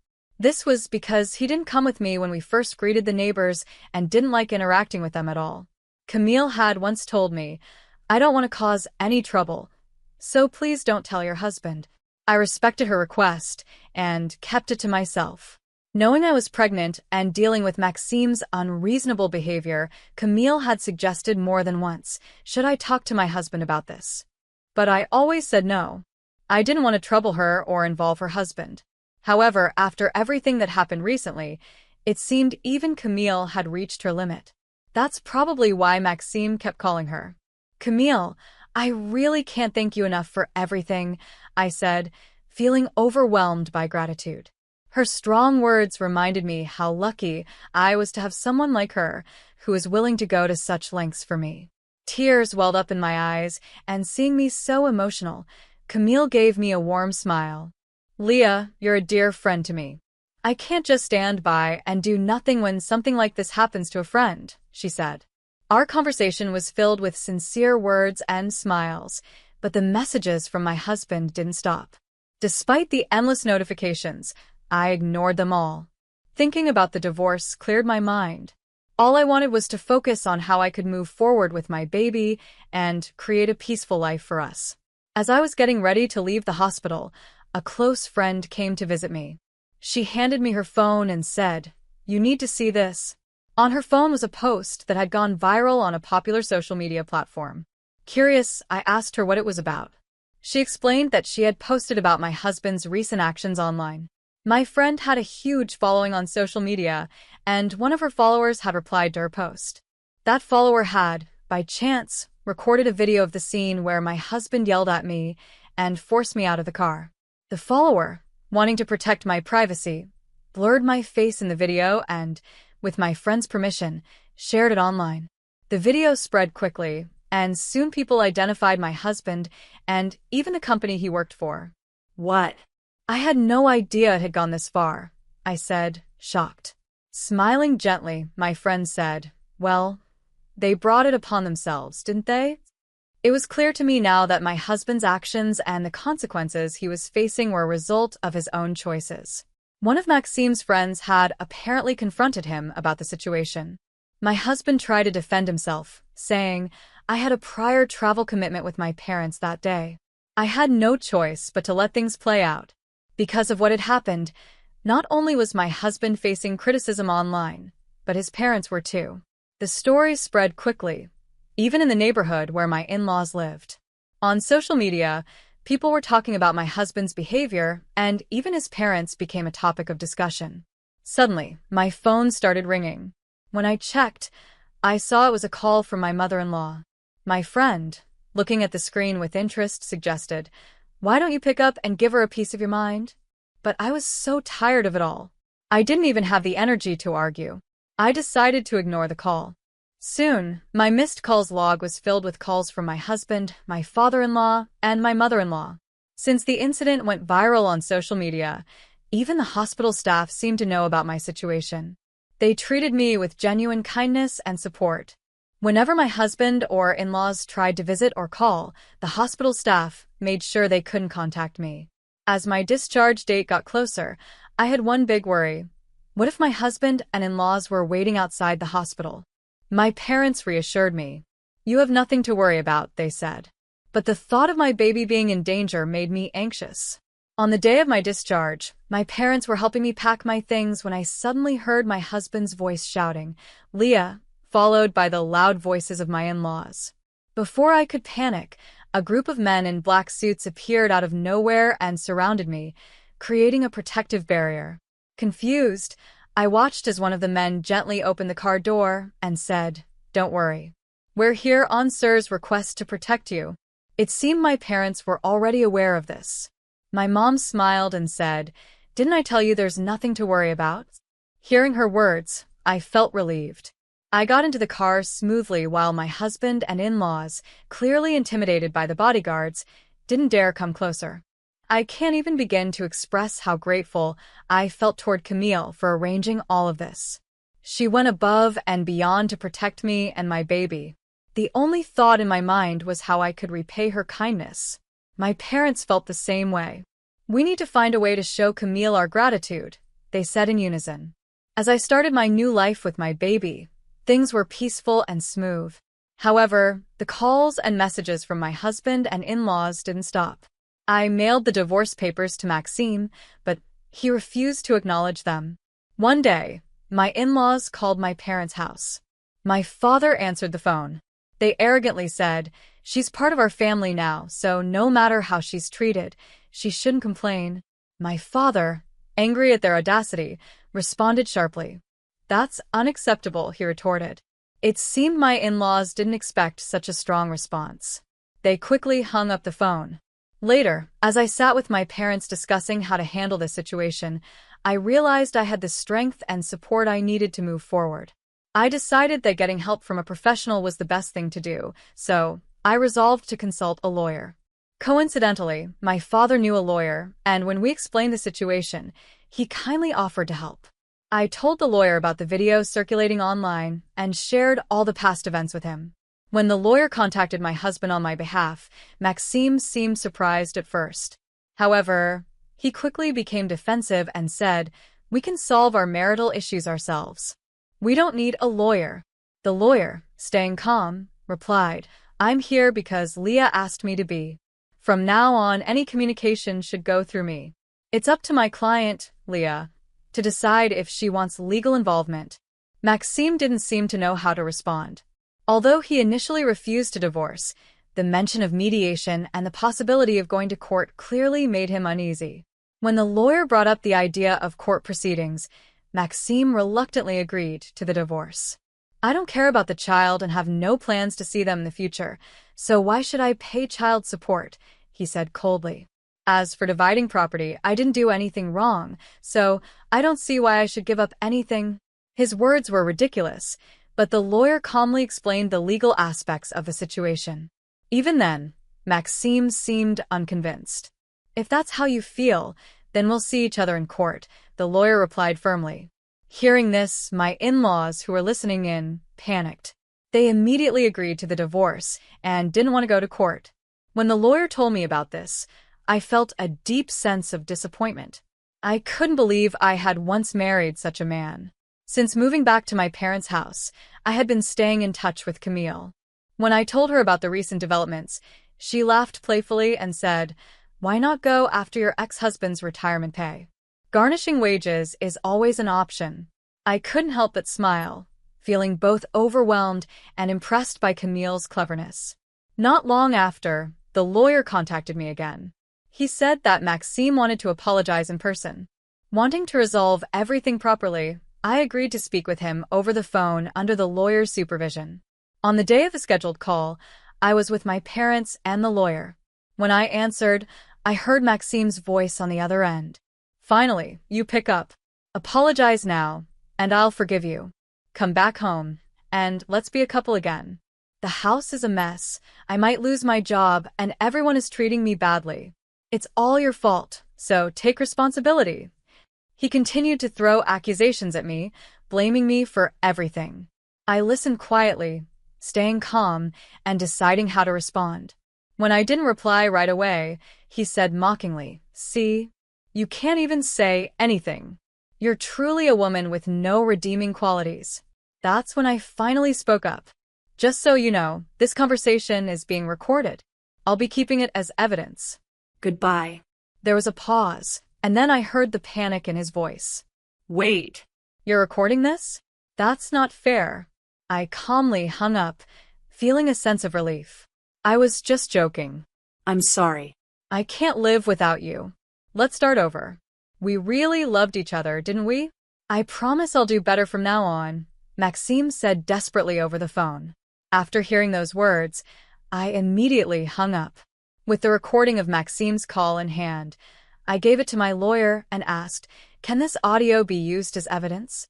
This was because he didn't come with me when we first greeted the neighbors and didn't like interacting with them at all. Camille had once told me, "I don't want to cause any trouble, so please don't tell your husband." I respected her request and kept it to myself. Knowing I was pregnant and dealing with Maxime's unreasonable behavior, Camille had suggested more than once, should I talk to my husband about this? But I always said no. I didn't want to trouble her or involve her husband. However, after everything that happened recently, it seemed even Camille had reached her limit. That's probably why Maxime kept calling her. "Camille, I really can't thank you enough for everything," I said, feeling overwhelmed by gratitude. Her strong words reminded me how lucky I was to have someone like her who was willing to go to such lengths for me. Tears welled up in my eyes, and seeing me so emotional, Camille gave me a warm smile. "Leah, you're a dear friend to me. I can't just stand by and do nothing when something like this happens to a friend," she said. Our conversation was filled with sincere words and smiles, but the messages from my husband didn't stop. Despite the endless notifications, I ignored them all. Thinking about the divorce cleared my mind. All I wanted was to focus on how I could move forward with my baby and create a peaceful life for us. As I was getting ready to leave the hospital, a close friend came to visit me. She handed me her phone and said, "You need to see this." On her phone was a post that had gone viral on a popular social media platform. Curious, I asked her what it was about. She explained that she had posted about my husband's recent actions online. My friend had a huge following on social media, and one of her followers had replied to her post. That follower had, by chance, recorded a video of the scene where my husband yelled at me and forced me out of the car. The follower, wanting to protect my privacy, blurred my face in the video and, with my friend's permission, shared it online. The video spread quickly, and soon people identified my husband and even the company he worked for. What? I had no idea it had gone this far, I said, shocked. Smiling gently, my friend said, "Well, they brought it upon themselves, didn't they?" It was clear to me now that my husband's actions and the consequences he was facing were a result of his own choices. One of Maxime's friends had apparently confronted him about the situation. My husband tried to defend himself, saying, "I had a prior travel commitment with my parents that day. I had no choice but to let things play out." Because of what had happened, not only was my husband facing criticism online, but his parents were too. The story spread quickly, even in the neighborhood where my in-laws lived. On social media, people were talking about my husband's behavior, and even his parents became a topic of discussion. Suddenly, my phone started ringing. When I checked, I saw it was a call from my mother-in-law. My friend, looking at the screen with interest, suggested, "Why don't you pick up and give her a piece of your mind?" But I was so tired of it all. I didn't even have the energy to argue. I decided to ignore the call. Soon, my missed calls log was filled with calls from my husband, my father-in-law, and my mother-in-law. Since the incident went viral on social media, even the hospital staff seemed to know about my situation. They treated me with genuine kindness and support. Whenever my husband or in-laws tried to visit or call, the hospital staff made sure they couldn't contact me. As my discharge date got closer, I had one big worry. What if my husband and in-laws were waiting outside the hospital? My parents reassured me. "You have nothing to worry about," they said. But the thought of my baby being in danger made me anxious. On the day of my discharge, my parents were helping me pack my things when I suddenly heard my husband's voice shouting, "Leah," followed by the loud voices of my in-laws. Before I could panic, a group of men in black suits appeared out of nowhere and surrounded me, creating a protective barrier. Confused, I watched as one of the men gently opened the car door and said, "Don't worry. We're here on sir's request to protect you." It seemed my parents were already aware of this. My mom smiled and said, "Didn't I tell you there's nothing to worry about?" Hearing her words, I felt relieved. I got into the car smoothly while my husband and in-laws, clearly intimidated by the bodyguards, didn't dare come closer. I can't even begin to express how grateful I felt toward Camille for arranging all of this. She went above and beyond to protect me and my baby. The only thought in my mind was how I could repay her kindness. My parents felt the same way. "We need to find a way to show Camille our gratitude," they said in unison. As I started my new life with my baby, things were peaceful and smooth. However, the calls and messages from my husband and in-laws didn't stop. I mailed the divorce papers to Maxime, but he refused to acknowledge them. One day, my in-laws called my parents' house. My father answered the phone. They arrogantly said, "She's part of our family now, so no matter how she's treated, she shouldn't complain." My father, angry at their audacity, responded sharply. "That's unacceptable," he retorted. It seemed my in-laws didn't expect such a strong response. They quickly hung up the phone. Later, as I sat with my parents discussing how to handle this situation, I realized I had the strength and support I needed to move forward. I decided that getting help from a professional was the best thing to do, so I resolved to consult a lawyer. Coincidentally, my father knew a lawyer, and when we explained the situation, he kindly offered to help. I told the lawyer about the video circulating online and shared all the past events with him. When the lawyer contacted my husband on my behalf, Maxime seemed surprised at first. However, he quickly became defensive and said, "We can solve our marital issues ourselves. We don't need a lawyer." The lawyer, staying calm, replied, "I'm here because Leah asked me to be. From now on, any communication should go through me. It's up to my client, Leah, to decide if she wants legal involvement." Maxime didn't seem to know how to respond. Although he initially refused to divorce, the mention of mediation and the possibility of going to court clearly made him uneasy. When the lawyer brought up the idea of court proceedings, Maxime reluctantly agreed to the divorce. "I don't care about the child and have no plans to see them in the future, so why should I pay child support?" he said coldly. "As for dividing property, I didn't do anything wrong, so I don't see why I should give up anything." His words were ridiculous, but the lawyer calmly explained the legal aspects of the situation. Even then, Maxime seemed unconvinced. "If that's how you feel, then we'll see each other in court," the lawyer replied firmly. Hearing this, my in-laws, who were listening in, panicked. They immediately agreed to the divorce and didn't want to go to court. When the lawyer told me about this, I felt a deep sense of disappointment. I couldn't believe I had once married such a man. Since moving back to my parents' house, I had been staying in touch with Camille. When I told her about the recent developments, she laughed playfully and said, "Why not go after your ex-husband's retirement pay? Garnishing wages is always an option." I couldn't help but smile, feeling both overwhelmed and impressed by Camille's cleverness. Not long after, the lawyer contacted me again. He said that Maxime wanted to apologize in person. Wanting to resolve everything properly, I agreed to speak with him over the phone under the lawyer's supervision. On the day of the scheduled call, I was with my parents and the lawyer. When I answered, I heard Maxime's voice on the other end. "Finally, you pick up. Apologize now, and I'll forgive you. Come back home, and let's be a couple again. The house is a mess, I might lose my job, and everyone is treating me badly. It's all your fault, so take responsibility." He continued to throw accusations at me, blaming me for everything. I listened quietly, staying calm and deciding how to respond. When I didn't reply right away, he said mockingly, "See? You can't even say anything. You're truly a woman with no redeeming qualities." That's when I finally spoke up. "Just so you know, this conversation is being recorded. I'll be keeping it as evidence." Goodbye. There was a pause, and then I heard the panic in his voice. Wait. "You're recording this? That's not fair." I calmly hung up, feeling a sense of relief. "I was just joking. I'm sorry. I can't live without you. Let's start over. We really loved each other, didn't we? I promise I'll do better from now on," Maxime said desperately over the phone. After hearing those words, I immediately hung up. With the recording of Maxime's call in hand, I gave it to my lawyer and asked, "Can this audio be used as evidence?"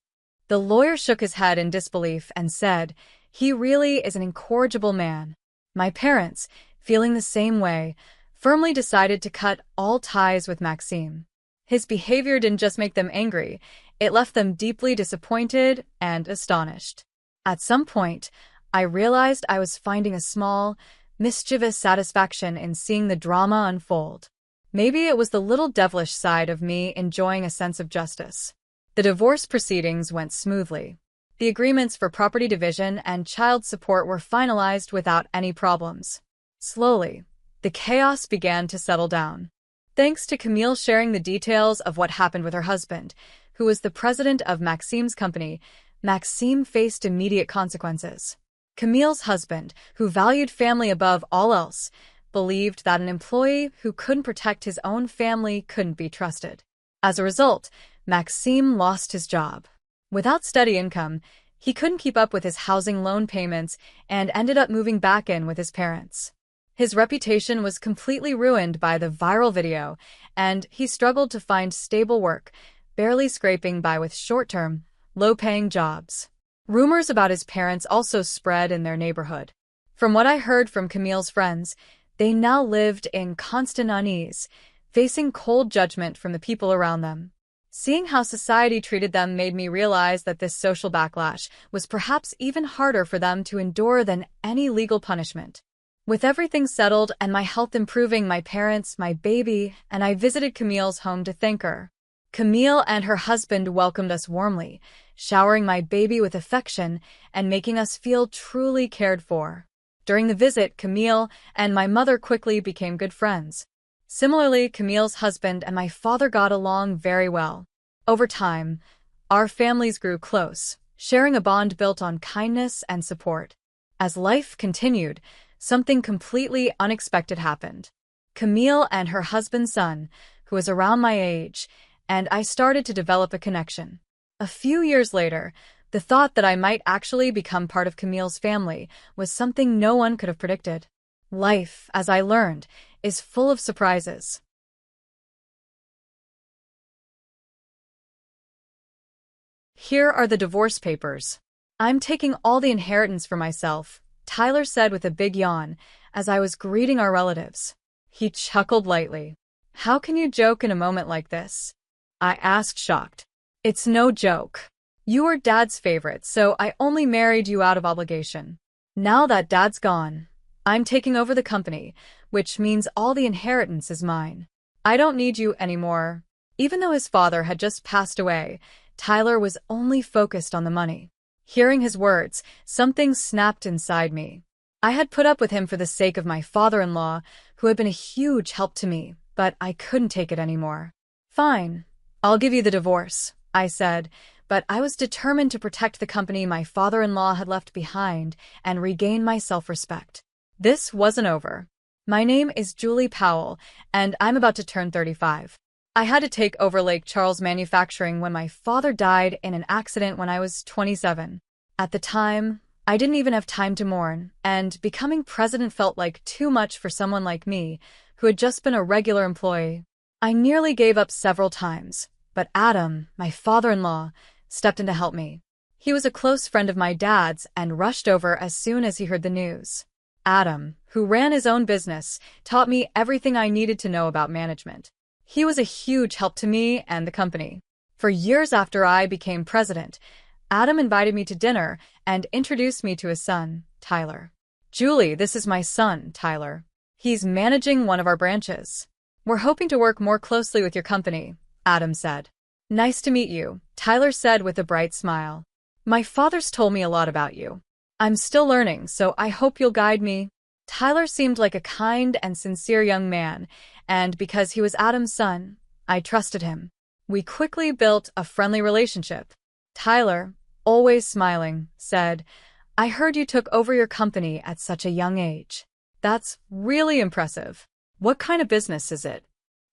The lawyer shook his head in disbelief and said, "He really is an incorrigible man." My parents, feeling the same way, firmly decided to cut all ties with Maxime. His behavior didn't just make them angry, it left them deeply disappointed and astonished. At some point, I realized I was finding a small, mischievous satisfaction in seeing the drama unfold. Maybe it was the little devilish side of me enjoying a sense of justice. The divorce proceedings went smoothly. The agreements for property division and child support were finalized without any problems. Slowly, the chaos began to settle down. Thanks to Camille sharing the details of what happened with her husband, who was the president of Maxime's company, Maxime faced immediate consequences. Camille's husband, who valued family above all else, believed that an employee who couldn't protect his own family couldn't be trusted. As a result, Maxime lost his job. Without steady income, he couldn't keep up with his housing loan payments and ended up moving back in with his parents. His reputation was completely ruined by the viral video, and he struggled to find stable work, barely scraping by with short-term, low-paying jobs. Rumors about his parents also spread in their neighborhood. From what I heard from Camille's friends, they now lived in constant unease, facing cold judgment from the people around them. Seeing how society treated them made me realize that this social backlash was perhaps even harder for them to endure than any legal punishment. With everything settled and my health improving, my parents, my baby, and I visited Camille's home to thank her. Camille and her husband welcomed us warmly, showering my baby with affection and making us feel truly cared for. During the visit, Camille and my mother quickly became good friends. Similarly, Camille's husband and my father got along very well. Over time, our families grew close, sharing a bond built on kindness and support. As life continued, something completely unexpected happened. Camille and her husband's son, who was around my age, and I started to develop a connection. A few years later, the thought that I might actually become part of Camille's family was something no one could have predicted. Life, as I learned, is full of surprises. Here are the divorce papers. I'm taking all the inheritance for myself, Tyler said with a big yawn as I was greeting our relatives. He chuckled lightly. How can you joke in a moment like this? I asked, shocked. It's no joke. You were Dad's favorite, so I only married you out of obligation. Now that Dad's gone, I'm taking over the company, which means all the inheritance is mine. I don't need you anymore. Even though his father had just passed away, Tyler was only focused on the money. Hearing his words, something snapped inside me. I had put up with him for the sake of my father-in-law, who had been a huge help to me, but I couldn't take it anymore. Fine, I'll give you the divorce, I said, but I was determined to protect the company my father-in-law had left behind and regain my self-respect. This wasn't over. My name is Julie Powell, and I'm about to turn 35. I had to take over Lake Charles Manufacturing when my father died in an accident when I was 27. At the time, I didn't even have time to mourn, and becoming president felt like too much for someone like me, who had just been a regular employee. I nearly gave up several times, but Adam, my father-in-law, stepped in to help me. He was a close friend of my dad's and rushed over as soon as he heard the news. Adam, who ran his own business, taught me everything I needed to know about management. He was a huge help to me and the company. For years after I became president, Adam invited me to dinner and introduced me to his son, Tyler. Julie, this is my son, Tyler. He's managing one of our branches. We're hoping to work more closely with your company, Adam said. Nice to meet you, Tyler said with a bright smile. My father's told me a lot about you. I'm still learning, so I hope you'll guide me. Tyler seemed like a kind and sincere young man, and because he was Adam's son, I trusted him. We quickly built a friendly relationship. Tyler, always smiling, said, I heard you took over your company at such a young age. That's really impressive. What kind of business is it?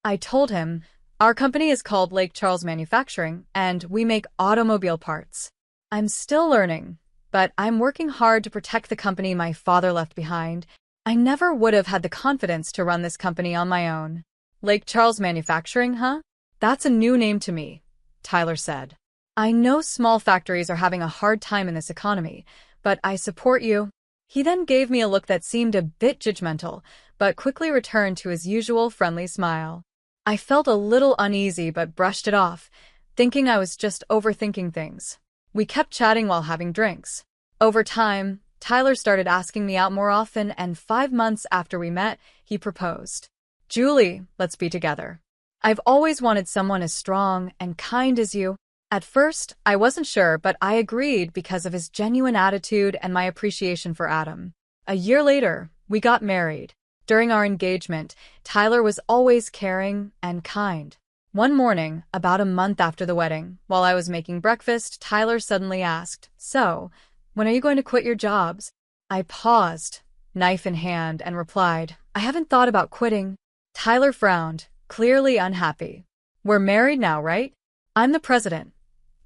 I told him, our company is called Lake Charles Manufacturing, and we make automobile parts. I'm still learning, but I'm working hard to protect the company my father left behind. I never would have had the confidence to run this company on my own. Lake Charles Manufacturing, huh? That's a new name to me, Tyler said. I know small factories are having a hard time in this economy, but I support you. He then gave me a look that seemed a bit judgmental, but quickly returned to his usual friendly smile. I felt a little uneasy but brushed it off, thinking I was just overthinking things. We kept chatting while having drinks. Over time, Tyler started asking me out more often, and 5 months after we met, he proposed. Julie, let's be together. I've always wanted someone as strong and kind as you. At first, I wasn't sure, but I agreed because of his genuine attitude and my appreciation for Adam. A year later, we got married. During our engagement, Tyler was always caring and kind. One morning, about a month after the wedding, while I was making breakfast, Tyler suddenly asked, So, when are you going to quit your jobs? I paused, knife in hand, and replied, I haven't thought about quitting. Tyler frowned, clearly unhappy. We're married now, right? I'm the president,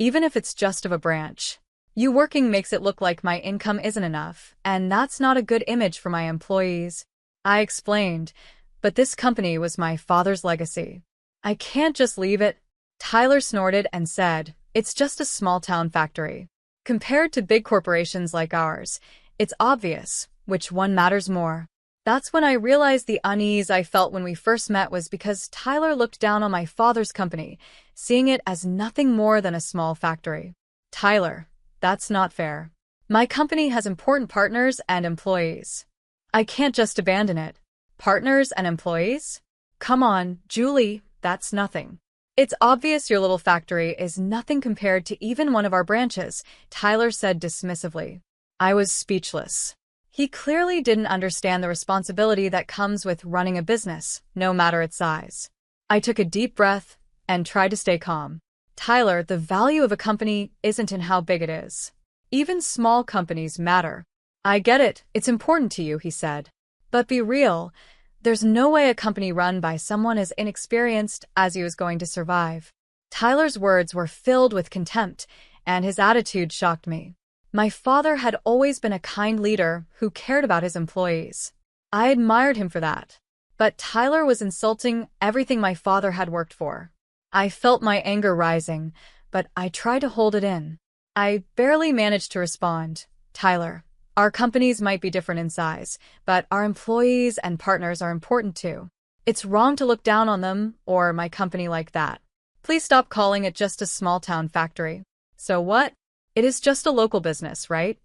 even if it's just of a branch. You working makes it look like my income isn't enough, and that's not a good image for my employees. I explained, but this company was my father's legacy. I can't just leave it. Tyler snorted and said, It's just a small-town factory. Compared to big corporations like ours, it's obvious which one matters more. That's when I realized the unease I felt when we first met was because Tyler looked down on my father's company, seeing it as nothing more than a small factory. Tyler, that's not fair. My company has important partners and employees. I can't just abandon it. Partners and employees? Come on, Julie, that's nothing. It's obvious your little factory is nothing compared to even one of our branches, Tyler said dismissively. I was speechless. He clearly didn't understand the responsibility that comes with running a business, no matter its size. I took a deep breath and tried to stay calm. Tyler, the value of a company isn't in how big it is. Even small companies matter. I get it, it's important to you, he said. But be real. There's no way a company run by someone as inexperienced as you is going to survive. Tyler's words were filled with contempt, and his attitude shocked me. My father had always been a kind leader who cared about his employees. I admired him for that. But Tyler was insulting everything my father had worked for. I felt my anger rising, but I tried to hold it in. I barely managed to respond. Tyler, our companies might be different in size, but our employees and partners are important too. It's wrong to look down on them or my company like that. Please stop calling it just a small-town factory. So what? It is just a local business, right?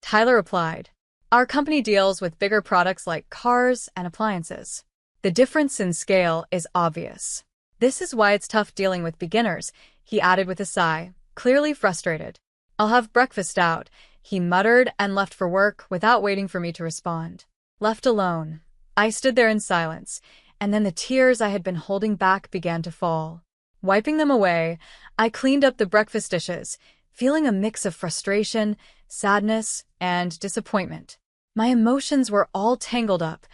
Tyler replied. Our company deals with bigger products like cars and appliances. The difference in scale is obvious. This is why it's tough dealing with beginners, he added with a sigh, clearly frustrated. I'll have breakfast out, he muttered and left for work without waiting for me to respond. Left alone, I stood there in silence, and then the tears I had been holding back began to fall. Wiping them away, I cleaned up the breakfast dishes, feeling a mix of frustration, sadness, and disappointment. My emotions were all tangled up,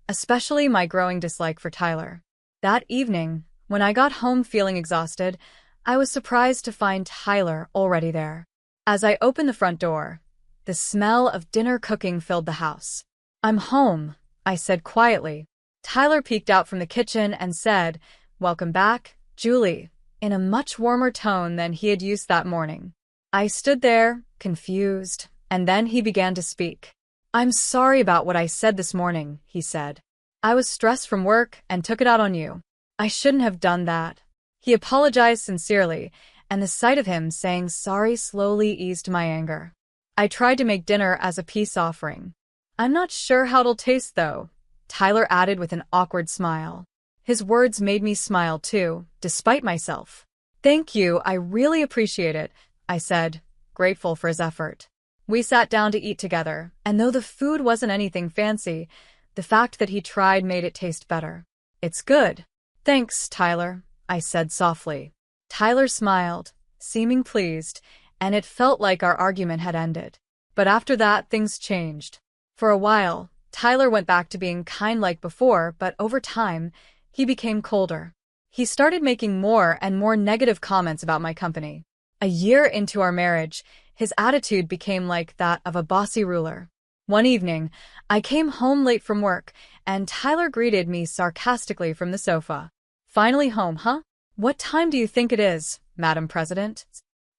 especially my growing dislike for Tyler. That evening, when I got home feeling exhausted, I was surprised to find Tyler already there. As I opened the front door, the smell of dinner cooking filled the house. I'm home, I said quietly. Tyler peeked out from the kitchen and said, "Welcome back, Julie," in a much warmer tone than he had used that morning. I stood there, confused, and then he began to speak. "I'm sorry about what I said this morning," he said. "I was stressed from work and took it out on you. I shouldn't have done that." He apologized sincerely, and the sight of him saying sorry slowly eased my anger. I tried to make dinner as a peace offering. "I'm not sure how it'll taste, though," Tyler added with an awkward smile. His words made me smile too, despite myself. "Thank you, I really appreciate it," I said, grateful for his effort. We sat down to eat together, and though the food wasn't anything fancy, the fact that he tried made it taste better. "It's good." "Thanks, Tyler," I said softly. Tyler smiled, seeming pleased, and it felt like our argument had ended. But after that, things changed. For a while, Tyler went back to being kind like before, but over time, he became colder. He started making more and more negative comments about my company. A year into our marriage, his attitude became like that of a bossy ruler. One evening, I came home late from work, and Tyler greeted me sarcastically from the sofa. "Finally home, huh? What time do you think it is, Madam President?"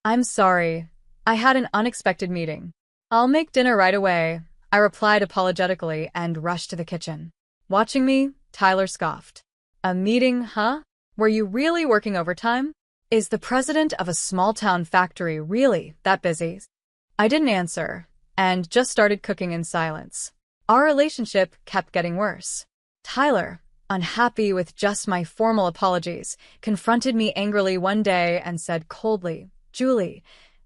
"I'm sorry. I had an unexpected meeting." "I'll make dinner right away," I replied apologetically and rushed to the kitchen. Watching me, Tyler scoffed. "A meeting, huh? Were you really working overtime? Is the president of a small-town factory really that busy?" I didn't answer, and just started cooking in silence. Our relationship kept getting worse. Tyler, unhappy with just my formal apologies, confronted me angrily one day and said coldly, "Julie,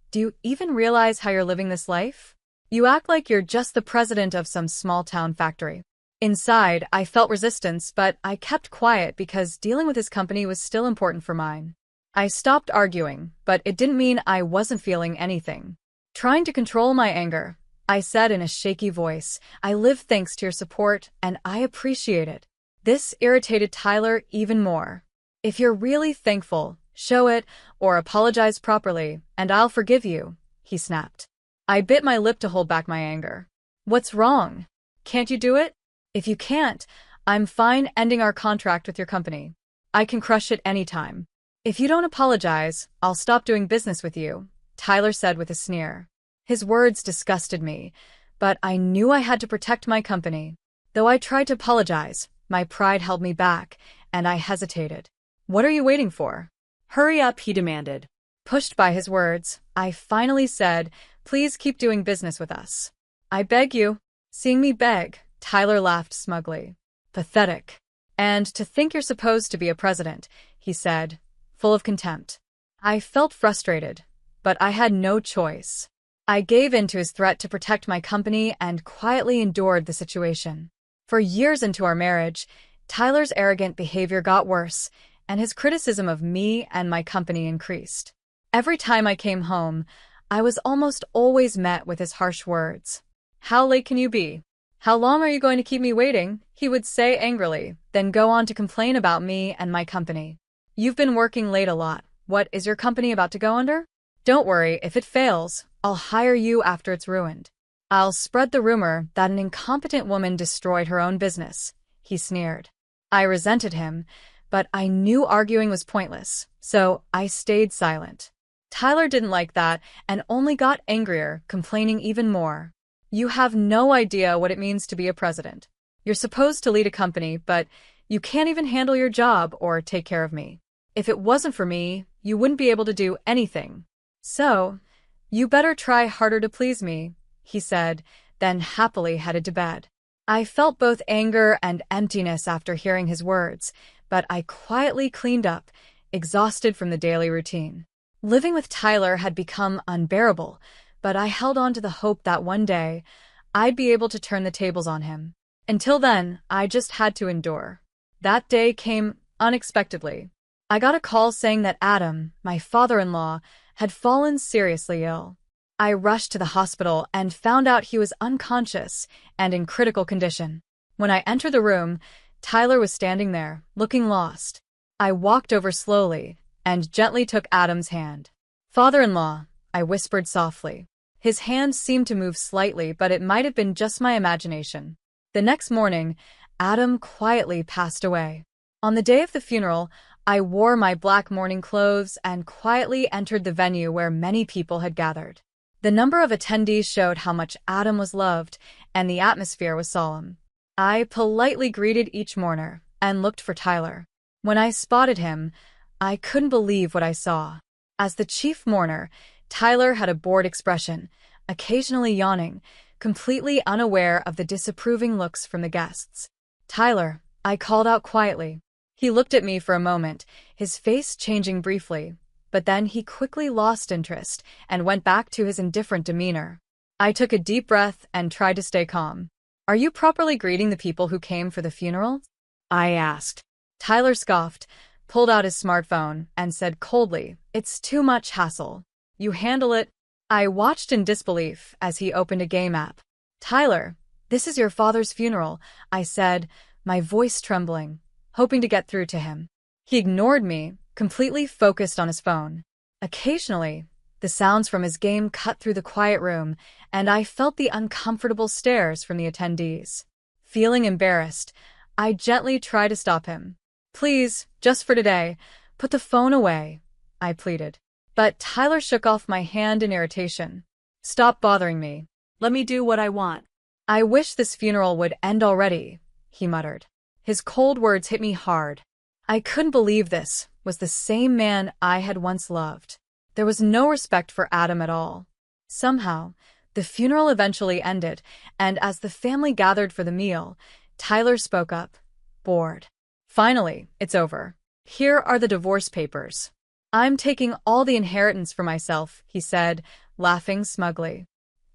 do you even realize how you're living this life? You act like you're just the president of some small-town factory." Inside, I felt resistance, but I kept quiet because dealing with his company was still important for mine. I stopped arguing, but it didn't mean I wasn't feeling anything. Trying to control my anger, I said in a shaky voice, "I live thanks to your support, and I appreciate it." This irritated Tyler even more. "If you're really thankful, show it, or apologize properly, and I'll forgive you," he snapped. I bit my lip to hold back my anger. "What's wrong? Can't you do it?" "If you can't, I'm fine ending our contract with your company. I can crush it anytime." "If you don't apologize, I'll stop doing business with you," Tyler said with a sneer. His words disgusted me, but I knew I had to protect my company. Though I tried to apologize, my pride held me back, and I hesitated. "What are you waiting for? Hurry up, he demanded. Pushed by his words, I finally said, "Please keep doing business with us." "I beg you." Seeing me beg, Tyler laughed smugly. "Pathetic. And to think you're supposed to be a president," he said, full of contempt. I felt frustrated, but I had no choice. I gave in to his threat to protect my company and quietly endured the situation. For years into our marriage, Tyler's arrogant behavior got worse, and his criticism of me and my company increased. Every time I came home, I was almost always met with his harsh words. "How late can you be? How long are you going to keep me waiting?" he would say angrily, then go on to complain about me and my company. "You've been working late a lot. What, is your company about to go under? Don't worry, if it fails, I'll hire you after it's ruined. I'll spread the rumor that an incompetent woman destroyed her own business," he sneered. I resented him, but I knew arguing was pointless, so I stayed silent. Tyler didn't like that and only got angrier, complaining even more. You have no idea what it means to be a president. You're supposed to lead a company, but you can't even handle your job or take care of me. If it wasn't for me, you wouldn't be able to do anything. So, you better try harder to please me, he said, then happily headed to bed. I felt both anger and emptiness after hearing his words, but I quietly cleaned up, exhausted from the daily routine. Living with Tyler had become unbearable, but I held on to the hope that one day I'd be able to turn the tables on him. Until then, I just had to endure. That day came unexpectedly. I got a call saying that Adam, my father-in-law, had fallen seriously ill. I rushed to the hospital and found out he was unconscious and in critical condition. When I entered the room, Tyler was standing there, looking lost. I walked over slowly and gently took Adam's hand. "Father-in-law," I whispered softly. His hand seemed to move slightly, but it might have been just my imagination. The next morning, Adam quietly passed away. On the day of the funeral, I wore my black mourning clothes and quietly entered the venue where many people had gathered. The number of attendees showed how much Adam was loved, and the atmosphere was solemn. I politely greeted each mourner and looked for Tyler. When I spotted him, I couldn't believe what I saw. As the chief mourner, Tyler had a bored expression, occasionally yawning, completely unaware of the disapproving looks from the guests. "Tyler," I called out quietly. He looked at me for a moment, his face changing briefly, but then he quickly lost interest and went back to his indifferent demeanor. I took a deep breath and tried to stay calm. "Are you properly greeting the people who came for the funeral?" I asked. Tyler scoffed, pulled out his smartphone, and said coldly, "It's too much hassle. You handle it." I watched in disbelief as he opened a game app. "Tyler, this is your father's funeral," I said, my voice trembling, hoping to get through to him. He ignored me, completely focused on his phone. Occasionally, the sounds from his game cut through the quiet room, and I felt the uncomfortable stares from the attendees. Feeling embarrassed, I gently tried to stop him. "Please, just for today, put the phone away," I pleaded. But Tyler shook off my hand in irritation. "Stop bothering me. Let me do what I want." "I wish this funeral would end already," he muttered. His cold words hit me hard. I couldn't believe this was the same man I had once loved. There was no respect for Adam at all. Somehow, the funeral eventually ended, and as the family gathered for the meal, Tyler spoke up, bored. "Finally, it's over. Here are the divorce papers. I'm taking all the inheritance for myself," he said, laughing smugly.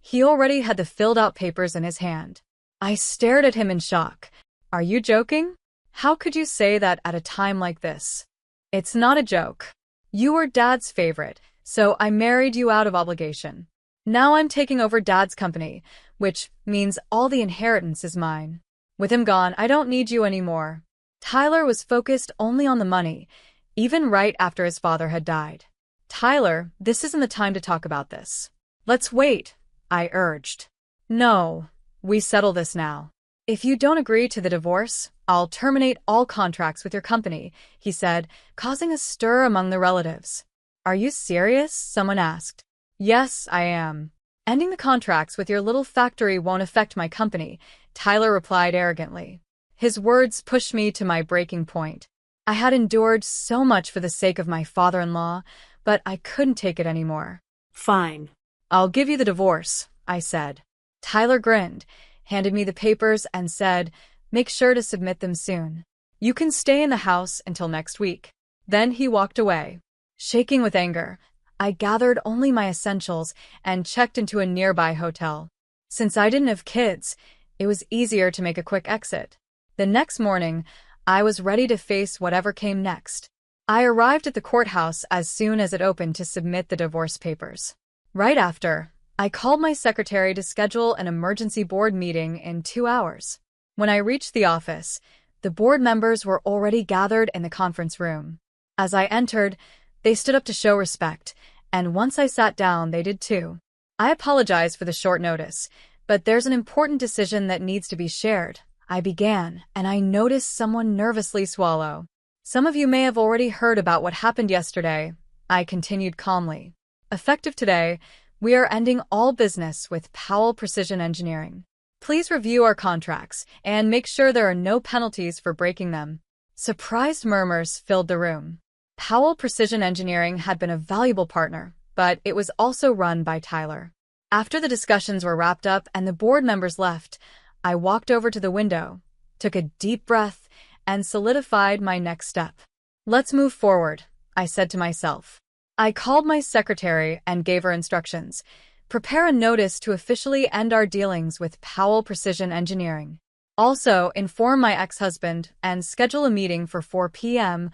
He already had the filled-out papers in his hand. I stared at him in shock. "Are you joking? How could you say that at a time like this?" "It's not a joke. You were Dad's favorite, so I married you out of obligation. Now I'm taking over Dad's company, which means all the inheritance is mine. With him gone, I don't need you anymore." Tyler was focused only on the money, even right after his father had died. "Tyler, this isn't the time to talk about this. Let's wait," I urged. "No, we settle this now. If you don't agree to the divorce, I'll terminate all contracts with your company," he said, causing a stir among the relatives. "Are you serious?" someone asked. "Yes, I am. Ending the contracts with your little factory won't affect my company," Tyler replied arrogantly. His words pushed me to my breaking point. I had endured so much for the sake of my father-in-law, but I couldn't take it anymore. "Fine. "I'll give you the divorce," I said. Tyler grinned, handed me the papers, and said, "Make sure to submit them soon. You can stay in the house until next week." Then he walked away. Shaking with anger, I gathered only my essentials and checked into a nearby hotel. Since I didn't have kids, it was easier to make a quick exit. The next morning, I was ready to face whatever came next. I arrived at the courthouse as soon as it opened to submit the divorce papers. Right after, I called my secretary to schedule an emergency board meeting in 2 hours. When I reached the office, the board members were already gathered in the conference room. As I entered, they stood up to show respect, and once I sat down, they did too. "I apologize for the short notice, but there's an important decision that needs to be shared," I began, and I noticed someone nervously swallow. "Some of you may have already heard about what happened yesterday," I continued calmly. Effective today, we are ending all business with Powell Precision Engineering. Please review our contracts and make sure there are no penalties for breaking them. Surprised murmurs filled the room. Powell Precision Engineering had been a valuable partner, but it was also run by Tyler. After the discussions were wrapped up and the board members left, I walked over to the window, took a deep breath, and solidified my next step. Let's move forward, I said to myself. I called my secretary and gave her instructions. Prepare a notice to officially end our dealings with Powell Precision Engineering. Also, inform my ex-husband and schedule a meeting for 4 p.m.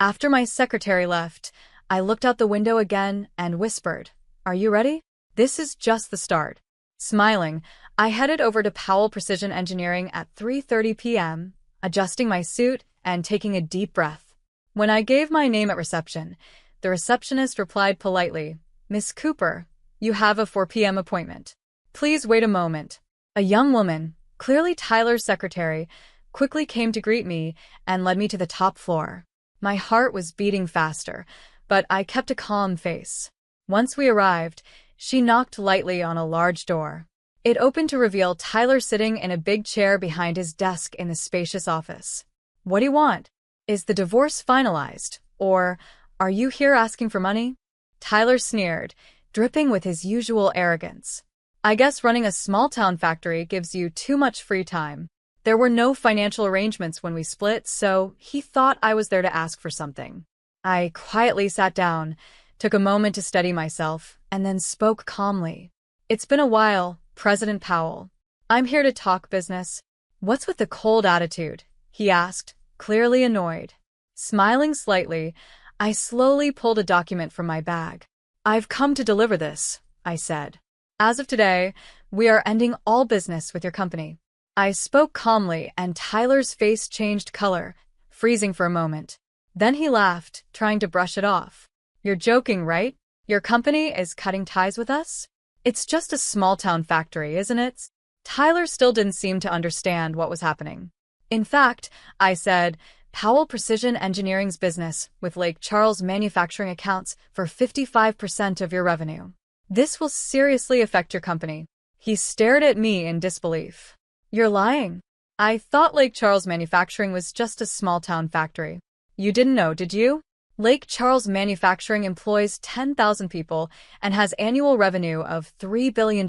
After my secretary left, I looked out the window again and whispered, "Are you ready? This is just the start." Smiling, I headed over to Powell Precision Engineering at 3:30 p.m., adjusting my suit and taking a deep breath. When I gave my name at reception, the receptionist replied politely, "Miss Cooper, you have a 4 p.m. appointment. Please wait a moment." A young woman, clearly Tyler's secretary, quickly came to greet me and led me to the top floor. My heart was beating faster, but I kept a calm face. Once we arrived, she knocked lightly on a large door. It opened to reveal Tyler sitting in a big chair behind his desk in the spacious office. "What do you want? Is the divorce finalized? Or are you here asking for money?" Tyler sneered, dripping with his usual arrogance. "I guess running a small-town factory gives you too much free time. There were no financial arrangements when we split, so he thought I was there to ask for something." I quietly sat down, took a moment to steady myself, and then spoke calmly. "It's been a while, President Powell. I'm here to talk business." "What's with the cold attitude?" he asked, clearly annoyed. Smiling slightly, I slowly pulled a document from my bag. "I've come to deliver this," I said. "As of today, we are ending all business with your company." I spoke calmly, and Tyler's face changed color, freezing for a moment. Then he laughed, trying to brush it off. "You're joking, right? Your company is cutting ties with us? It's just a small-town factory, isn't it?" Tyler still didn't seem to understand what was happening. "In fact," I said, "Powell Precision Engineering's business with Lake Charles Manufacturing accounts for 55% of your revenue. This will seriously affect your company." He stared at me in disbelief. "You're lying. I thought Lake Charles Manufacturing was just a small-town factory." "You didn't know, did you? Lake Charles Manufacturing employs 10,000 people and has annual revenue of $3 billion.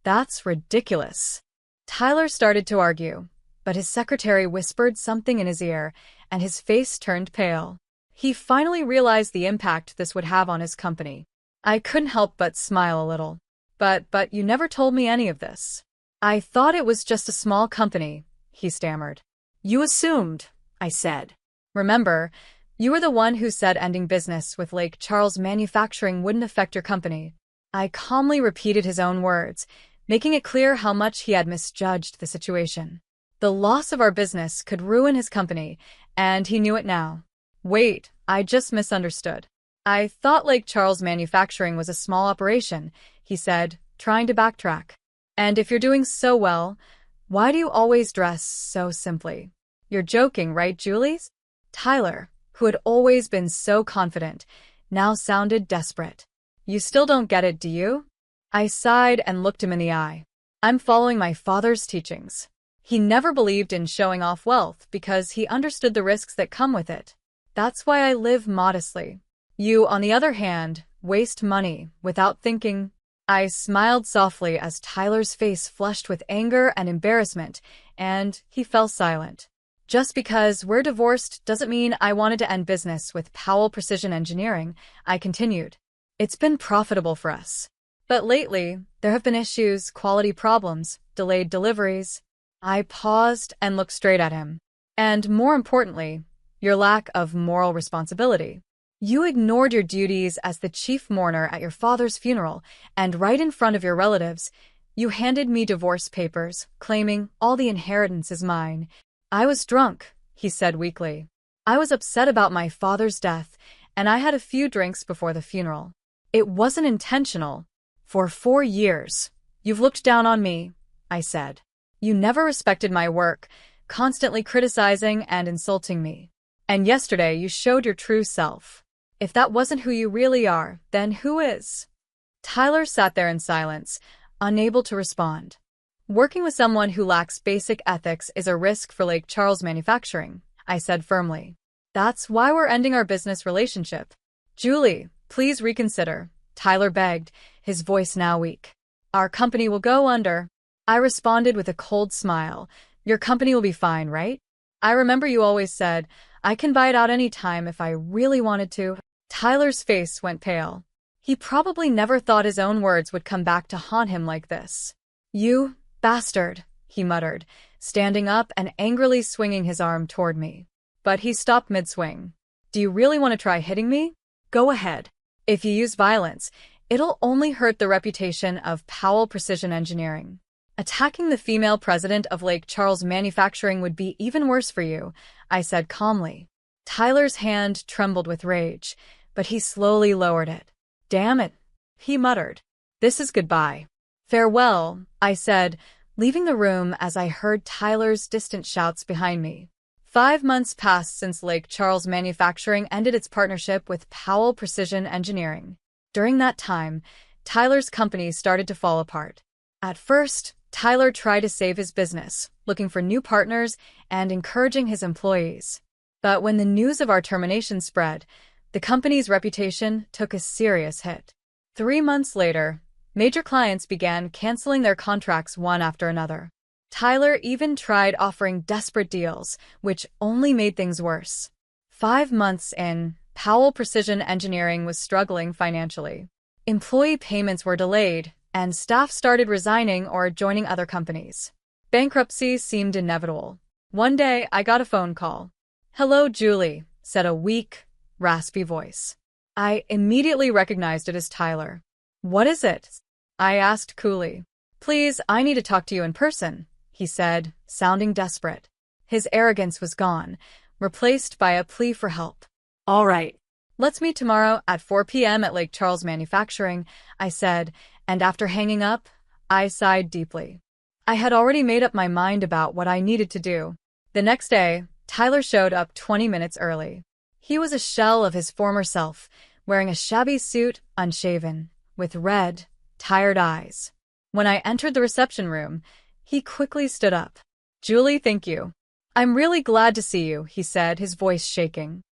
That's ridiculous." Tyler started to argue, but his secretary whispered something in his ear, and his face turned pale. He finally realized the impact this would have on his company. I couldn't help but smile a little. But you never told me any of this." "I thought it was just a small company," he stammered. "You assumed," I said. "Remember, you were the one who said ending business with Lake Charles Manufacturing wouldn't affect your company." I calmly repeated his own words, making it clear how much he had misjudged the situation. The loss of our business could ruin his company, and he knew it now. "Wait, I just misunderstood. I thought Lake Charles Manufacturing was a small operation," he said, trying to backtrack. "And if you're doing so well, why do you always dress so simply?" "You're joking, right, Julies?" Tyler, who had always been so confident, now sounded desperate. "You still don't get it, do you?" I sighed and looked him in the eye. "I'm following my father's teachings. He never believed in showing off wealth because he understood the risks that come with it. That's why I live modestly. You, on the other hand, waste money without thinking." I smiled softly as Tyler's face flushed with anger and embarrassment, and he fell silent. "Just because we're divorced doesn't mean I wanted to end business with Powell Precision Engineering," I continued. "It's been profitable for us. But lately, there have been issues, quality problems, delayed deliveries." I paused and looked straight at him. "And more importantly, your lack of moral responsibility. You ignored your duties as the chief mourner at your father's funeral, and right in front of your relatives, you handed me divorce papers, claiming all the inheritance is mine." "I was drunk," he said weakly. "I was upset about my father's death, and I had a few drinks before the funeral. It wasn't intentional." "For 4 years, you've looked down on me," I said. "You never respected my work, constantly criticizing and insulting me. And yesterday you showed your true self." If that wasn't who you really are, then who is? Tyler sat there in silence, unable to respond. Working with someone who lacks basic ethics is a risk for Lake Charles Manufacturing, I said firmly. That's why we're ending our business relationship. Julie, please reconsider, Tyler begged, his voice now weak. Our company will go under. I responded with a cold smile. Your company will be fine, right? I remember you always said, I can buy it out any time if I really wanted to. Tyler's face went pale. He probably never thought his own words would come back to haunt him like this. You bastard, he muttered, standing up and angrily swinging his arm toward me. But he stopped mid-swing. Do you really want to try hitting me? Go ahead. If you use violence, it'll only hurt the reputation of Powell Precision Engineering. Attacking the female president of Lake Charles Manufacturing would be even worse for you, I said calmly. Tyler's hand trembled with rage, but he slowly lowered it. Damn it, he muttered. This is goodbye. Farewell, I said, leaving the room as I heard Tyler's distant shouts behind me. 5 months passed since Lake Charles Manufacturing ended its partnership with Powell Precision Engineering. During that time, Tyler's company started to fall apart. At first, Tyler tried to save his business, looking for new partners and encouraging his employees. But when the news of our termination spread, the company's reputation took a serious hit. 3 months later, major clients began canceling their contracts one after another. Tyler even tried offering desperate deals, which only made things worse. 5 months in, Powell Precision Engineering was struggling financially. Employee payments were delayed, and staff started resigning or joining other companies. Bankruptcy seemed inevitable. One day, I got a phone call. Hello, Julie, said a weak, raspy voice. I immediately recognized it as Tyler. What is it? I asked coolly. Please, I need to talk to you in person, he said, sounding desperate. His arrogance was gone, replaced by a plea for help. All right. Let's meet tomorrow at 4 p.m. at Lake Charles Manufacturing, I said, and after hanging up, I sighed deeply. I had already made up my mind about what I needed to do. The next day, Tyler showed up 20 minutes early. He was a shell of his former self, wearing a shabby suit, unshaven, with red, tired eyes. When I entered the reception room, he quickly stood up. Julie, thank you. I'm really glad to see you, he said, his voice shaking.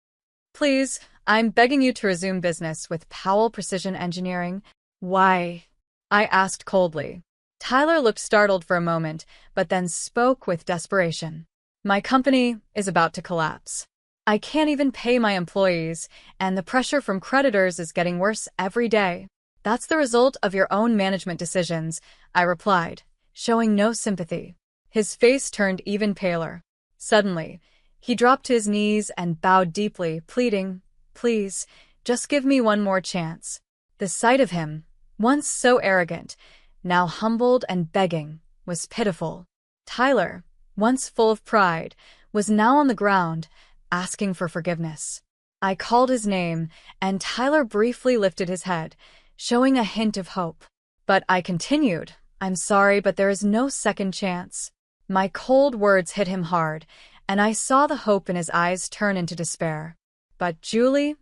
Please, I'm begging you to resume business with Powell Precision Engineering. Why? I asked coldly. Tyler looked startled for a moment, but then spoke with desperation. My company is about to collapse. I can't even pay my employees, and the pressure from creditors is getting worse every day. That's the result of your own management decisions, I replied, showing no sympathy. His face turned even paler. Suddenly, he dropped to his knees and bowed deeply, pleading, Please, just give me one more chance. The sight of him, once so arrogant, now humbled and begging, was pitiful. Tyler, once full of pride, was now on the ground, asking for forgiveness. I called his name, and Tyler briefly lifted his head, showing a hint of hope. But I continued, I'm sorry, but there is no second chance. My cold words hit him hard, and I saw the hope in his eyes turn into despair. But Julie?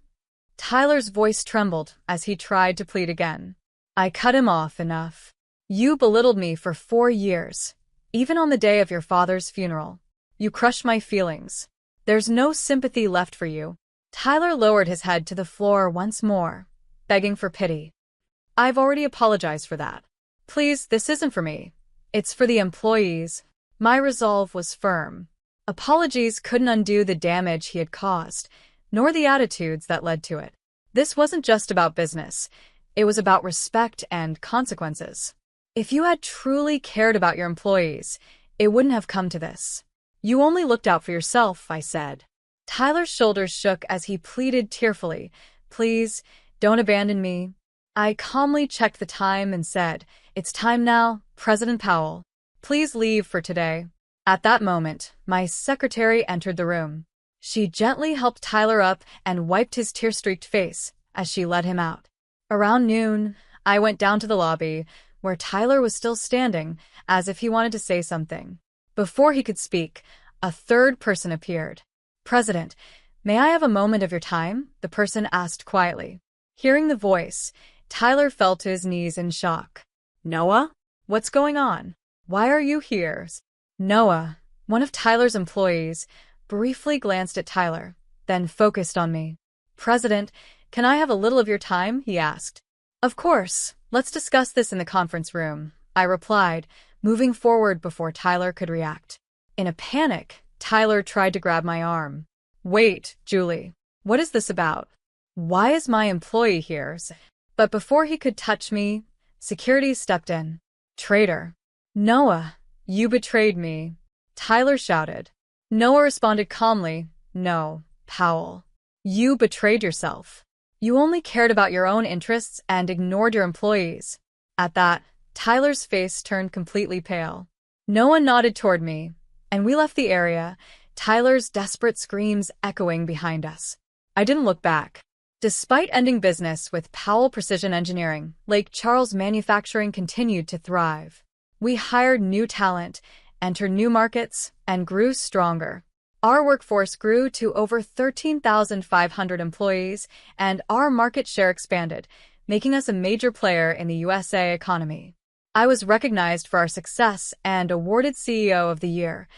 Tyler's voice trembled as he tried to plead again. I cut him off. Enough. You belittled me for 4 years, even on the day of your father's funeral. You crushed my feelings. There's no sympathy left for you. Tyler lowered his head to the floor once more, begging for pity. I've already apologized for that. Please, this isn't for me. It's for the employees. My resolve was firm. Apologies couldn't undo the damage he had caused, nor the attitudes that led to it. This wasn't just about business. It was about respect and consequences. If you had truly cared about your employees, it wouldn't have come to this. You only looked out for yourself, I said. Tyler's shoulders shook as he pleaded tearfully, Please, don't abandon me. I calmly checked the time and said, It's time now, President Powell. Please leave for today. At that moment, my secretary entered the room. She gently helped Tyler up and wiped his tear-streaked face as she led him out. Around noon, I went down to the lobby, where Tyler was still standing, as if he wanted to say something. Before he could speak, a third person appeared. President, May I have a moment of your time? The person asked quietly. Hearing the voice, Tyler fell to his knees in shock. Noah? What's going on? Why are you here? Noah, one of Tyler's employees, briefly glanced at Tyler, then focused on me. President, can I have a little of your time? He asked. Of course, let's discuss this in the conference room, I replied, moving forward before Tyler could react. In a panic, Tyler tried to grab my arm. Wait, Julie, what is this about? Why is my employee here? But before he could touch me, security stepped in. Traitor. Noah, you betrayed me, Tyler shouted. Noah responded calmly, No, Powell. You betrayed yourself. You only cared about your own interests and ignored your employees. At that, Tyler's face turned completely pale. Noah nodded toward me, and we left the area, Tyler's desperate screams echoing behind us. I didn't look back. Despite ending business with Powell Precision Engineering, Lake Charles Manufacturing continued to thrive. We hired new talent, entered new markets, and grew stronger. Our workforce grew to over 13,500 employees, and our market share expanded, making us a major player in the USA economy. I was recognized for our success and awarded CEO of the Year,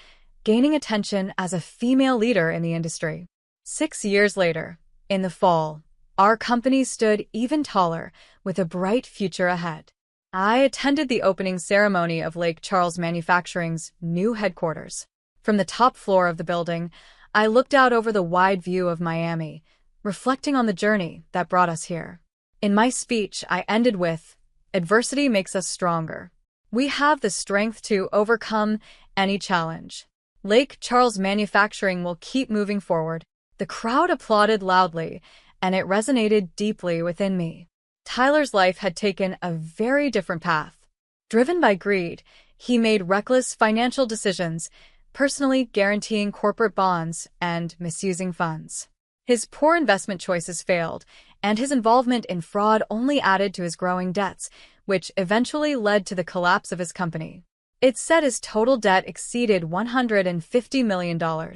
gaining attention as a female leader in the industry. 6 years later, in the fall, our company stood even taller, with a bright future ahead. I attended the opening ceremony of Lake Charles Manufacturing's new headquarters. From the top floor of the building, I looked out over the wide view of Miami, reflecting on the journey that brought us here. In my speech, I ended with, Adversity makes us stronger. We have the strength to overcome any challenge. Lake Charles Manufacturing will keep moving forward. The crowd applauded loudly, and it resonated deeply within me. Tyler's life had taken a very different path. Driven by greed, he made reckless financial decisions, personally guaranteeing corporate bonds and misusing funds. His poor investment choices failed, and his involvement in fraud only added to his growing debts, which eventually led to the collapse of his company. It's said his total debt exceeded $150 million.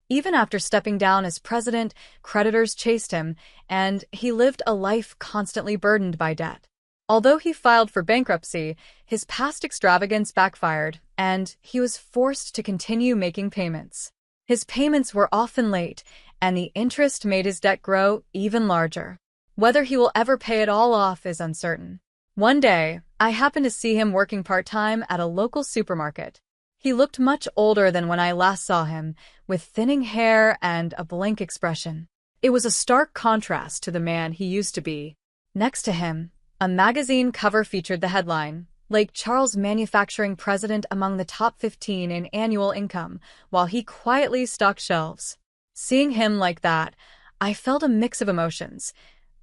Even after stepping down as president, creditors chased him, and he lived a life constantly burdened by debt. Although he filed for bankruptcy, his past extravagance backfired, and he was forced to continue making payments. His payments were often late, and the interest made his debt grow even larger. Whether he will ever pay it all off is uncertain. One day, I happened to see him working part-time at a local supermarket. He looked much older than when I last saw him, with thinning hair and a blank expression. It was a stark contrast to the man he used to be. Next to him, a magazine cover featured the headline, Lake Charles Manufacturing President among the top 15 in annual income, while he quietly stocked shelves. Seeing him like that, I felt a mix of emotions.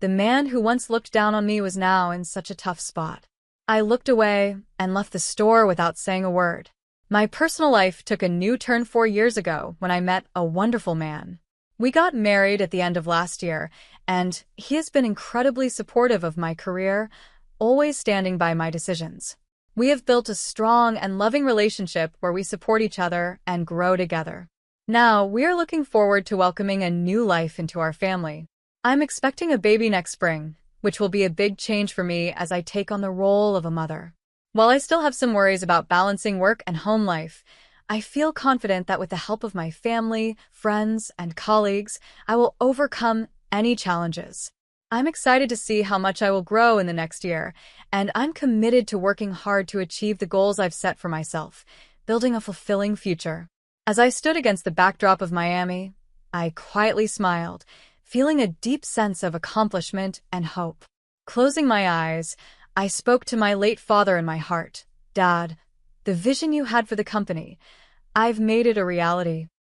The man who once looked down on me was now in such a tough spot. I looked away and left the store without saying a word. My personal life took a new turn 4 years ago when I met a wonderful man. We got married at the end of last year, and he has been incredibly supportive of my career, always standing by my decisions. We have built a strong and loving relationship where we support each other and grow together. Now, we are looking forward to welcoming a new life into our family. I'm expecting a baby next spring, which will be a big change for me as I take on the role of a mother. While I still have some worries about balancing work and home life, I feel confident that with the help of my family, friends, and colleagues, I will overcome any challenges. I'm excited to see how much I will grow in the next year, and I'm committed to working hard to achieve the goals I've set for myself, building a fulfilling future. As I stood against the backdrop of Miami, I quietly smiled, feeling a deep sense of accomplishment and hope. Closing my eyes, I spoke to my late father in my heart. Dad, the vision you had for the company, I've made it a reality.